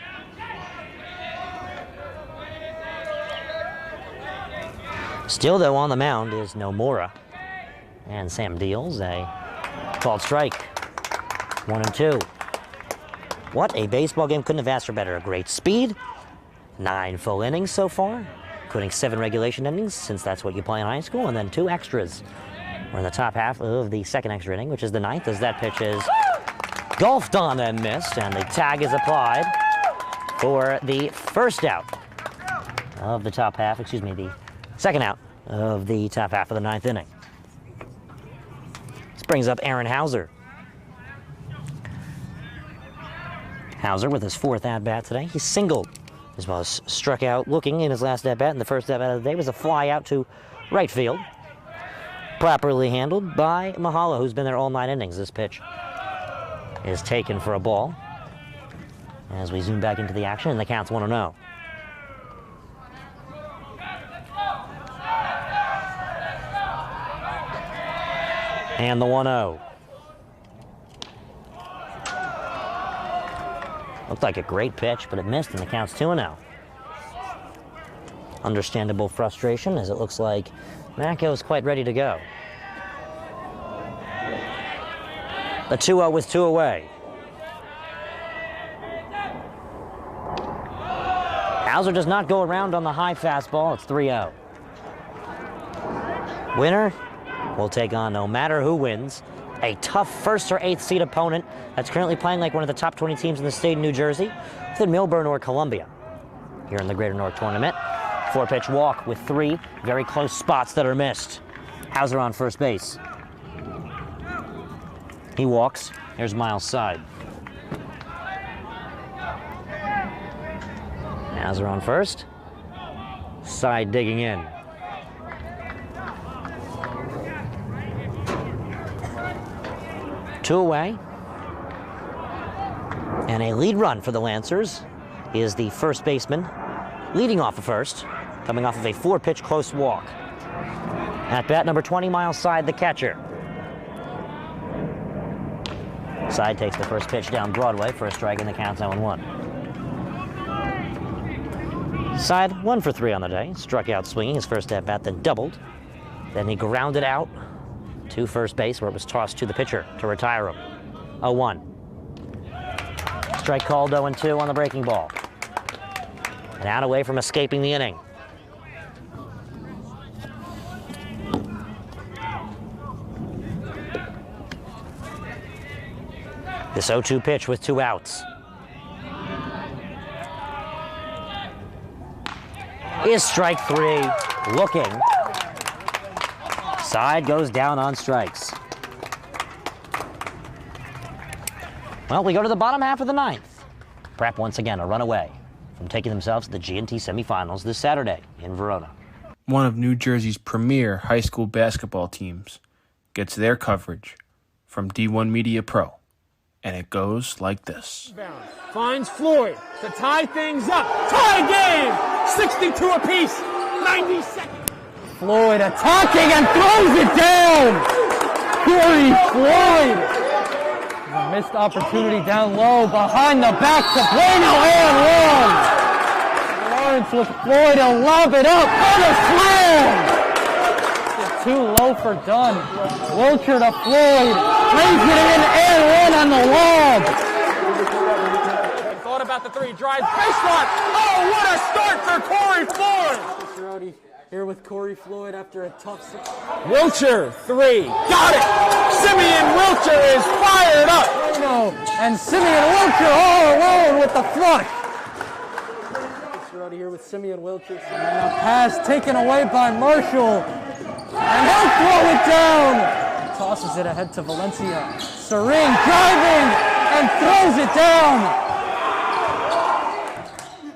Still, though, on the mound is Nomura. And Sam deals a called strike. 1-2. What a baseball game. Couldn't have asked for better. A great speed. 9 full innings so far, including 7 regulation innings, since that's what you play in high school, and then 2 extras. We're in the top half of the second extra inning, which is the ninth, as that pitch is golfed on and missed, and the tag is applied for the first out of the top half, excuse me, the second out of the top half of the ninth inning. This brings up Aaron Hauser. Hauser with his fourth at-bat today. He singled as well as struck out looking in his last at-bat, and the first at-bat of the day was a fly out to right field. Properly handled by Mahala, who's been there all 9 innings. This pitch is taken for a ball. As we zoom back into the action, and the count's 1-0. And the 1-0. Looked like a great pitch, but it missed, and the count's 2-0. Understandable frustration, as it looks like Macco is quite ready to go. The 2-0 with 2 away. Hauser does not go around on the high fastball. It's 3-0. Winner will take on, no matter who wins, a tough 1st or 8th seed opponent that's currently playing like one of the top 20 teams in the state of New Jersey, either Millburn or Columbia. Here in the Greater Newark Tournament, 4-pitch walk with 3 very close spots that are missed. Hauser on first base. He walks. Here's Miles' side. Hauser on first. Side digging in. Two away. And a lead run for the Lancers is the first baseman leading off of first, coming off of a 4-pitch close walk. At bat number 20, Miles Side, the catcher. Side takes the first pitch down Broadway for a strike, and the count's 0-1. Side 1 for 3 on the day. Struck out swinging his first at bat, then doubled. Then he grounded out to first base, where it was tossed to the pitcher to retire him. 0-1. Strike called, 0-2 on the breaking ball. And out away from escaping the inning. This 0-2 pitch with 2 outs. Is strike 3, looking. Side goes down on strikes. Well, we go to the bottom half of the 9th. Prep once again a run away from taking themselves to the G&T semifinals this Saturday in Verona. One of New Jersey's premier high school basketball teams gets their coverage from D1 Media Pro. And it goes like this. Finds Floyd to tie things up. Tie game! 62 apiece. 90 seconds. Floyd attacking and throws it down. Corey Floyd. A missed opportunity down low behind the back to Bueno and one. Lawrence with Floyd to lob it up on a slam. Too low for Dunn. Wilcher to Floyd. Brings it in and one on the lob. Thought about the 3. Drives baseline. Oh, what a start for Corey Floyd. Rowdy here with Corey Floyd after a tough 6. Wilcher 3. Got it. Simeon Wilcher is fired up. And Simeon Wilcher all alone with the flush. Rowdy here with Simeon Wilcher. And a pass taken away by Marshall. And he'll throw it down. Tosses it ahead to Valencia. Serene driving and throws it down.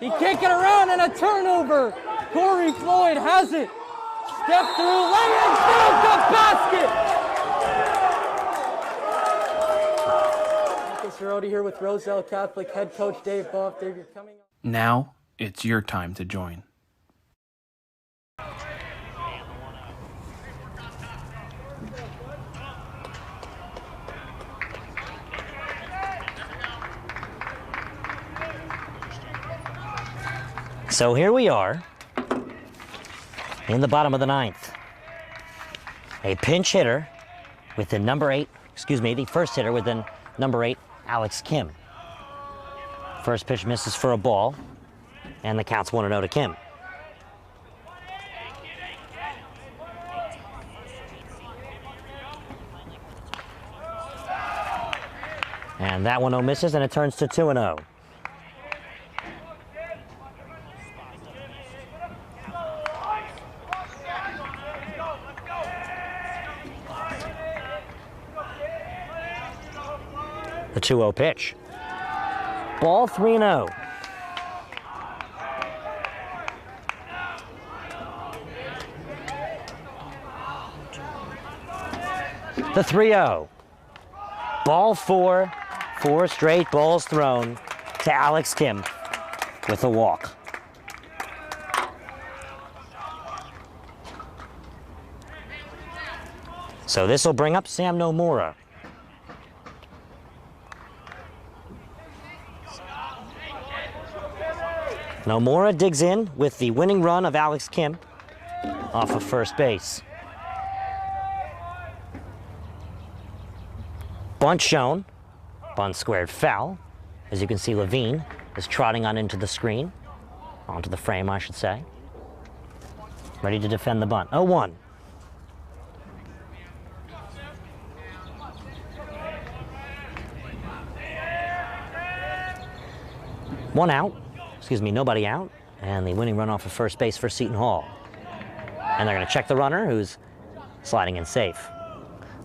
He can't get around, and a turnover. Corey Floyd has it. Step through, lay in, build the basket. Marcus Cerroti here with Roselle Catholic head coach Dave Boff. Dave, you're coming up. Now it's your time to join. So here we are in the bottom of the 9th. A pinch hitter with the the first hitter with the number 8, Alex Kim. First pitch misses for a ball, and the count's 1-0 to Kim. And that 1-0 misses, and it turns to 2-0. The 2-0 pitch. Ball 3-0. The 3-0. Ball 4. 4 straight balls thrown to Alex Kim with a walk. So this will bring up Sam Nomura. Nomura digs in with the winning run of Alex Kim off of first base. Bunt shown. Bunt squared foul. As you can see, Levine is trotting on into the screen. Onto the frame, I should say. Ready to defend the bunt. 0-1. One out. Excuse me, nobody out. And the winning run off of first base for Seton Hall. And they're going to check the runner, who's sliding in safe.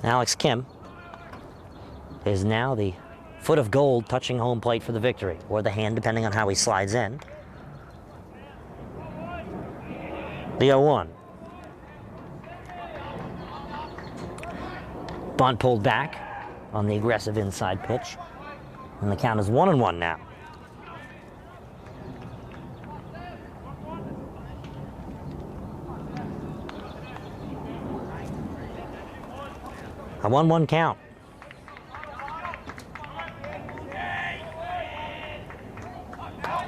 Alex Kim is now the foot of gold touching home plate for the victory, or the hand, depending on how he slides in. The 0-1. Bunt pulled back on the aggressive inside pitch. And the count is 1-1 now. A 1-1 count.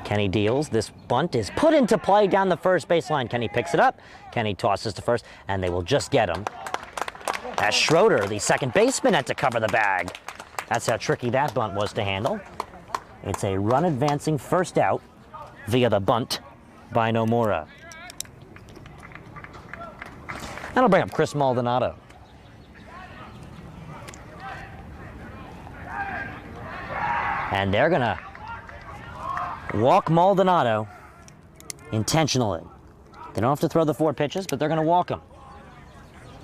Kenny deals. This bunt is put into play down the first baseline. Kenny picks it up. Kenny tosses to first, and they will just get him. As Schroeder, the second baseman, had to cover the bag. That's how tricky that bunt was to handle. It's a run advancing first out via the bunt by Nomura. That'll bring up Chris Maldonado. And they're gonna walk Maldonado intentionally. They don't have to throw the 4 pitches, but they're gonna walk him.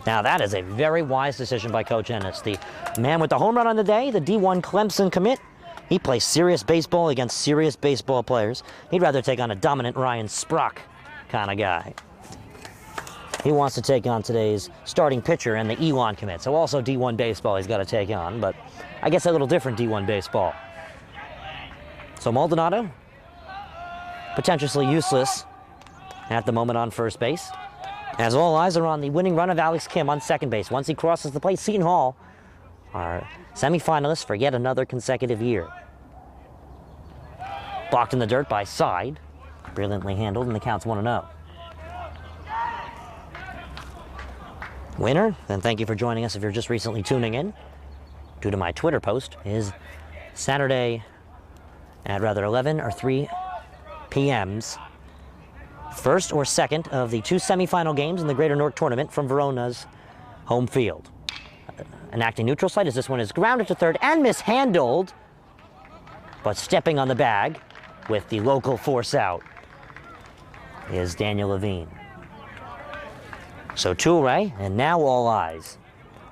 Now that is a very wise decision by Coach Ennis. The man with the home run on the day, the D1 Clemson commit, he plays serious baseball against serious baseball players. He'd rather take on a dominant Ryan Sprock kind of guy. He wants to take on today's starting pitcher and the Elon commit. So also D1 baseball he's got to take on, but I guess a little different D1 baseball. So Maldonado, potentially useless at the moment on first base, as all eyes are on the winning run of Alex Kim on second base. Once he crosses the plate, Seton Hall are semifinalists for yet another consecutive year. Blocked in the dirt by Side, brilliantly handled, and the count's 1-0. Winner, and thank you for joining us if you're just recently tuning in, due to my Twitter post, is Saturday at rather 11 or 3 p.m.'s first or second of the 2 semifinal games in the Greater Newark Tournament from Verona's home field. An acting neutral site as this one is grounded to third and mishandled, but stepping on the bag with the local force out is Daniel Levine. So 2 away, and now all eyes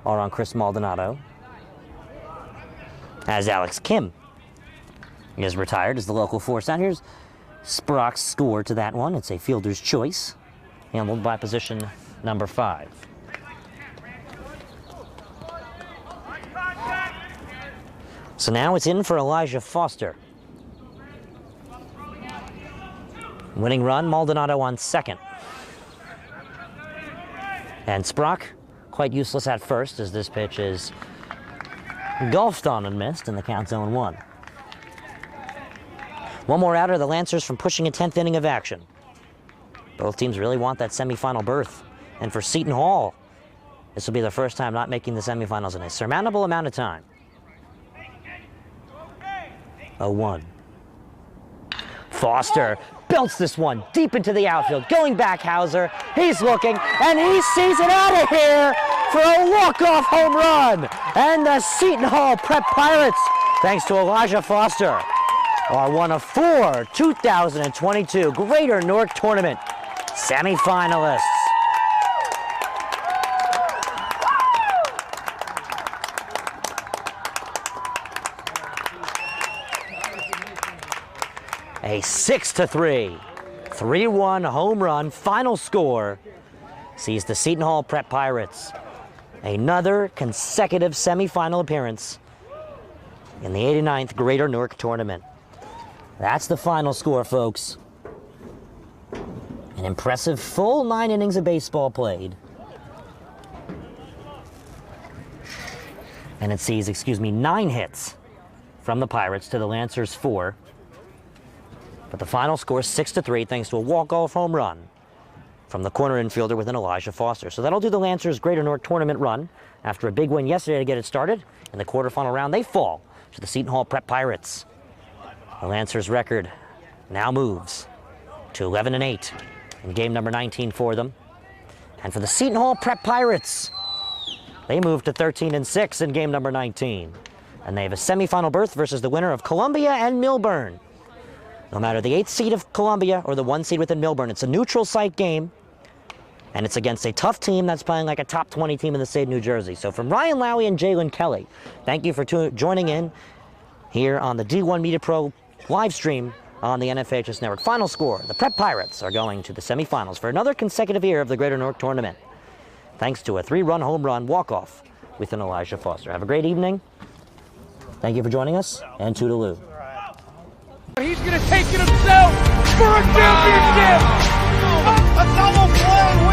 are on Chris Maldonado as Alex Kim is retired as the local force out. Here's Sprock's score to that one. It's a fielder's choice, handled by position number 5. So now it's in for Elijah Foster. Winning run, Maldonado on second. And Sprock, quite useless at first, as this pitch is golfed on and missed, and the count's 0-1. One more outer, the Lancers from pushing a 10th inning of action. Both teams really want that semifinal berth. And for Seton Hall, this will be their first time not making the semifinals in a surmountable amount of time. 0-1. Foster belts this one deep into the outfield. Going back, Hauser. He's looking, and he sees it out of here for a walk-off home run. And the Seton Hall Prep Pirates thanks to Elijah Foster, are one of 4 2022 Greater Newark Tournament semifinalists. A 6-3, 3-1 home run final score sees the Seton Hall Prep Pirates another consecutive semifinal appearance in the 89th Greater Newark Tournament. That's the final score, folks. An impressive full 9 innings of baseball played. And it sees, 9 hits from the Pirates to the Lancers 4. But the final score is 6-3 thanks to a walk-off home run from the corner infielder with an Elijah Foster. So that'll do the Lancers' Greater Newark Tournament run. After a big win yesterday to get it started, in the quarterfinal round, they fall to the Seton Hall Prep Pirates. The Lancers' record now moves to 11-8 in game number 19 for them. And for the Seton Hall Prep Pirates, they move to 13-6 in game number 19. And they have a semifinal berth versus the winner of Columbia and Millburn. No matter the 8th seed of Columbia or the 1 seed within Millburn, it's a neutral site game, and it's against a tough team that's playing like a top 20 team in the state of New Jersey. So from Ryan Lowy and Jalen Kelly, thank you for joining in here on the D1 Media Pro live stream on the NFHS Network. Final score, the Prep Pirates are going to the semifinals for another consecutive year of the Greater Newark Tournament, thanks to a 3-run home run walk-off with an Elijah Foster. Have a great evening. Thank you for joining us, and toodaloo. He's going to take it himself for a championship! A double play!